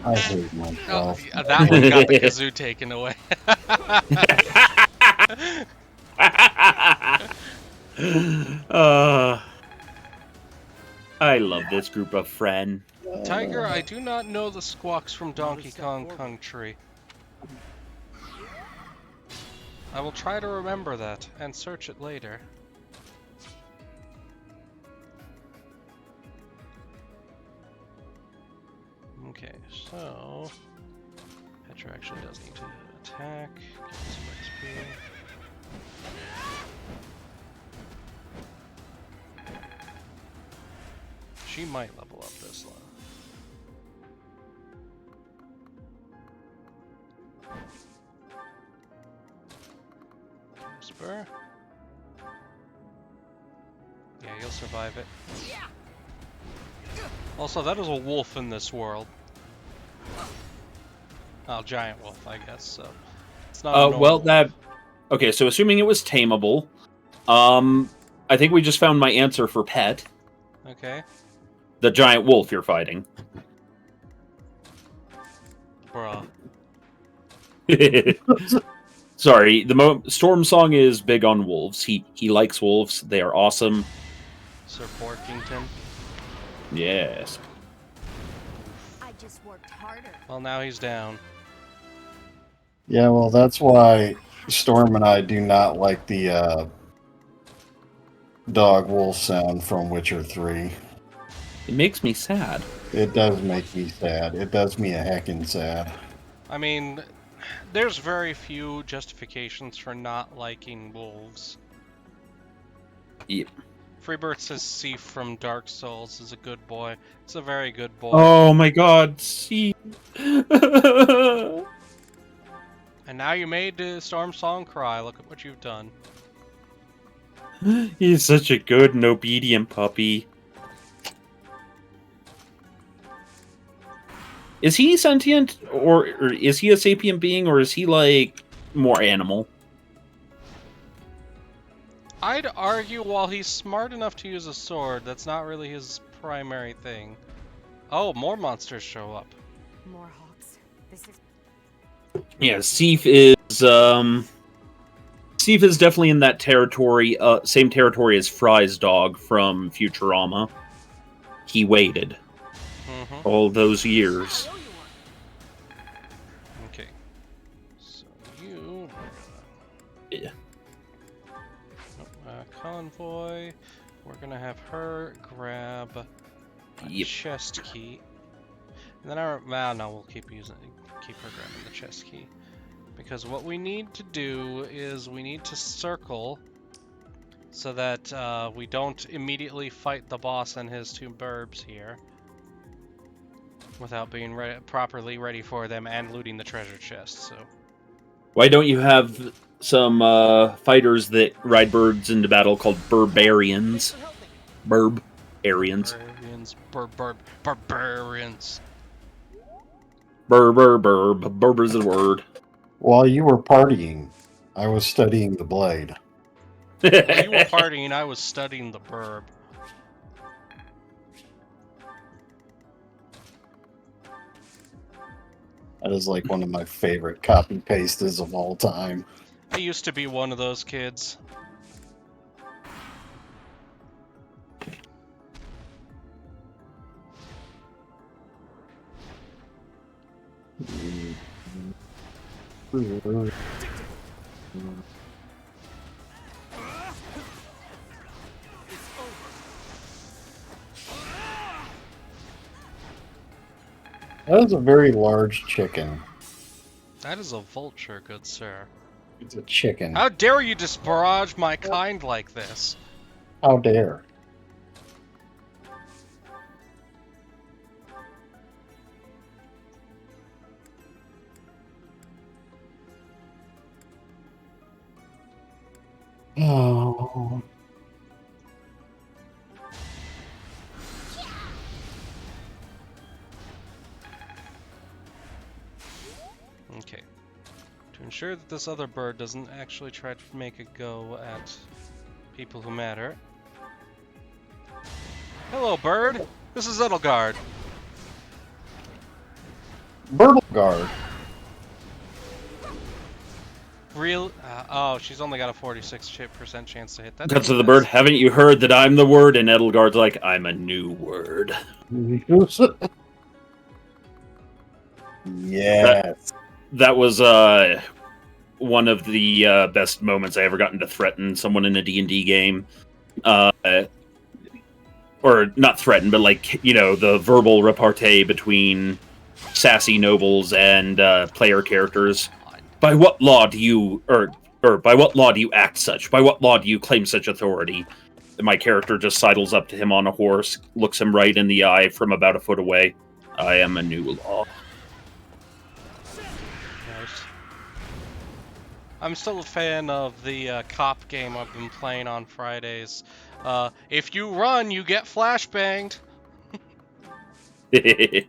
I hate myself. Oh, that one got the kazoo taken away. I love this group of friends. Tiger, I do not know the squawks from Donkey Kong Country. I will try to remember that and search it later. Okay, so Petra actually does need to attack. Get some XP. She might level up this one. Casper. Yeah, you'll survive it. Also, that is a wolf in this world. Oh, giant wolf, I guess, so it's not a normal Well, wolf. that... Okay, so assuming it was tameable, I think we just found my answer for pet. Okay. The giant wolf you're fighting. Bruh. Sorry, Storm Song is big on wolves. He likes wolves. They are awesome. Sir Porkington. Yes. I just worked harder. Well, now he's down. Yeah, well, that's why Storm and I do not like the dog wolf sound from Witcher 3. It makes me sad. It does make me sad. It does me a heckin' sad. I mean, there's very few justifications for not liking wolves. Yep. Freebird says Sif from Dark Souls is a good boy. It's a very good boy. Oh my god, see. And now you made Storm Song cry. Look at what you've done. He's such a good and obedient puppy. Is he sentient, or is he a sapient being, or is he, like, more animal? I'd argue while he's smart enough to use a sword, that's not really his primary thing. Oh, more monsters show up. More hawks. This is Yeah, Sif is definitely in that territory, same territory as Fry's dog from Futurama. He waited all those years. Okay. So you... Yeah. Convoy. We're gonna have her grab a chest key. And then no, we'll keep her grabbing the chest key. Because what we need to do is we need to circle so that we don't immediately fight the boss and his two burbs here without being properly ready for them and looting the treasure chest. So Why don't you have some fighters that ride birds into battle called Burbarians? Burbarians. Barbarians. Burb is the word. While you were partying, I was studying the blade. While you were partying, I was studying the burb. That is like one of my favorite copy pastes of all time. I used to be one of those kids. That is a very large chicken. That is a vulture, good sir. It's a chicken. How dare you disparage my kind like this? How dare. Oh. Okay. To ensure that this other bird doesn't actually try to make a go at people who matter. Hello, bird. This is Edelgard. Birdleguard. Real? Oh, she's only got a 46% chance to hit. That's Guts pretty of the Bird, fast. haven't you heard that I'm the word? And Edelgard's like, I'm a new word. Yes. That was one of the best moments I ever gotten to threaten someone in a D&D game. Or not threaten, but like, you know, the verbal repartee between sassy nobles and player characters. By what law do you, or by what law do you act such? By what law do you claim such authority? And my character just sidles up to him on a horse, looks him right in the eye from about a foot away. I am a new law. Nice. I'm still a fan of the cop game I've been playing on Fridays. If you run, you get flashbanged. They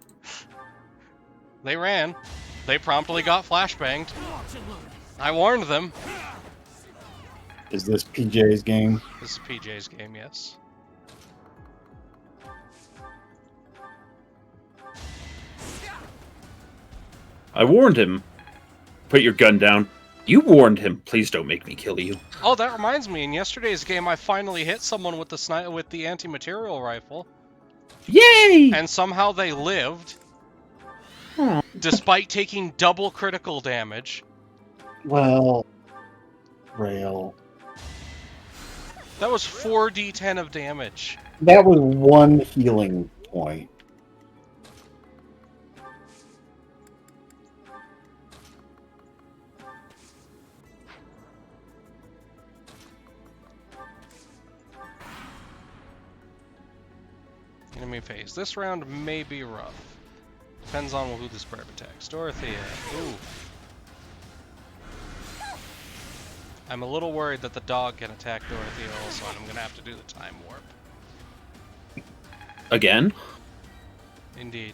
ran. They promptly got flashbanged. I warned them. Is this PJ's game? This is PJ's game, yes. I warned him. Put your gun down. You warned him. Please don't make me kill you. Oh, that reminds me. In yesterday's game, I finally hit someone with the anti-material rifle. Yay! And somehow they lived, despite taking double critical damage. Well, Rale. That was 4d10 of damage. That was one healing point. Enemy phase. This round may be rough. Depends on who this bird attacks. Dorothea. Ooh. I'm a little worried that the dog can attack Dorothea also, and I'm going to have to do the time warp. Again? Indeed.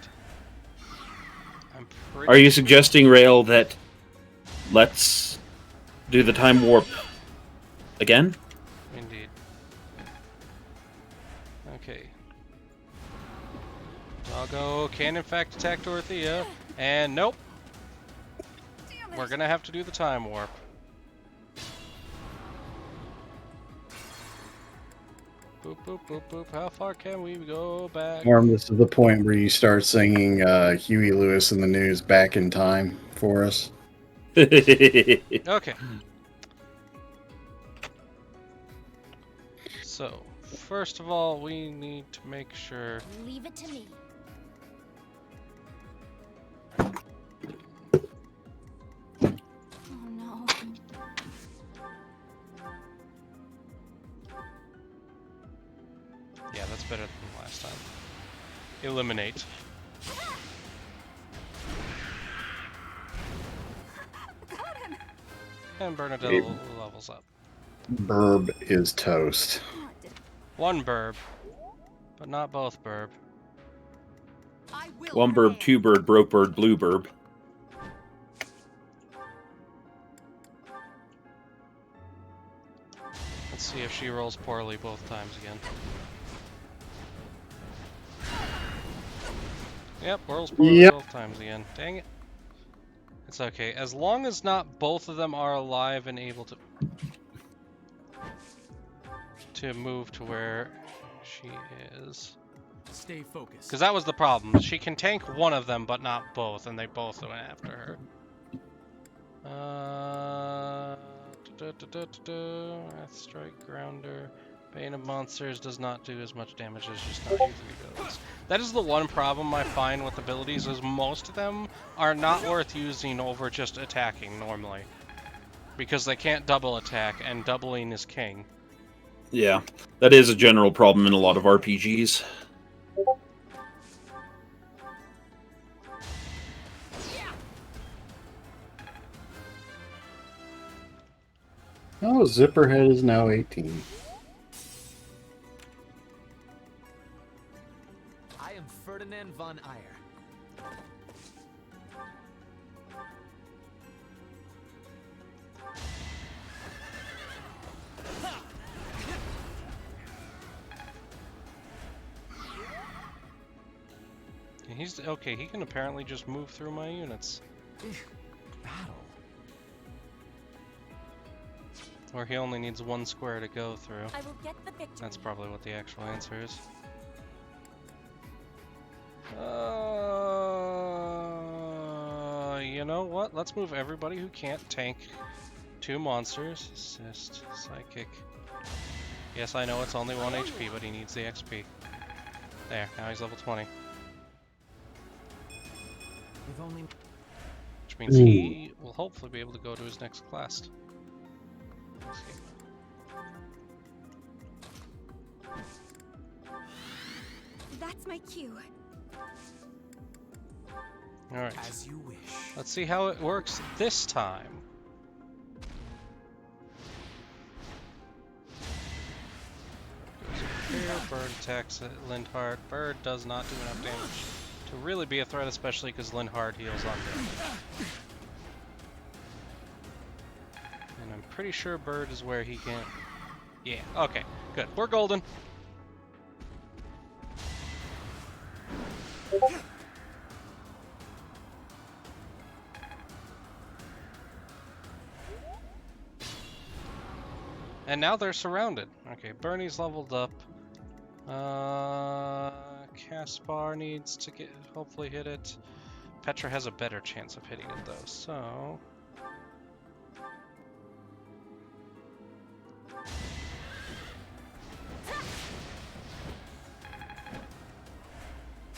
I'm pretty... Are you suggesting, Rale, that let's do the time warp again? Indeed. Okay. Doggo can in fact attack Dorothea, and nope. We're gonna have to do the time warp. Boop, boop, boop, boop. How far can we go back? Norm, this is the point where you start singing Huey Lewis in the News Back in Time for us. Okay. So, first of all, we need to make sure... Leave it to me. Oh no. Yeah, that's better than last time. Eliminate. Got him. And Bernadette levels up. Burb is toast. One burb, but not both burb. One burb, two bird, broke bird, blue burb. Let's see if she rolls poorly both times again. Yep, rolls poorly both times again. Dang it. It's okay. As long as not both of them are alive and able to move to where she is. Stay focused. Because that was the problem. She can tank one of them, but not both, and they both went after her. Wrath Strike, Grounder. Bane of Monsters does not do as much damage as just not using abilities. That is the one problem I find with abilities, is most of them are not worth using over just attacking normally. Because they can't double attack, and doubling is king. Yeah, that is a general problem in a lot of RPGs. Oh, Zipperhead is now 18. I am Ferdinand von Eyre. He's okay, he can apparently just move through my units. Battle. Or he only needs one square to go through. I will get the victory. That's probably what the actual answer is. You know what? Let's move everybody who can't tank 2 monsters. Assist, psychic. Yes, I know it's only 1 HP, but he needs the XP. There, now he's level 20. If only... Which means he will hopefully be able to go to his next class. That's my cue. Alright. As you wish. Let's see how it works this time. Here, Bird attacks Lindhard. Bird does not do enough damage to really be a threat, especially because Lindhard heals on damage. And I'm pretty sure Bird is where he can... Yeah, okay, good. We're golden. And now they're surrounded. Okay, Bernie's leveled up. Caspar needs to hopefully hit it. Petra has a better chance of hitting it though, so...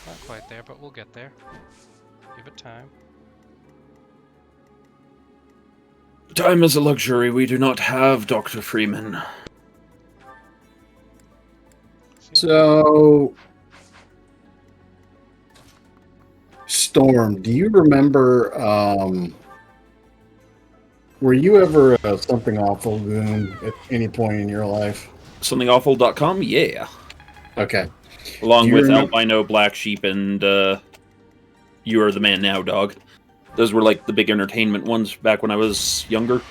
Not quite there, but we'll get there. Give it time. Time is a luxury we do not have, Dr. Freeman. So, Storm, do you remember, were you ever a Something Awful goon at any point in your life? SomethingAwful.com? Yeah. Okay. Along with Albino, Black Sheep, and You Are the Man Now, Dog. Those were like the big entertainment ones back when I was younger.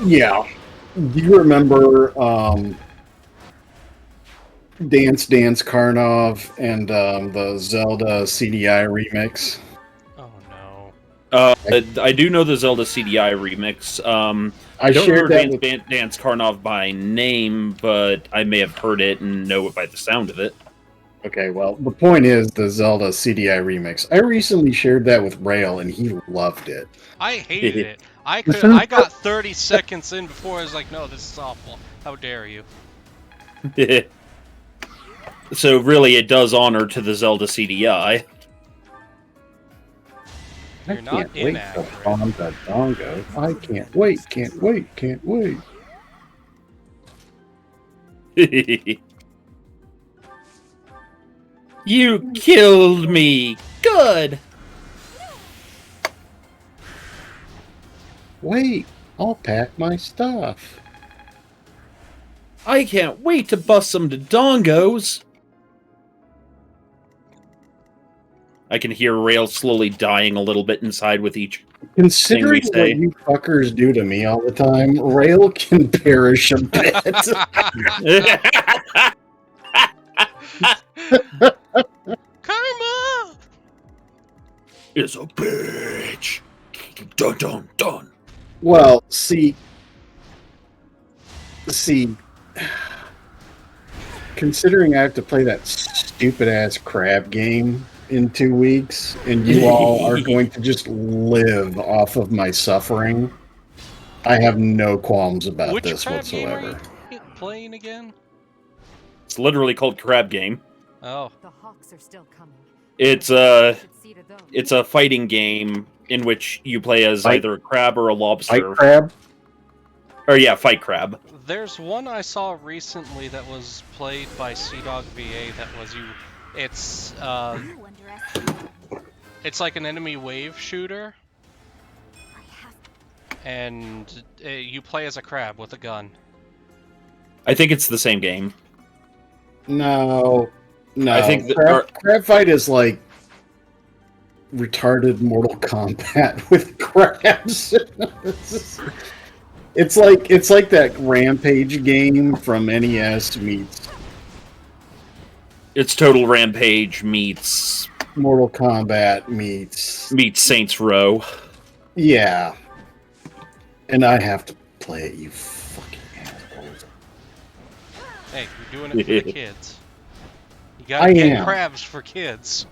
Yeah. Do you remember Dance Dance Karnov and the Zelda CDI remix? Oh no. I do know the Zelda CDI remix. I don't shared remember that Dance Karnov by name, but I may have heard it and know it by the sound of it. Okay, well, the point is the Zelda CDI remix. I recently shared that with Rale, and he loved it. I hated it. I got 30 seconds in before I was like, no, this is awful. How dare you? So really, it does honor to the Zelda CDI. You're not inaccurate. I can't wait, can't wait, can't wait. You killed me! Good! Wait, I'll pack my stuff. I can't wait to bust some dongos! I can hear Rale slowly dying a little bit inside with each Considering thing we say. what you fuckers do to me all the time, Rale can perish a bit. Karma is a bitch. Dun dun dun. Well, see, considering I have to play that stupid ass crab game in 2 weeks, and you all are going to just live off of my suffering, I have no qualms about this crab whatsoever. Game are you playing again? It's literally called Crab Game. Oh. The hawks are still coming. It's a fighting game in which you play as either a crab or a lobster. Fight crab? Or yeah, Fight Crab. There's one I saw recently that was played by CDog VA that was it's like an enemy wave shooter. And you play as a crab with a gun. I think it's the same game. No. I think crab fight is like retarded Mortal Kombat with crabs. It's like that Rampage game from NES meets. It's Total Rampage meets Mortal Kombat meets Saints Row. Yeah. And I have to play it, you fucking Hey, you're doing it for the kids. You gotta I get am. crabs for kids.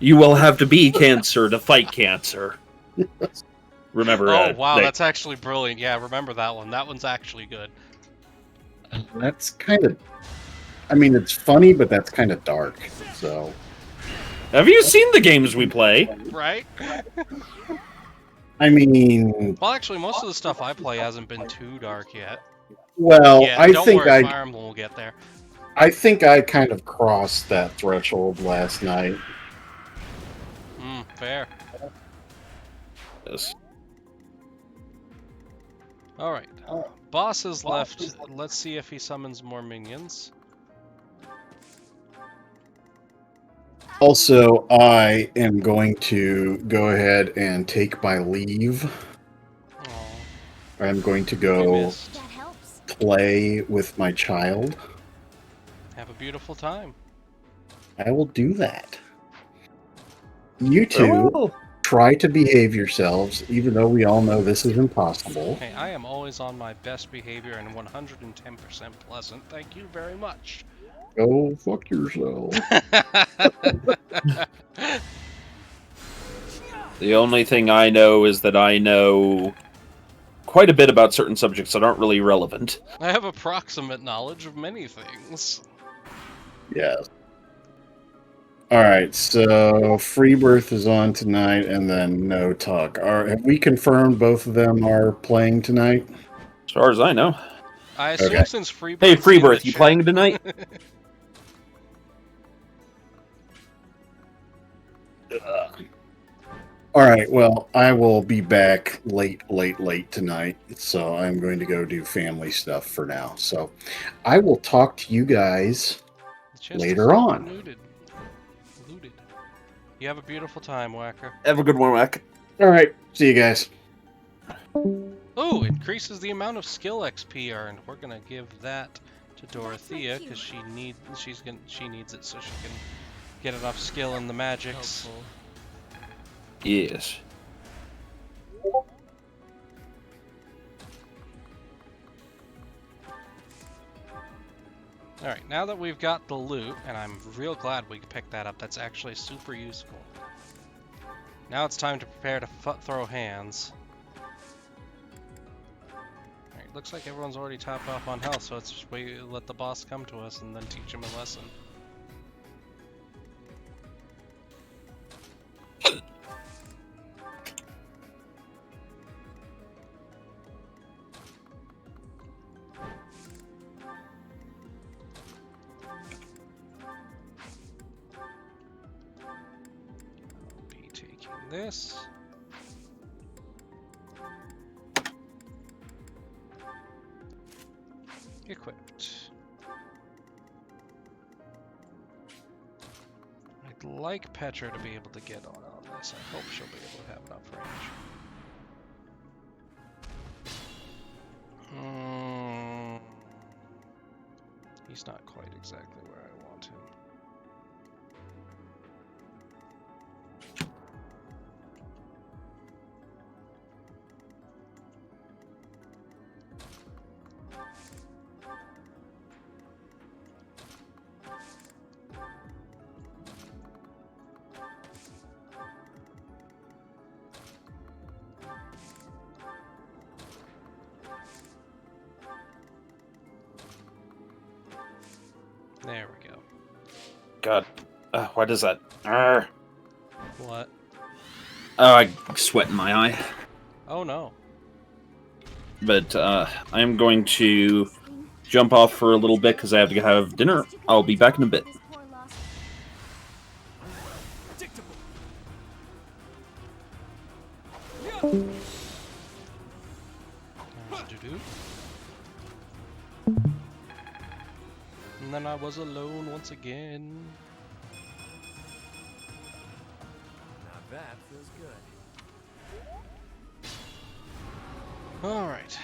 You will have to be cancer to fight cancer. Remember, Oh, wow, that's actually brilliant. Yeah, remember that one. That one's actually good. That's kind of. I mean, it's funny, but that's kind of dark. So. Have you seen the games we play? Right? I mean. Well, actually, most of the stuff I play hasn't been too dark yet. Well, Yeah, I don't think worry, Fire Emblem will get there. I think I kind of crossed that threshold last night. Fair. Yes. Alright. Boss is left. Let's see if he summons more minions. Also, I am going to go ahead and take my leave. I'm going to go play with my child. Have a beautiful time. I will do that. You two try to behave yourselves, even though we all know this is impossible. Hey, I am always on my best behavior and 110% pleasant. Thank you very much. Go fuck yourself. The only thing I know is that I know quite a bit about certain subjects that aren't really relevant. I have approximate knowledge of many things. Yes. Alright, so Freebirth is on tonight, and then No Talk. Have we confirmed both of them are playing tonight? As far as I know. I assume Okay. since Freebirth. Hey, Freebirth, you playing tonight? Alright, well, I will be back late tonight, so I'm going to go do family stuff for now. So I will talk to you guys later on. Looted. You have a beautiful time, Whacker. Have a good one, Whack. Alright, see you guys. Oh, increases the amount of skill XP earned. We're gonna give that to Dorothea because she needs it so she can get enough skill in the magics. Yes. Alright, now that we've got the loot, and I'm real glad we picked that up, that's actually super useful. Now it's time to prepare to throw hands. Alright, looks like everyone's already topped off on health, so let's just let the boss come to us and then teach him a lesson. This. Equipped. I'd like Petra to be able to get on this. I hope she'll be able to have enough range. He's not quite exactly where I want him. There we go. God. Why does that? Arrgh. What? Oh, I sweat in my eye. Oh no. But I'm going to jump off for a little bit because I have to have dinner. I'll be back in a bit. And then I was alone once again. Now that feels good. All right.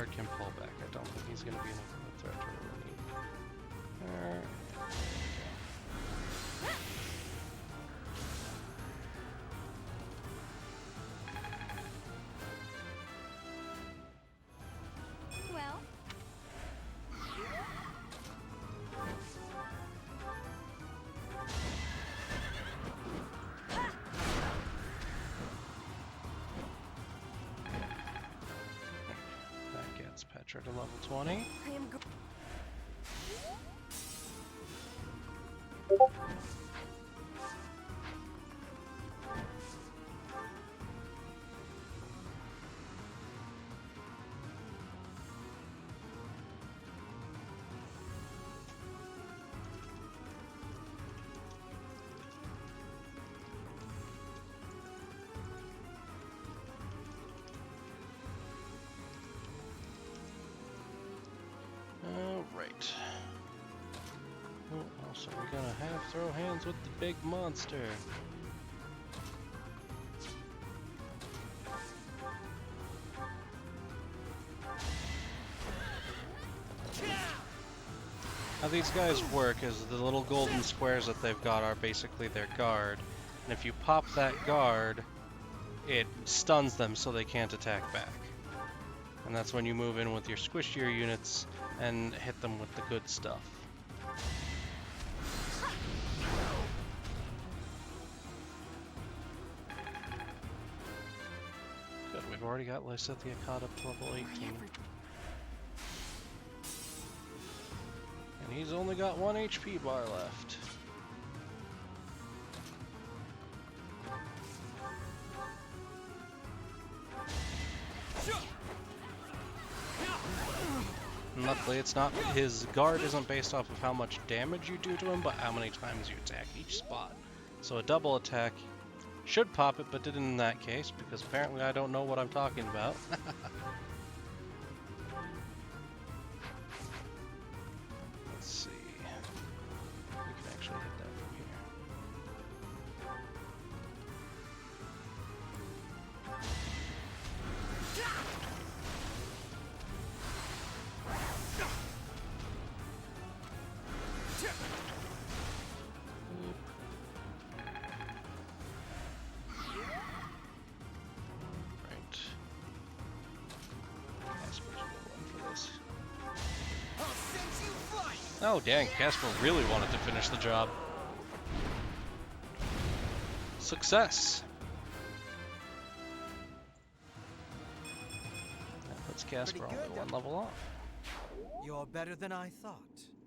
Guard can pull back. I don't think he's going to be enough of a threat to really need. Well, That gets Petra to level 20. I am Alright. Oh, also we're gonna have throw hands with the big monster. How these guys work is the little golden squares that they've got are basically their guard. And if you pop that guard, it stuns them so they can't attack back. And that's when you move in with your squishier units and hit them with the good stuff. Good, we've already got Lysithea caught up to level 18. And he's only got 1 HP bar left. And luckily it's not, his guard isn't based off of how much damage you do to him, but how many times you attack each spot. So a double attack should pop it, but didn't in that case, because apparently I don't know what I'm talking about. Let's see. We can actually hit that from here. Oh dang, Casper really wanted to finish the job. Success! That puts Casper only 1 level off. You're better than I thought.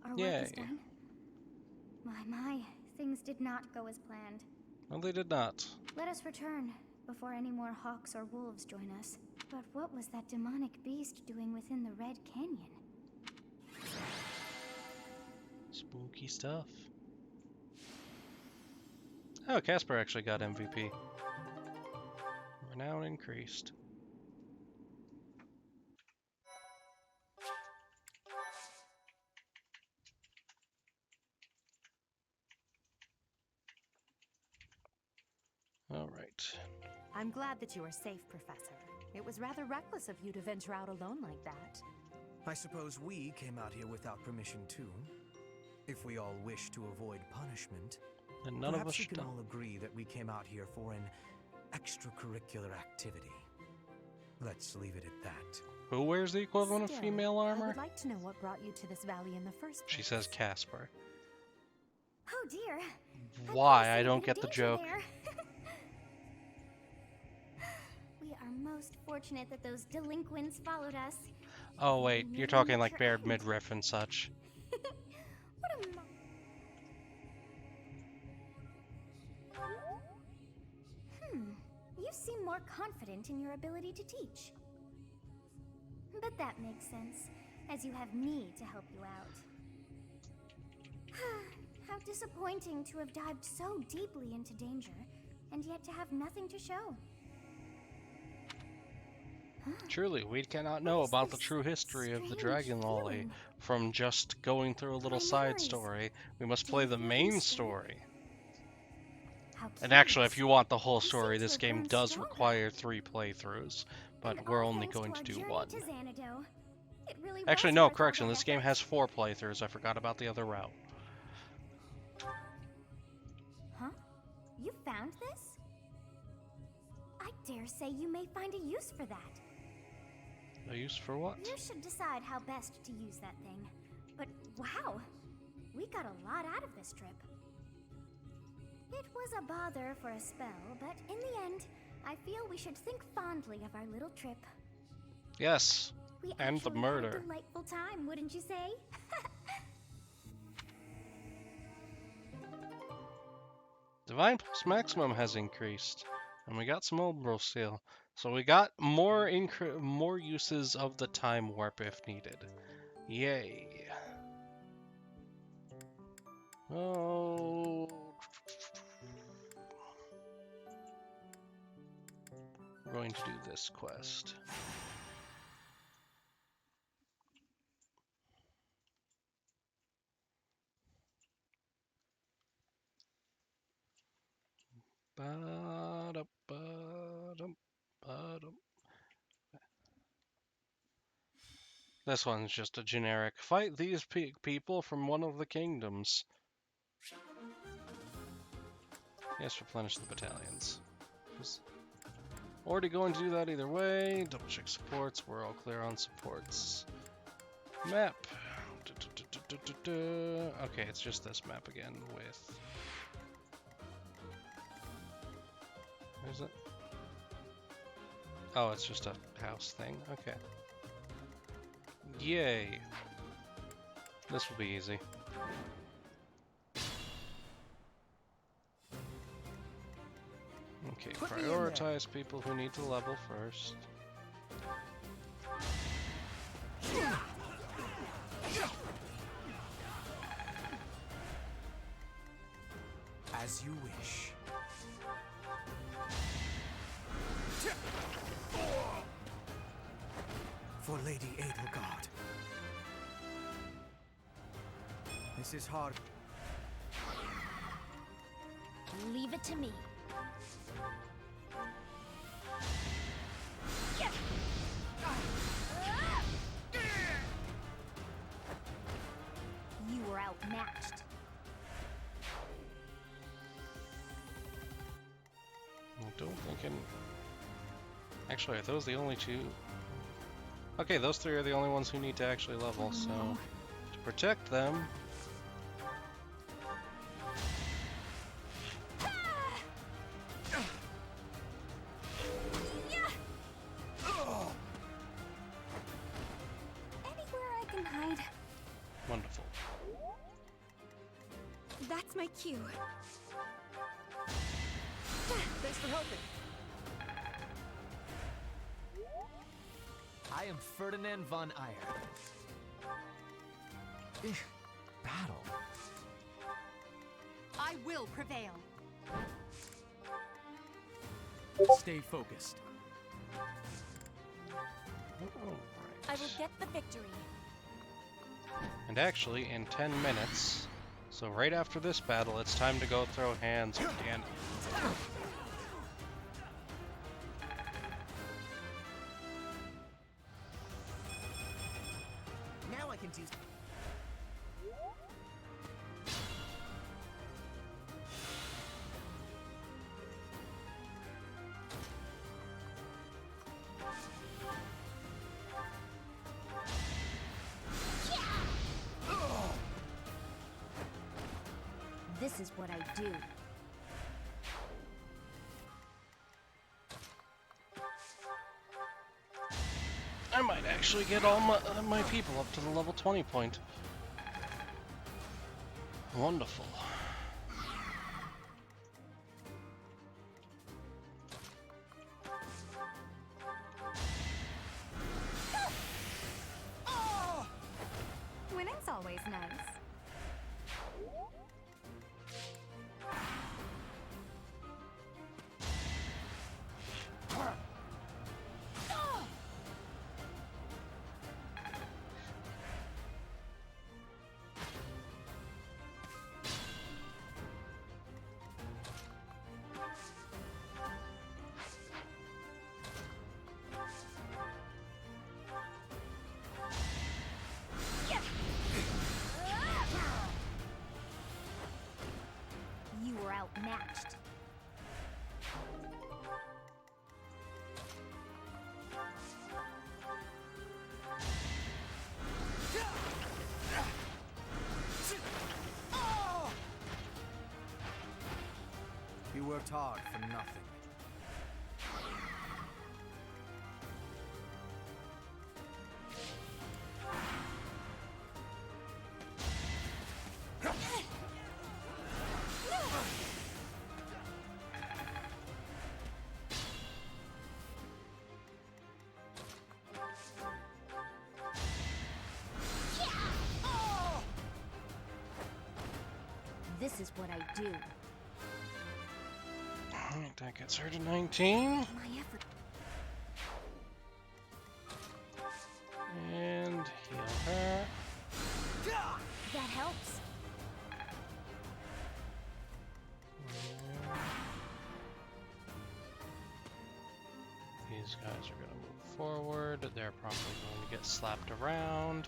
our work is Yay. done. My, things did not go as planned. Well, they did not. Let us return before any more hawks or wolves join us. But what was that demonic beast doing within the Red Canyon? Spooky stuff. Oh, Casper actually got MVP. Renown increased. All right. I'm glad that you are safe, Professor. It was rather reckless of you to venture out alone like that. I suppose we came out here without permission too. If we all wish to avoid punishment, And none of perhaps us we can don't. all agree that we came out here for an extracurricular activity. Let's leave it at that. Who wears the equivalent of Still, female I armor? would like to know what brought you to this valley in the first place. She says Casper. Oh dear. Why? I don't get the Danger joke. there. We are most fortunate that those delinquents followed us. Oh wait, you're talking like bared midriff and such. What a You seem more confident in your ability to teach. But that makes sense, as you have me to help you out. How disappointing to have dived so deeply into danger, and yet to have nothing to show. Truly, we cannot know about the true history of the Dragon Lolly from just going through a little side story. We must play the main story. And actually, if you want the whole story, this game does require 3 playthroughs, but we're only going to do 1. To Xanadu. It really Actually, was no, worth all correction. the This game effort. has 4 playthroughs. I forgot about the other route. Huh? You found this? I dare say you may find a use for that. A use for what? You should decide how best to use that thing. But wow, we got a lot out of this trip. It was a bother for a spell, but in the end, I feel we should think fondly of our little trip. Yes, We and the actually murder. had a delightful time, wouldn't you say? Divine plus maximum has increased, and we got some Umbral Seal. So we got more more uses of the time warp if needed. Yay! Oh, we're going to do this quest. Ba-dum, ba-dum. This one's just a generic. Fight these people from one of the kingdoms. Yes, replenish the battalions. Already going to do that either way. Double check supports. We're all clear on supports. Map. Okay, it's just this map again with... Is it? Oh, it's just a house thing. Okay. Yay. This will be easy. Okay, prioritize people who need to level first. As you wish. For Lady Edelgard. This is hard. Leave it to me. You were outmatched. I don't think Actually, are those the only two? Okay, those 3 are the only ones who need to actually level, so... To protect them... Anywhere I can hide. Wonderful. That's my cue. Thanks for helping. I am Ferdinand von Eyre. Battle. I will prevail. Stay focused. I will get the victory. And actually, in 10 minutes, so right after this battle, it's time to go throw hands with Ganon. Now I can do. This is what I do. I might actually get all my people up to the level 20 point. Wonderful. Winning's always nice. worked hard for nothing. This is what I do. Alright, that gets her to 19. My effort. And heal her. That helps. These guys are going to move forward. They're probably going to get slapped around.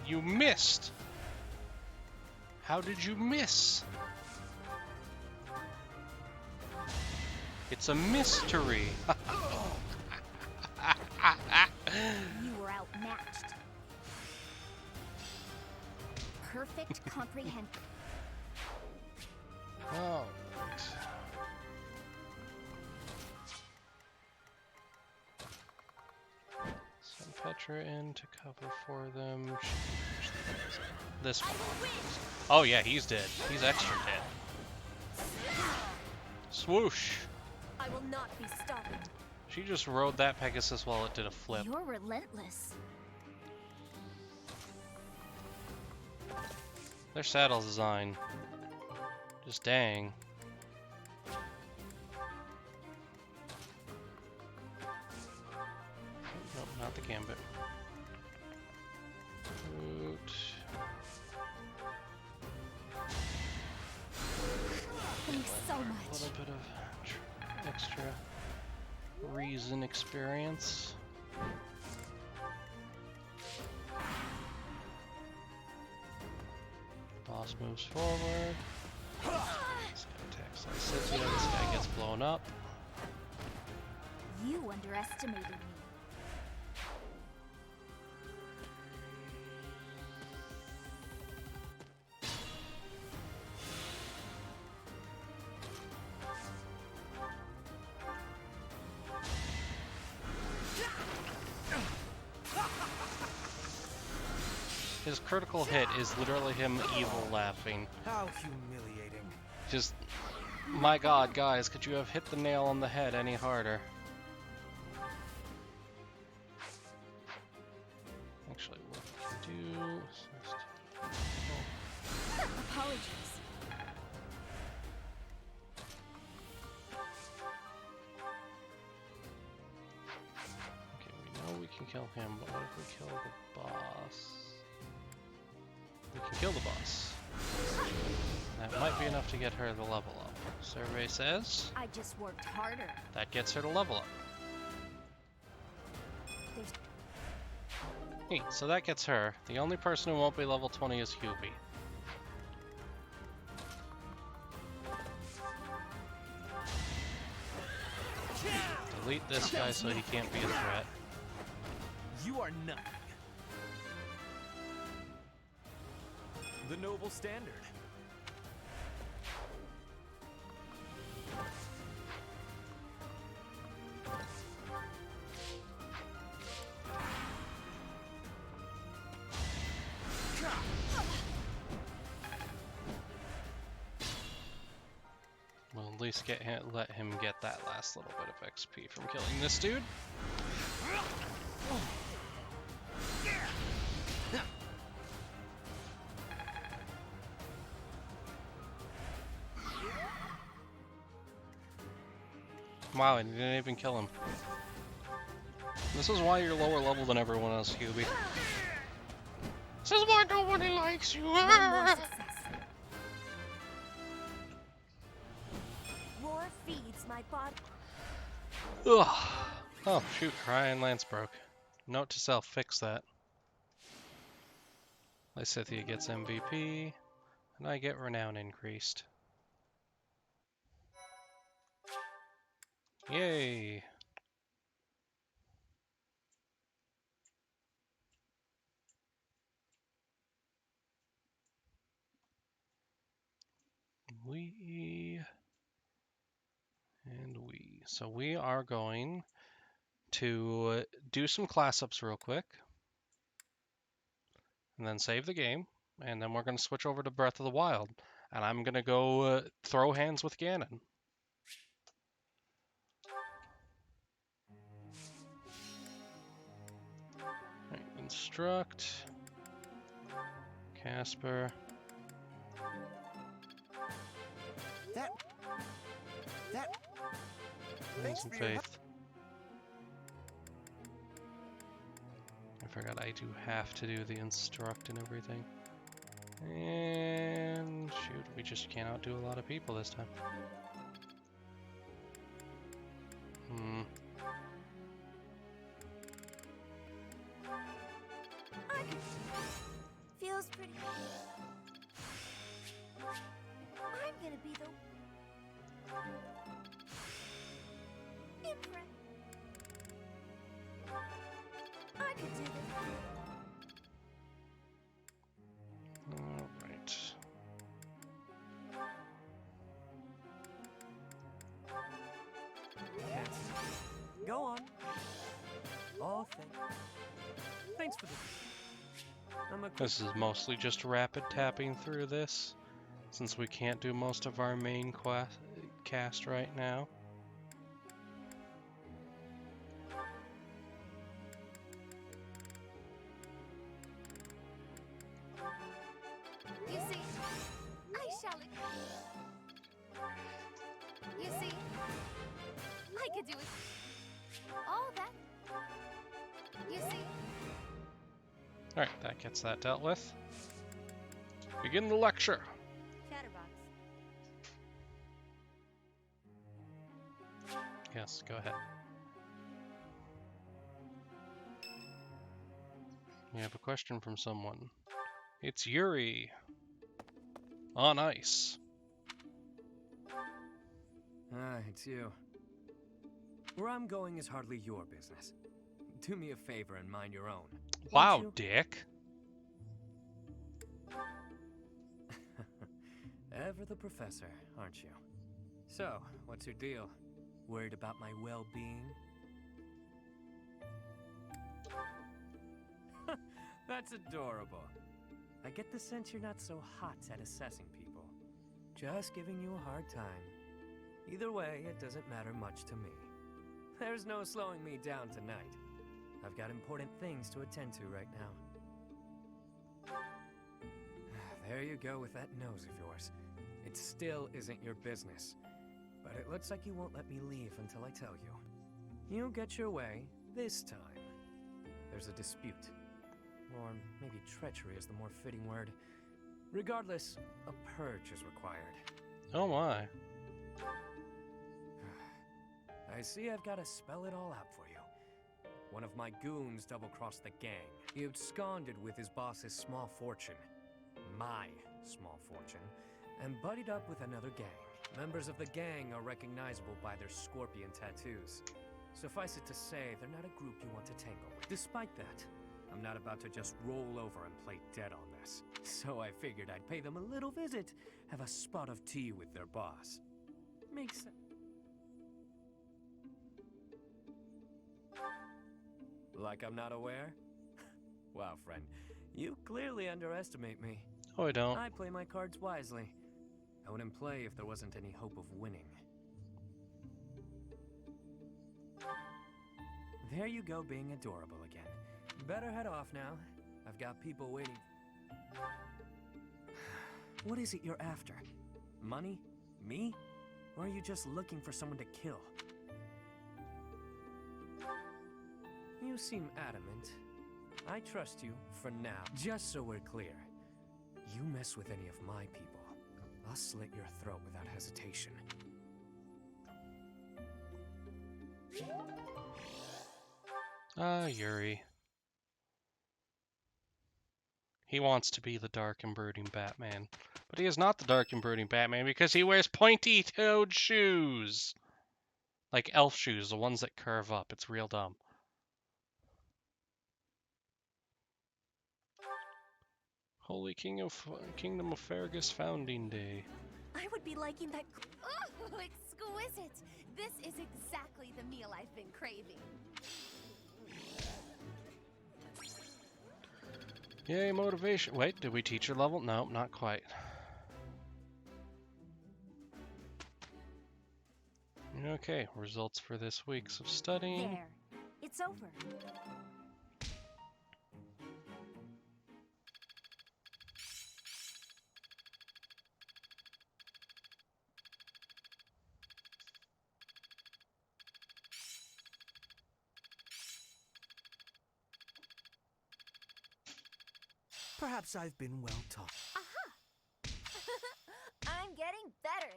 You missed! How did you miss? It's a mystery! You were outmatched. Perfect comprehend. Oh. Send Petra in to cover for them. This one. Oh yeah, he's dead. He's extra dead. Swoosh! I will not be stopped. She just rode that Pegasus while it did a flip. You're relentless. Their saddle design. Just dang. Nope, not the gambit. Root. Thanks so A much. little bit of extra reason experience. Boss moves forward. This guy attacks Lysithea. This guy gets blown up. You underestimated me. His critical hit is literally him evil laughing. How humiliating. Just, my god, guys, could you have hit the nail on the head any harder? Actually, what we can do is just... Apologies. Okay, we know we can kill him, but what if we kill the boss? We can kill the boss. That might be enough to get her the level up. Survey says I just worked harder. that gets her to level up. There's Neat, so that gets her. The only person who won't be level 20 is Hubie. Delete this guy so he can't be a threat. You are nothing. The noble standard. We'll at least let him get that last little bit of XP from killing this dude. Wow, and he didn't even kill him. This is why you're lower level than everyone else, Hubie. This is why nobody likes you. Roar feeds my body. Ugh. Oh, shoot, Ryan Lance broke. Note to self, fix that. Lysithea gets MVP, and I get renown increased. Yay! so we are going to do some class ups real quick, and then save the game, and then we're going to switch over to Breath of the Wild, and I'm going to go throw hands with Ganon. Right, instruct. Casper. Thanks and faith. I forgot I do have to do the instruct and everything. And shoot, we just cannot do a lot of people this time. Feels pretty. I'm gonna be the Emperor. I could do this. All right. Yes. Go on. Oh, thanks for the... This is mostly just rapid tapping through this, since we can't do most of our main cast right now. You see, I shall. You see, I could do it. All that. You see. Alright, that gets that dealt with. Begin the lecture. Chatterbox. Yes, go ahead. We have a question from someone. It's Yuri. On ice. Ah, it's you. Where I'm going is hardly your business. Do me a favor and mind your own. Wow, Dick. Ever the professor, aren't you? So, what's your deal? Worried about my well-being? That's adorable. I get the sense you're not so hot at assessing people. Just giving you a hard time. Either way, it doesn't matter much to me. There's no slowing me down tonight. I've got important things to attend to right now. There you go with that nose of yours. It still isn't your business. But it looks like you won't let me leave until I tell you. You'll get your way this time. There's a dispute. Or maybe treachery is the more fitting word. Regardless, a purge is required. Oh my. I see I've got to spell it all out for you. One of my goons double-crossed the gang. He absconded with his boss's small fortune. My small fortune. And buddied up with another gang. Members of the gang are recognizable by their scorpion tattoos. Suffice it to say, they're not a group you want to tangle with. Despite that, I'm not about to just roll over and play dead on this. So I figured I'd pay them a little visit, have a spot of tea with their boss. Makes sense. Like I'm not aware? Wow, friend. You clearly underestimate me. Oh, I don't. I play my cards wisely. I wouldn't play if there wasn't any hope of winning. There you go, being adorable again. Better head off now. I've got people waiting. What is it you're after? Money? Me? Or are you just looking for someone to kill? You seem adamant. I trust you for now. Just so we're clear, you mess with any of my people, I'll slit your throat without hesitation. Ah, Yuri. He wants to be the dark and brooding Batman, but he is not the dark and brooding Batman because he wears pointy-toed shoes. Like elf shoes, the ones that curve up. It's real dumb. Holy Kingdom of Fergus Founding Day. I would be liking that. Oh, exquisite! is it? This is exactly the meal I've been craving. Yay, motivation. Wait, did we teach her level? No, not quite. Okay, results for this week's of studying. There. It's over. Perhaps I've been well taught. I'm getting better.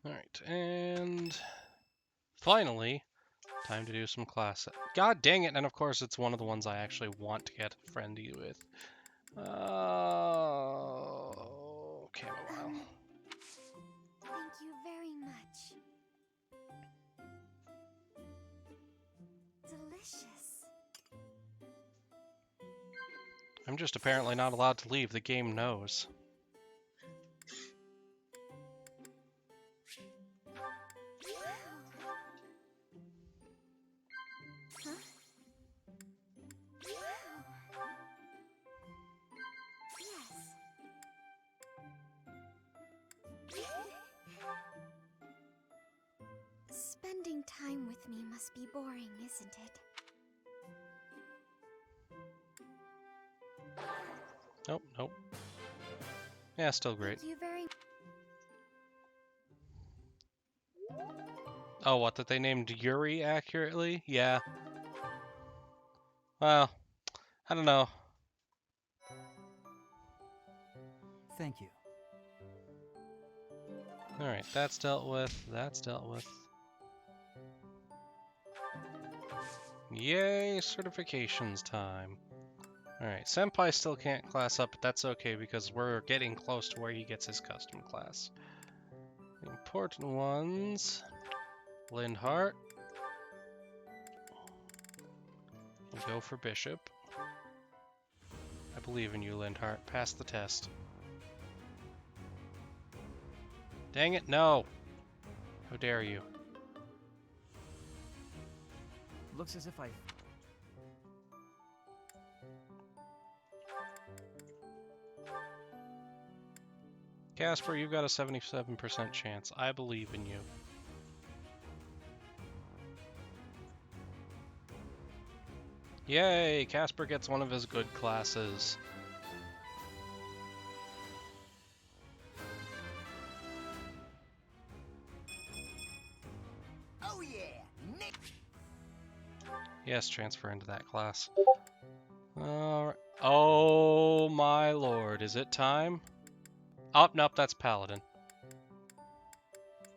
Alright, and finally, time to do some class. God dang it, and of course it's one of the ones I actually want to get friendly with. Chamomile. Thank you very much. Delicious. I'm just apparently not allowed to leave. The game knows. Spending time with me must be boring, isn't it? Nope, nope. Yeah, still great. Thank you very. Oh, what, that they named Yuri accurately? Yeah. Well, I don't know. Thank you. Alright, that's dealt with. That's dealt with. Yay, certifications time. Alright, Senpai still can't class up, but that's okay because we're getting close to where he gets his custom class. The important ones... Lindhart. We'll go for Bishop. I believe in you, Lindhart. Pass the test. Dang it, no! How dare you. Looks as if I... Casper, you've got a 77% chance. I believe in you. Yay! Casper gets one of his good classes. Oh yeah! Nick! Yes, transfer into that class. Alright. Oh my lord, is it time? Oh, nope, that's Paladin.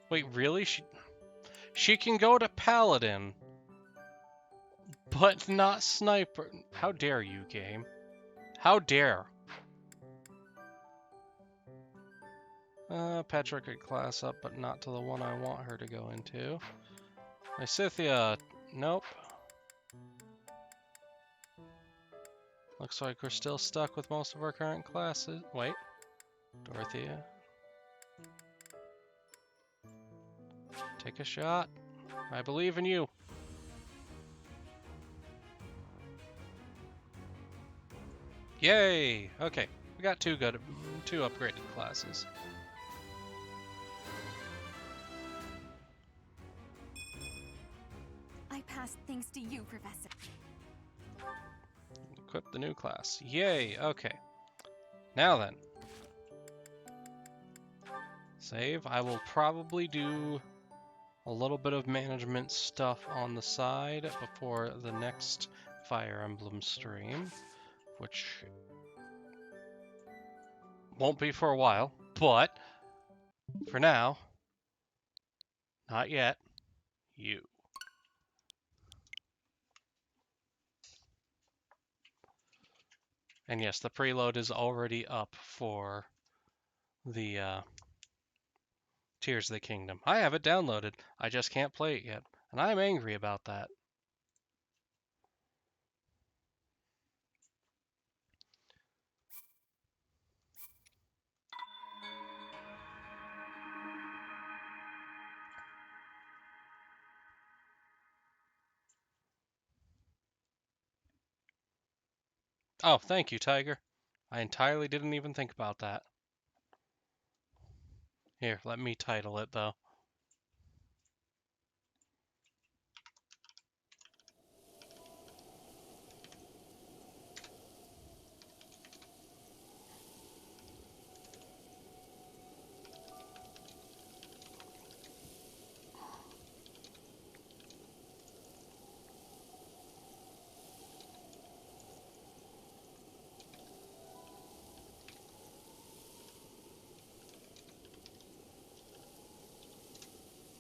Wait, really? She can go to Paladin, but not Sniper. How dare you, game? How dare? Petra could class up, but not to the one I want her to go into. Lysithia, nope. Looks like we're still stuck with most of our current classes. Wait. Dorothea. Take a shot. I believe in you. Yay! Okay, we got two upgraded classes. I passed thanks to you, Professor. Equip the new class. Yay! Okay. Now then. Save. I will probably do a little bit of management stuff on the side before the next Fire Emblem stream, which won't be for a while, but for now, not yet, you. And yes, the preload is already up for the Tears of the Kingdom. I have it downloaded. I just can't play it yet. And I'm angry about that. Oh, thank you, Tiger. I entirely didn't even think about that. Here, let me title it, though.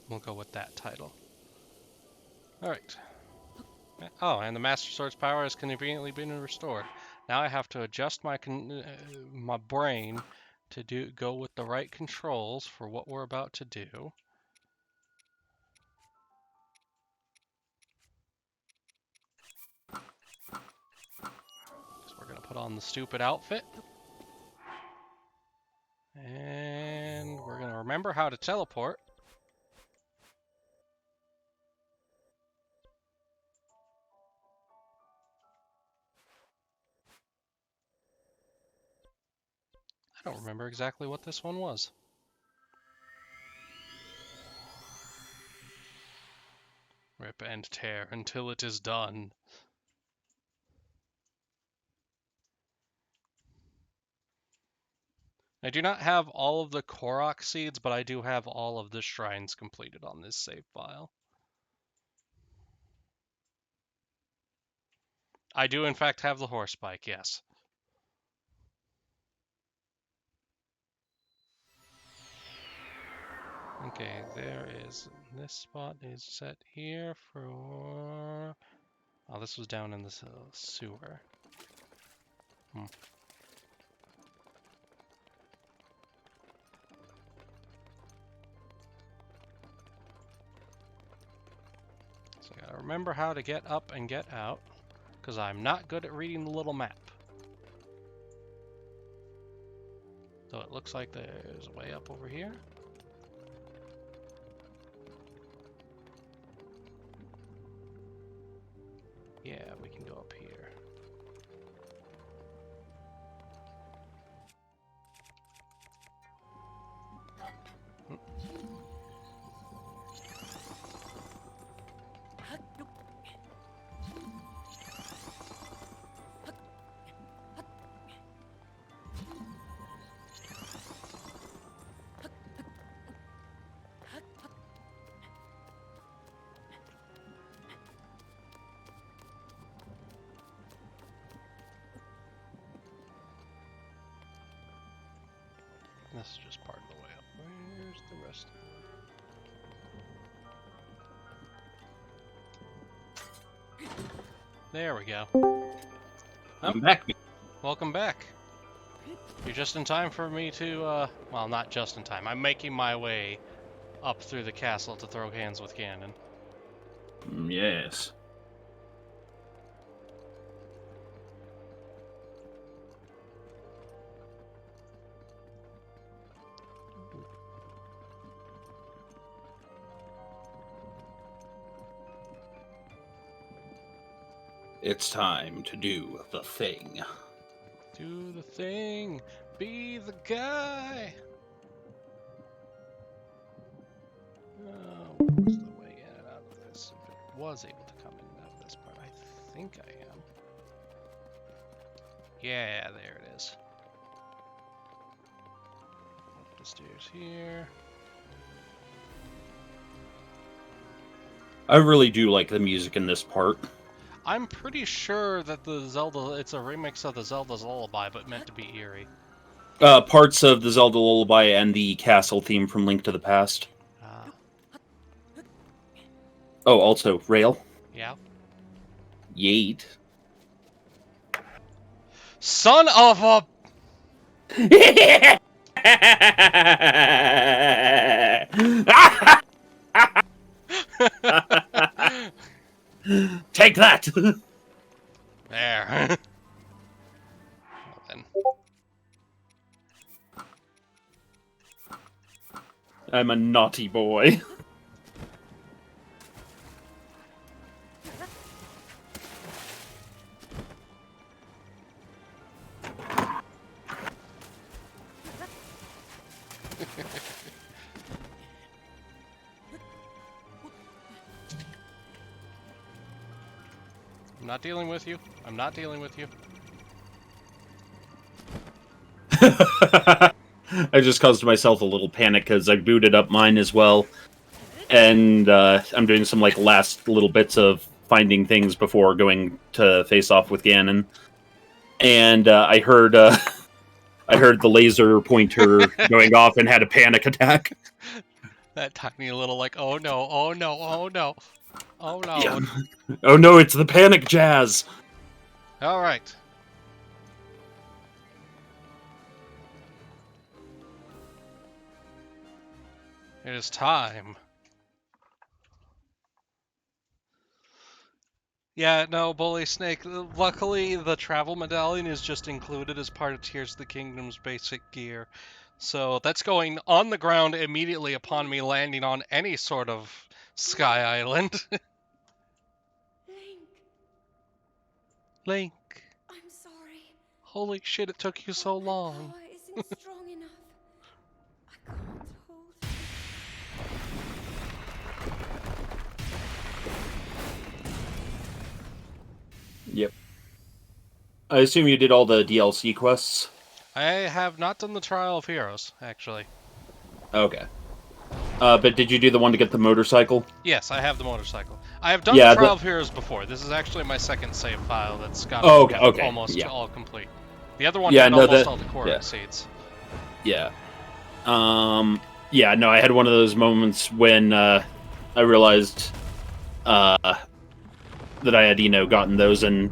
We'll go with that title. Alright. Oh, and the Master Sword's power has conveniently been restored. Now I have to adjust my my brain to go with the right controls for what we're about to do. So we're gonna put on the stupid outfit. And we're gonna remember how to teleport. I don't remember exactly what this one was. Rip and tear until it is done. I do not have all of the Korok seeds, but I do have all of the shrines completed on this save file. I do in fact have the horse bike, yes. Okay, there is, this spot is set here for, oh, this was down in the sewer. So I gotta remember how to get up and get out, because I'm not good at reading the little map. So it looks like there's a way up over here. Yeah, we can go up here. This is just part of the way up. Where's the rest of it? There we go. I'm back. Welcome back. You're just in time for me to, well, not just in time. I'm making my way up through the castle to throw hands with Ganon. Yes. It's time to do the thing. Do the thing. Be the guy. Where's the way in and out of this? If it was able to come in and out of this part, I think I am. Yeah, there it is. Up the stairs here. I really do like the music in this part. I'm pretty sure that the Zelda, it's a remix of the Zelda's Lullaby, but meant to be eerie. Parts of the Zelda Lullaby and the castle theme from Link to the Past. Oh, also, Rale. Yeah? Yeet. Son of a... Take that! There. Well, then. I'm a naughty boy. I'm not dealing with you. I'm not dealing with you. I just caused myself a little panic because I booted up mine as well. And I'm doing some like last little bits of finding things before going to face off with Ganon. And I heard the laser pointer going off and had a panic attack. That tiny little like, oh no, oh no, oh no, oh no. Yeah. Oh no, it's the panic jazz. All right. It is time. Yeah, no, Bully Snake. Luckily, the travel medallion is just included as part of Tears of the Kingdom's basic gear. So that's going on the ground immediately upon me landing on any sort of sky island. Link, Link. I'm sorry. Holy shit, it took you so long. Power isn't strong enough. I can't hold. Yep. I assume you did all the DLC quests? I have not done the Trial of Heroes, actually. Okay. But did you do the one to get the motorcycle? Yes, I have the motorcycle. I have done Yeah, the Trial of Heroes before. This is actually my second save file that's got almost all complete. The other one had almost all the core seeds. Yeah. Yeah, no, I had one of those moments when I realized that I had, gotten those, and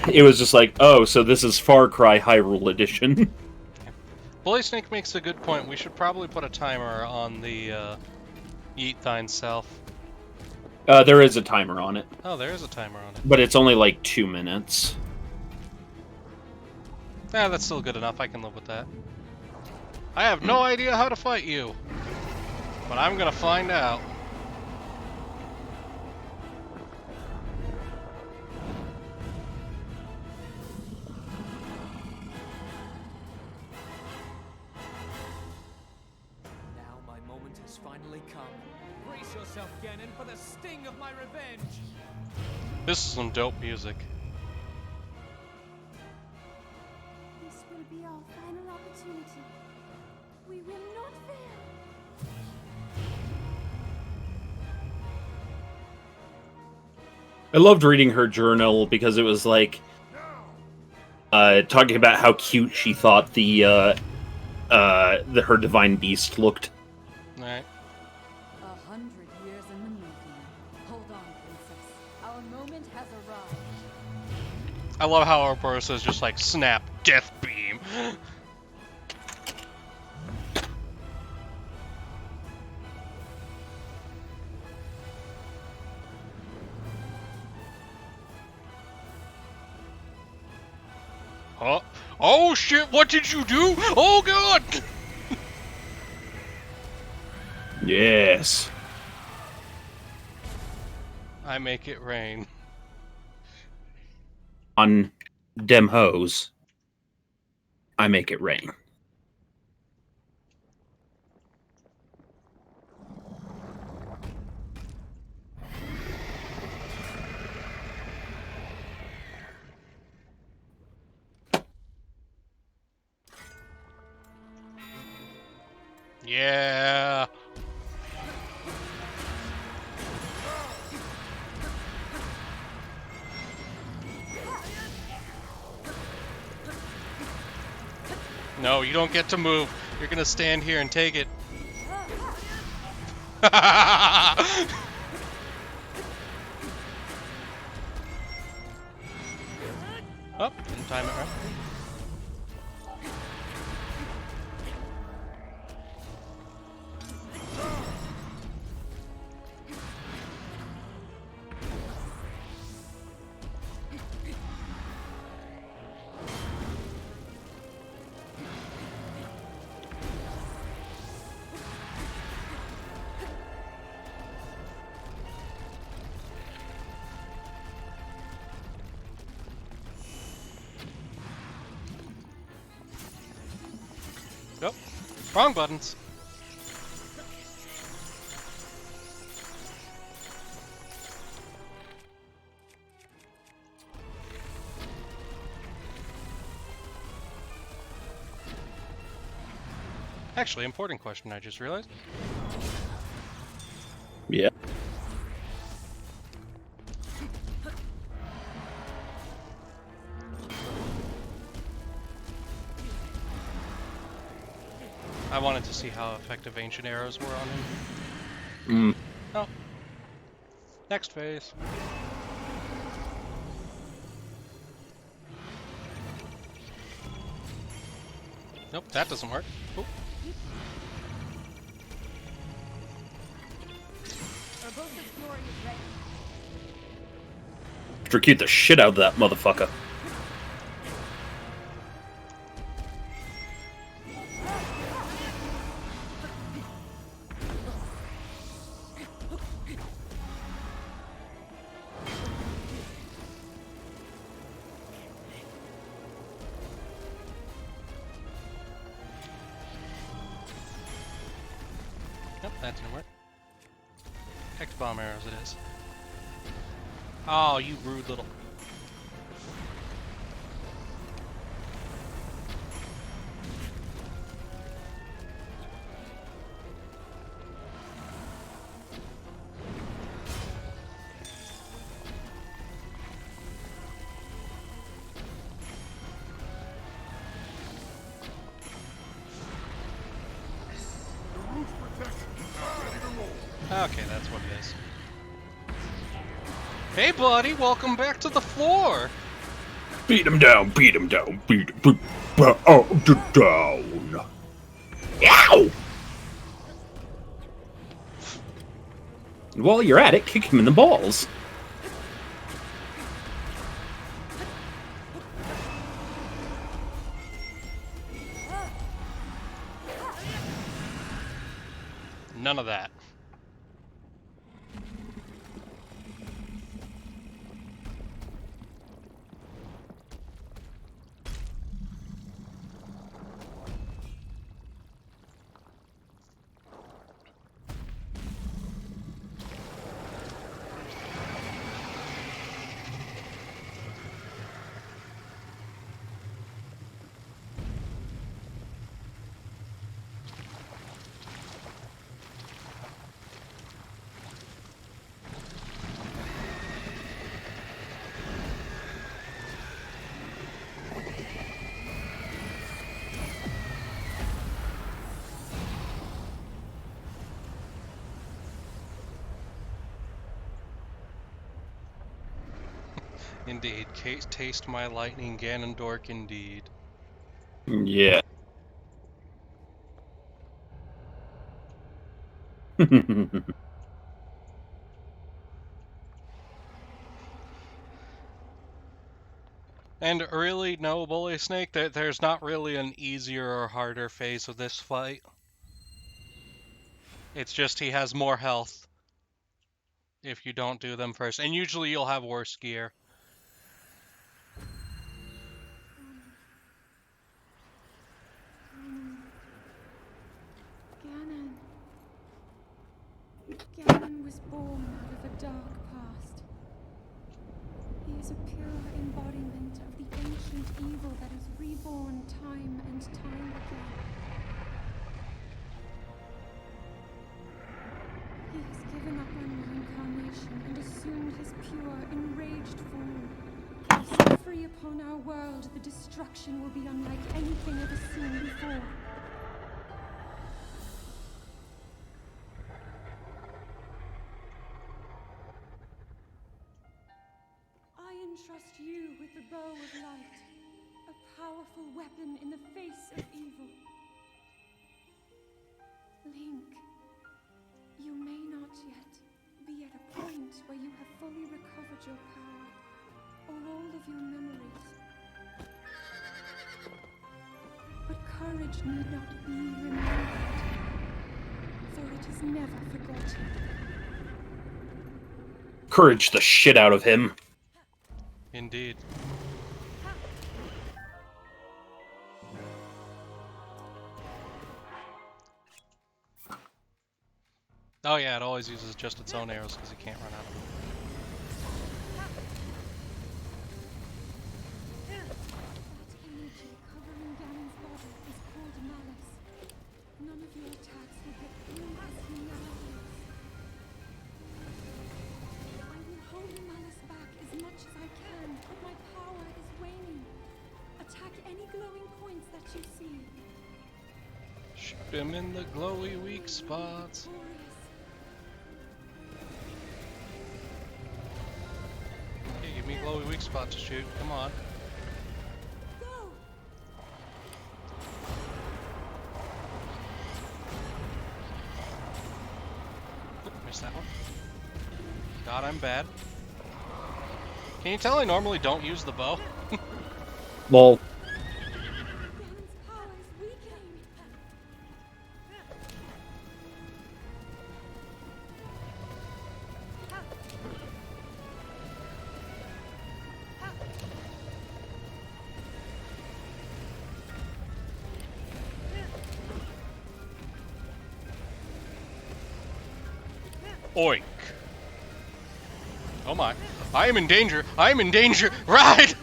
it was just like, oh, so this is Far Cry Hyrule Edition. Bully Snake makes a good point. We should probably put a timer on the Eat Thine Self. There is a timer on it. Oh, there is a timer on it. But it's only like 2 minutes. Yeah, that's still good enough. I can live with that. I have no idea how to fight you, but I'm gonna find out. Now my moment has finally come. Brace yourself, Ganon, for the sting of my revenge! This is some dope music. This will be our final opportunity. We will not fail. I loved reading her journal because it was like talking about how cute she thought her divine beast looked. Alright. 100 years in the making. Hold on, princess. Our moment has arrived. I love how Urbosa's just like, snap, death beam. Oh shit, what did you do? Oh god! Yes. I make it rain. On dem hose, I make it rain. Yeah. No, you don't get to move. You're gonna stand here and take it. Oh, didn't time it right. Nope. Wrong buttons. Actually, important question I just realized. Yeah. I wanted to see how effective ancient arrows were on him. Mm. Oh. Next phase. Nope, that doesn't work. Oop. Electrocute the shit out of that motherfucker. Nope, that didn't work. Hex bomb arrows it is. Oh, you rude little... Okay, that's what it is. Hey, buddy, welcome back to the floor! Beat him down, beat him down, beat him down. Ow! And while you're at it, kick him in the balls. None of that. Indeed. Taste my lightning, Ganondorf, indeed. Yeah. And really, no, Bully Snake, there's not really an easier or harder phase of this fight. It's just he has more health if you don't do them first. And usually you'll have worse gear. Ganon was born out of a dark past. He is a pure embodiment of the ancient evil that is reborn time and time again. He has given up on reincarnation and assumed his pure, enraged form. Set free upon our world, the destruction will be unlike anything ever seen before. I entrust you with the bow of light, a powerful weapon in the face of evil. Link, you may not yet be at a point where you have fully recovered your power, or all of your memories. But courage need not be remembered, for it is never forgotten. Courage the shit out of him. Indeed. Oh yeah, it always uses just its own arrows because it can't run out of them. That energy covering Ganon's body is called malice. Shoot him in the glowy weak spots. Hey, give me a glowy weak spot to shoot. Come on. Missed that one. God, I'm bad. Can you tell I normally don't use the bow? Well, Oink. Oh my. I am in danger. I am in danger. Ride!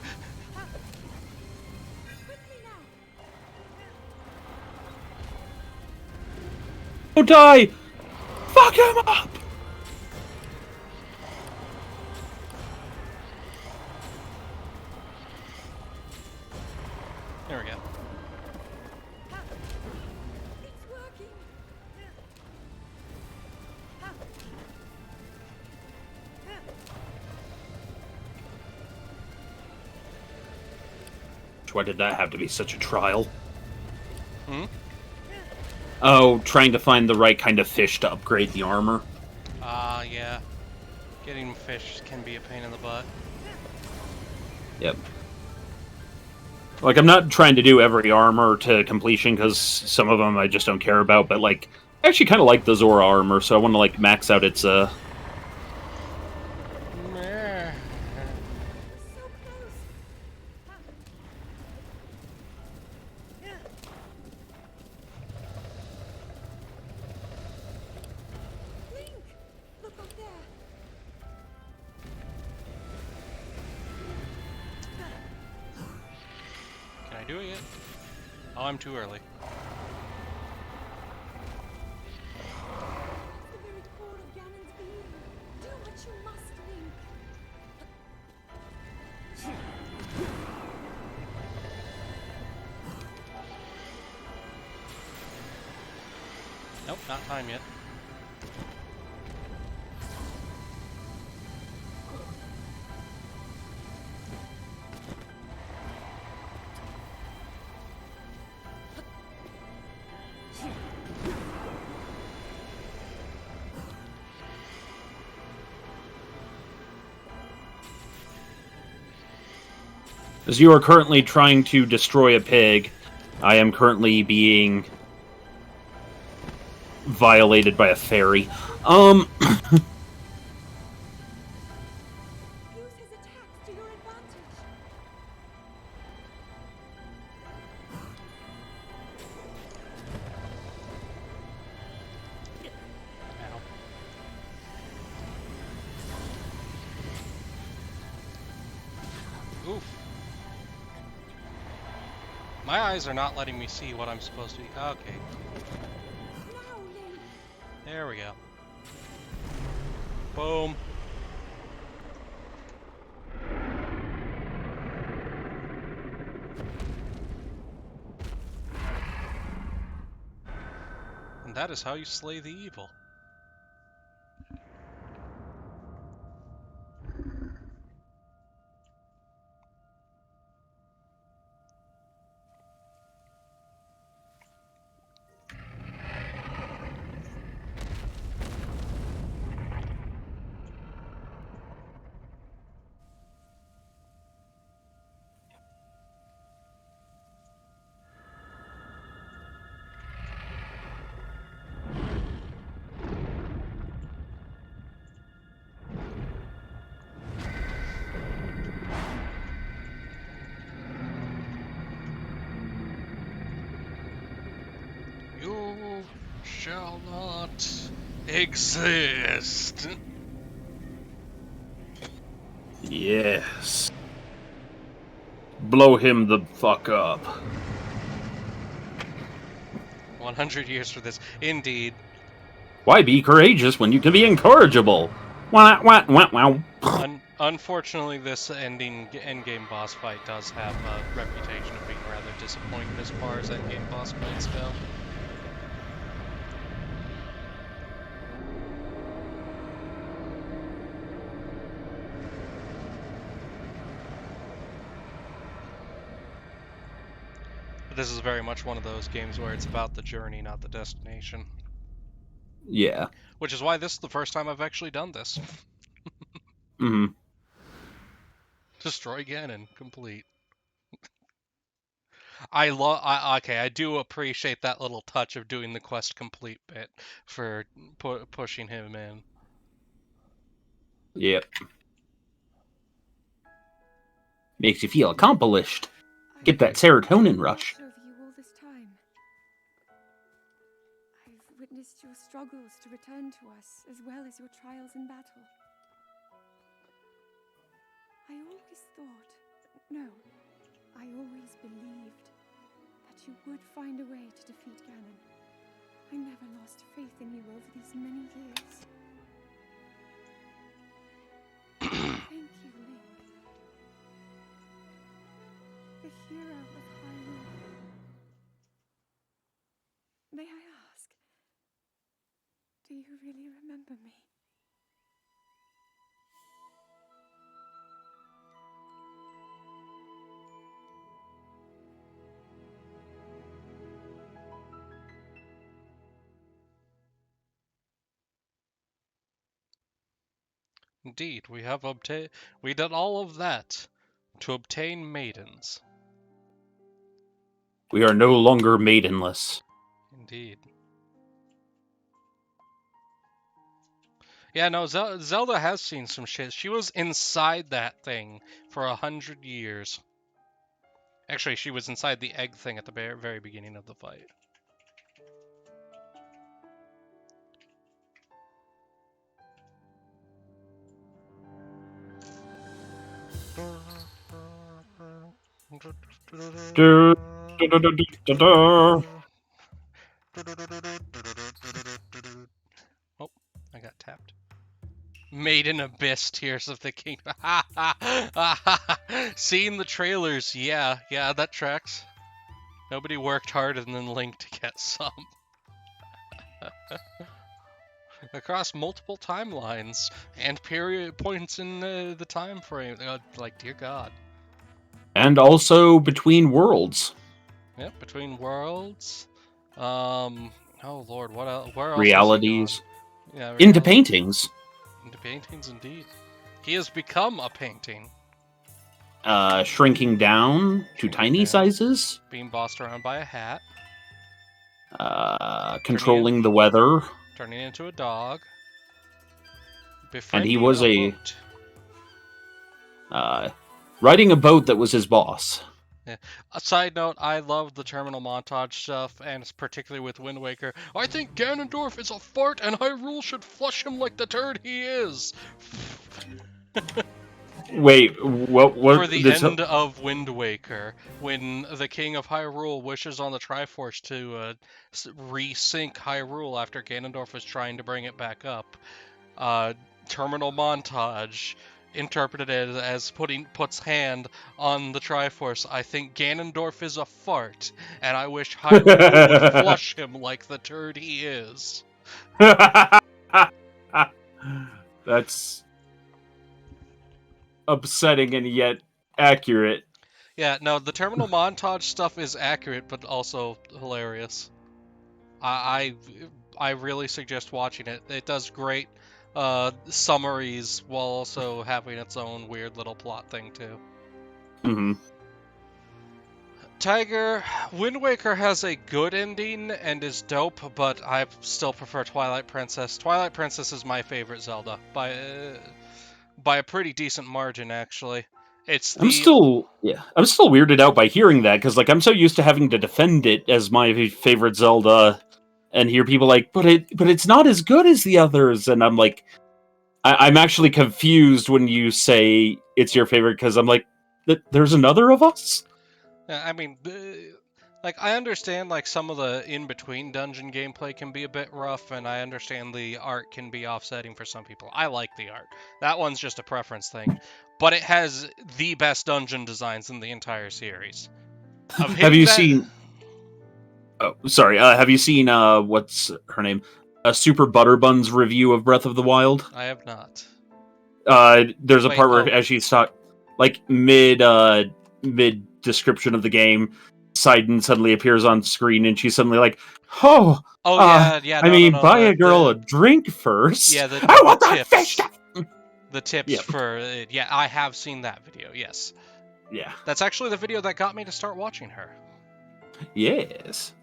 don't die! Fuck him up! There we go. Why did that have to be such a trial? Hmm? Oh, trying to find the right kind of fish to upgrade the armor. Yeah. Getting fish can be a pain in the butt. Yep. Like, I'm not trying to do every armor to completion, because some of them I just don't care about, but, like, I actually kind of like the Zora armor, so I want to, like, max out its, Can I do it yet? Oh, I'm too early. Nope, not time yet. As you are currently trying to destroy a pig, I am currently being violated by a fairy. Oof. My eyes are not letting me see what I'm supposed to be. Okay. There we go. Boom. And that is how you slay the evil. You shall not exist. Yes. Blow him the fuck up. 100 years for this. Indeed. Why be courageous when you can be incorrigible? Wah, wah, wah, wah. Unfortunately, this endgame boss fight does have a reputation of being rather disappointing as far as endgame boss fights go. this is very much one of those games where it's about the journey, not the destination. Yeah. Which is why this is the first time I've actually done this. Mm-hmm. Destroy Ganon, complete. I do appreciate that little touch of doing the quest complete bit for pushing him in. Yep. Makes you feel accomplished. Get that serotonin rush. Over you all this time. I've witnessed your struggles to return to us, as well as your trials in battle. I always thought, no, I always believed that you would find a way to defeat Ganon. I never lost faith in you over these many years. Thank you, Link. The hero of Hyrule. May I ask, do you really remember me? Indeed, we did all of that to obtain maidens. We are no longer maidenless. Indeed. Yeah, no, Zelda has seen some shit. She was inside that thing for 100 years. Actually, she was inside the egg thing at the very beginning of the fight. Oh, I got tapped. Maiden Abyss, Tears of the Kingdom. Seeing the trailers, yeah, that tracks. Nobody worked harder than Link to get some. Across multiple timelines and period points in the time frame. Like, dear God. And also between worlds. Yep, between worlds. Oh Lord, what else? Where else Realities. Has he gone? Yeah, into paintings. Into paintings, indeed. He has become a painting. Shrinking down to tiny sizes. Being bossed around by a hat. Controlling the weather. Turning into a dog. And he Befriending was a boat. Riding a boat that was his boss. Yeah. A side note, I love the terminal montage stuff, and it's particularly with Wind Waker. I think Ganondorf is a fart, and Hyrule should flush him like the turd he is. Wait, what? For the end of Wind Waker, when the King of Hyrule wishes on the Triforce to resync Hyrule after Ganondorf was trying to bring it back up, terminal montage interpreted it as puts hand on the Triforce. I think Ganondorf is a fart, and I wish Hyrule would flush him like the turd he is. That's upsetting and yet accurate. Yeah, no, the terminal montage stuff is accurate, but also hilarious. I really suggest watching it. It does great summaries while also having its own weird little plot thing too. Mm-hmm. Tiger, Wind Waker has a good ending and is dope, but I still prefer Twilight Princess. Twilight Princess is my favorite Zelda by a pretty decent margin, actually. I'm still weirded out by hearing that, because like I'm so used to having to defend it as my favorite Zelda, and hear people like, but it's not as good as the others, and I'm like, I'm actually confused when you say it's your favorite, because I'm like, there's another of us. I mean, like, I understand, like, some of the in-between dungeon gameplay can be a bit rough, and I understand the art can be offsetting for some people. I like the art. That one's just a preference thing. But it has the best dungeon designs in the entire series. Have you seen... Oh, sorry. Have you seen, what's her name? Super Butterbun's review of Breath of the Wild? I have not. There's a part where as she's talking, like, mid description of the game, Sidon suddenly appears on screen, and she's suddenly like, "Oh, yeah, I no, mean, no, buy a girl a drink first. Yeah, I want that fish." The tips Yep. for yeah, I have seen that video. Yes. Yeah. That's actually the video that got me to start watching her. Yes.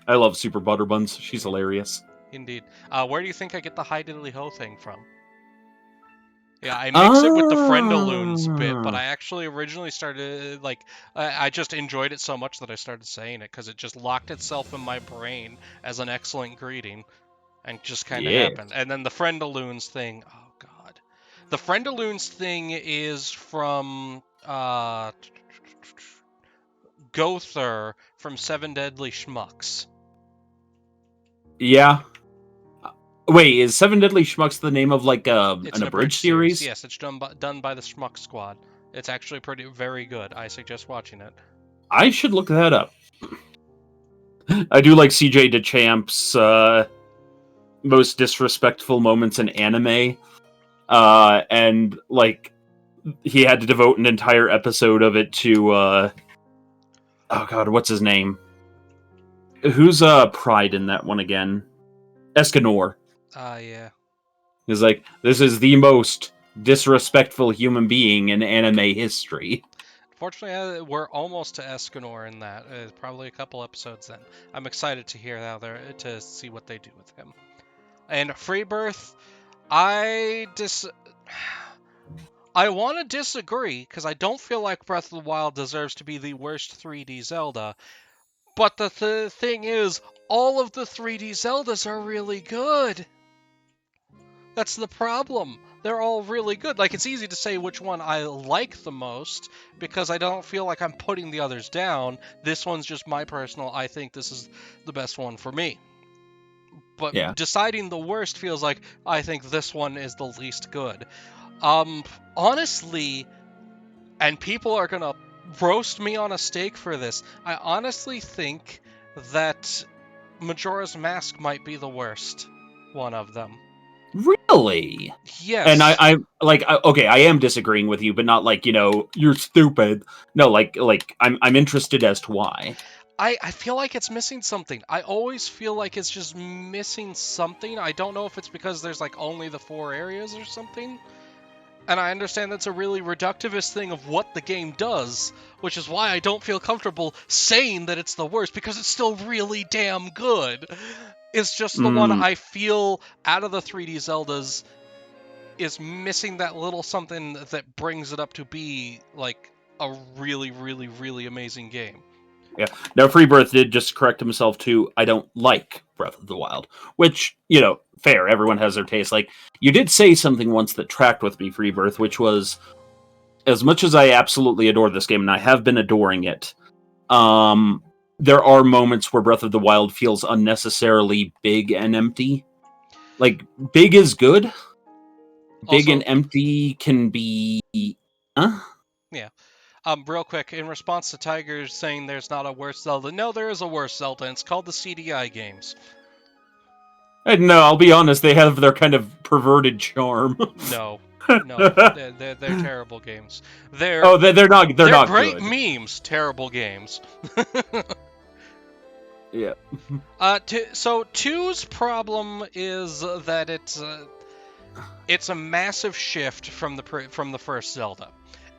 I love Super Butterbuns. She's hilarious. Indeed. Where do you think I get the hi diddly ho thing from? Yeah, I mix it with the Friendaloons bit, but I actually originally started, like, I just enjoyed it so much that I started saying it, because it just locked itself in my brain as an excellent greeting, and just kind of happened. And then the Friendaloons thing, oh god. The Friendaloons thing is from, Gother from Seven Deadly Schmucks. Yeah. Wait, is Seven Deadly Schmucks the name of like an abridged series? Yes, it's done by the Schmuck Squad. It's actually very good. I suggest watching it. I should look that up. I do like CJ DeChamp's most disrespectful moments in anime, and like he had to devote an entire episode of it to oh god, what's his name? Who's Pride in that one again? Escanor. Yeah. He's like, this is the most disrespectful human being in anime history. Fortunately, we're almost to Escanor in that. Probably a couple episodes then. I'm excited to hear to see what they do with him. And Freebirth, I want to disagree, because I don't feel like Breath of the Wild deserves to be the worst 3D Zelda. But the thing is, all of the 3D Zeldas are really good. That's the problem. They're all really good. Like, it's easy to say which one I like the most, because I don't feel like I'm putting the others down. This one's just my personal, I think this is the best one for me. But deciding the worst feels like, I think this one is the least good. Honestly, and people are gonna roast me on a stake for this, I honestly think that Majora's Mask might be the worst one of them. Really? Yes. And I like, okay, I am disagreeing with you, but not like, you're stupid. No, like I'm interested as to why. I feel like it's missing something. I always feel like it's just missing something. I don't know if it's because there's like only the 4 areas or something. And I understand that's a really reductivist thing of what the game does, which is why I don't feel comfortable saying that it's the worst, because it's still really damn good. It's just the one I feel out of the 3D Zeldas is missing that little something that brings it up to be like a really, really, really amazing game. Yeah. Now, Freebirth did just correct himself to, I don't like Breath of the Wild, which, fair. Everyone has their taste. Like, you did say something once that tracked with me, Freebirth, which was, as much as I absolutely adore this game, and I have been adoring it, there are moments where Breath of the Wild feels unnecessarily big and empty. Like, big is good. Big and empty can be... Yeah. Real quick, in response to Tiger saying there's not a worse Zelda, no, there is a worse Zelda, and it's called the CDI games. No, I'll be honest, they have their kind of perverted charm. No, they're terrible games. They're not. They're not great good. memes. Terrible games. Yeah. So 2's problem is that it's a massive shift from the first Zelda,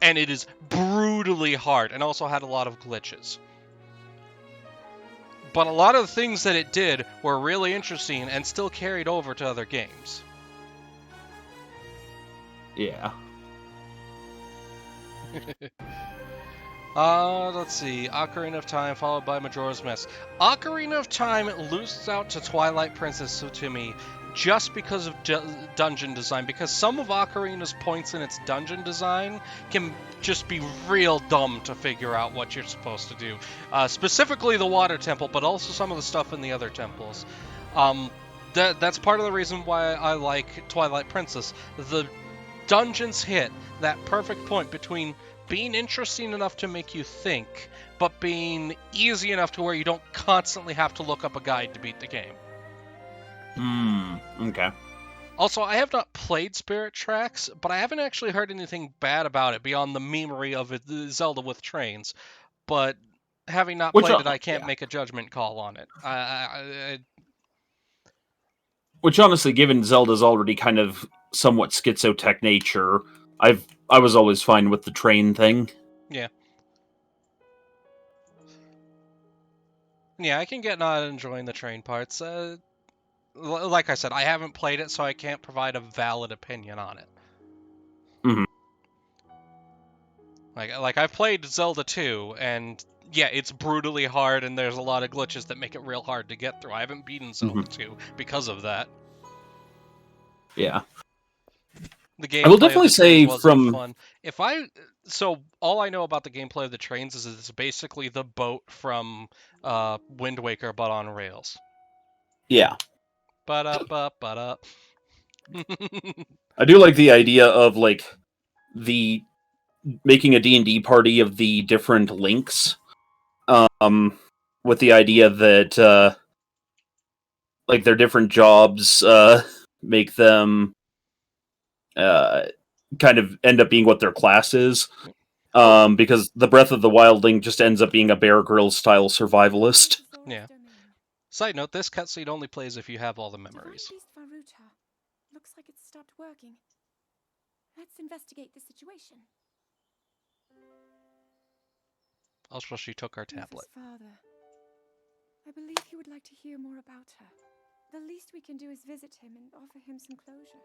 and it is brutally hard, and also had a lot of glitches. But a lot of the things that it did were really interesting and still carried over to other games. Yeah. Let's see. Ocarina of Time followed by Majora's Mask. Ocarina of Time loses out to Twilight Princess to me just because of dungeon design, because some of Ocarina's points in its dungeon design can just be real dumb to figure out what you're supposed to do. Specifically the Water Temple, but also some of the stuff in the other temples. That's part of the reason why I like Twilight Princess. The dungeons hit that perfect point between being interesting enough to make you think, but being easy enough to where you don't constantly have to look up a guide to beat the game. Okay. Also, I have not played Spirit Tracks, but I haven't actually heard anything bad about it beyond the memery of Zelda with trains. But having not Which, played it, I can't yeah. make a judgment call on it. Which, honestly, given Zelda's already kind of somewhat schizotech nature, I was always fine with the train thing. Yeah. Yeah, I can get not enjoying the train parts. Like I said, I haven't played it, so I can't provide a valid opinion on it. Mm-hmm. Like I've played Zelda 2, and yeah, it's brutally hard, and there's a lot of glitches that make it real hard to get through. I haven't beaten Zelda 2 because of that. Yeah. The I will gameplay of definitely the trains say wasn't from... fun. So all I know about the gameplay of the trains is it's basically the boat from Wind Waker, but on rails. Yeah. Ba-da-ba-ba-da. I do like the idea of, like, the making a D&D party of the different links, with the idea that, like, their different jobs, make them, kind of end up being what their class is. Because the Breath of the Wild Link just ends up being a Bear Grylls-style survivalist. Yeah. Side note, this cutscene only plays if you have all the memories. Divine Beast Varuta. Looks like it's stopped working. Let's investigate the situation. Also, she took our tablet. Mother's father. I believe he would like to hear more about her. The least we can do is visit him and offer him some closure.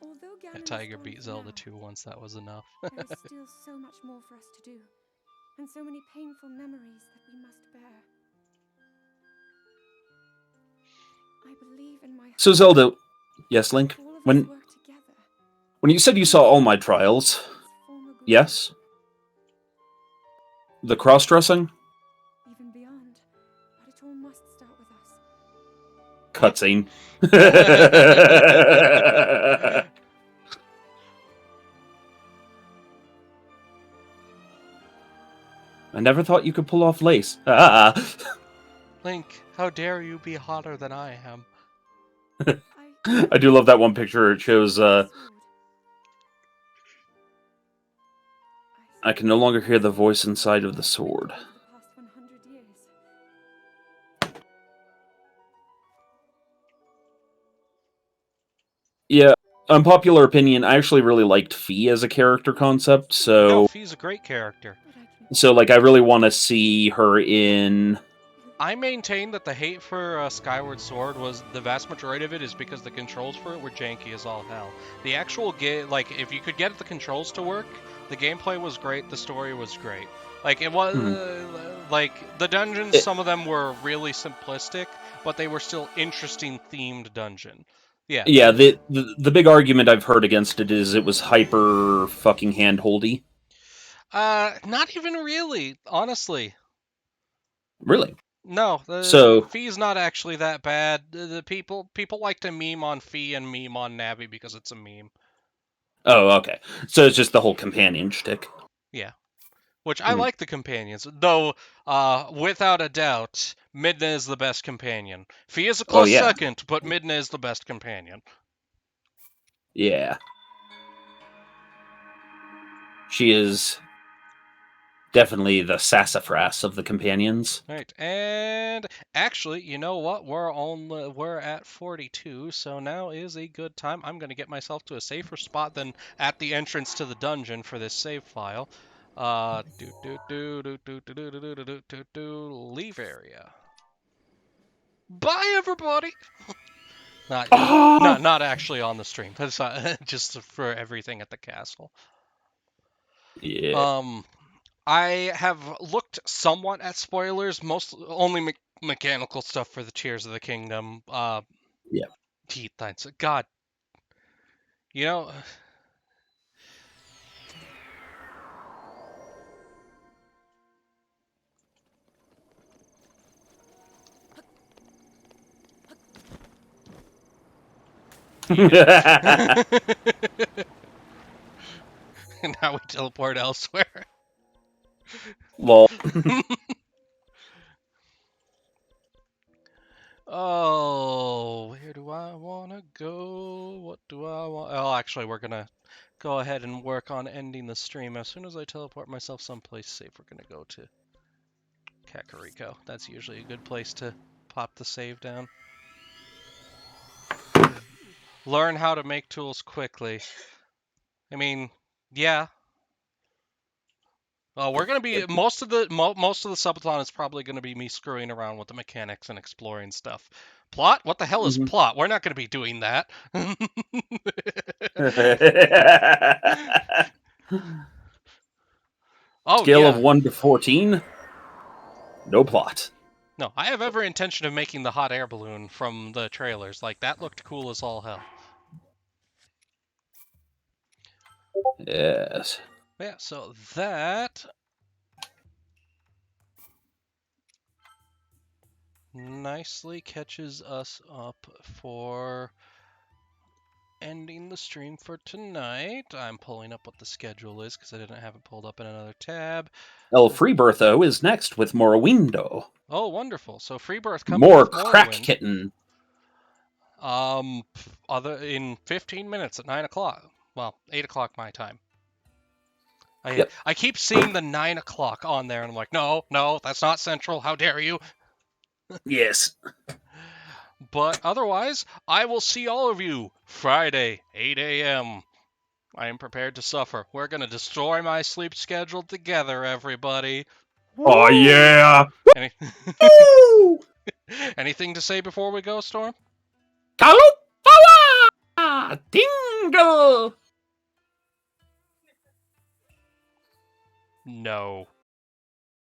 Although Ganon is Tiger gone beat for Zelda now, 2 once, that was enough. there is still so much more for us to do, and so many painful memories that we must bear. I believe in my So Zelda... Yes, Link? When you said you saw all my trials... Yes? The cross-dressing? even beyond, but it all must start with us. Cutscene. I never thought you could pull off lace. Ah. Link, how dare you be hotter than I am? I do love that one picture. It shows, I can no longer hear the voice inside of the sword. Yeah, unpopular opinion, I actually really liked Fee as a character concept, so... No, Fee's a great character. So, like, I really want to see her in... I maintain that the hate for Skyward Sword was, the vast majority of it is because the controls for it were janky as all hell. The actual like, if you could get the controls to work, the gameplay was great, the story was great. Like, it was, like, the dungeons, some of them were really simplistic, but they were still interesting themed dungeon. Yeah. Yeah, the big argument I've heard against it is it was hyper fucking handholdy. Not even really, honestly. Really? No, So Fee's not actually that bad. The people like to meme on Fee and meme on Navi because it's a meme. Oh, okay. So it's just the whole companion shtick. Yeah. Which I like the companions, though without a doubt, Midna is the best companion. Fee is a close second, but Midna is the best companion. Yeah. She is definitely the sassafras of the companions. Right, and actually, you know what? We're at 42, so now is a good time. I'm gonna get myself to a safer spot than at the entrance to the dungeon for this save file. Leave area. Bye, everybody. Not actually on the stream. That's just for everything at the castle. Yeah. I have looked somewhat at spoilers, only mechanical stuff for the Tears of the Kingdom. Yeah. Teeth, God. You know. Now we teleport elsewhere. Lol. Oh, where do I want to go? What do I want? Oh, actually. actually, we're gonna go ahead and work on ending the stream. As soon as I teleport myself someplace safe, we're gonna go to Kakariko. That's usually a good place to pop the save down. Learn how to make tools quickly. I mean, yeah. We're gonna be most of the subathon is probably gonna be me screwing around with the mechanics and exploring stuff. Plot? What the hell is plot? We're not gonna be doing that. Oh, Scale yeah. of 1 to 14. No plot. No, I have every intention of making the hot air balloon from the trailers. Like, that looked cool as all hell. Yes. Yeah, so that nicely catches us up for ending the stream for tonight. I'm pulling up what the schedule is because I didn't have it pulled up in another tab. El Freebertho is next with Morrowindo. Oh, wonderful. So Freebirth coming More with crack Morrowind. kitten. In 15 minutes at 9 o'clock. Well, 8 o'clock my time. I keep seeing the 9 o'clock on there, and I'm like, no, that's not Central. How dare you? Yes. But otherwise, I will see all of you Friday, 8 a.m. I am prepared to suffer. We're going to destroy my sleep schedule together, everybody. Oh, yeah. Anything to say before we go, Storm? Kalupawa! Dingle! No.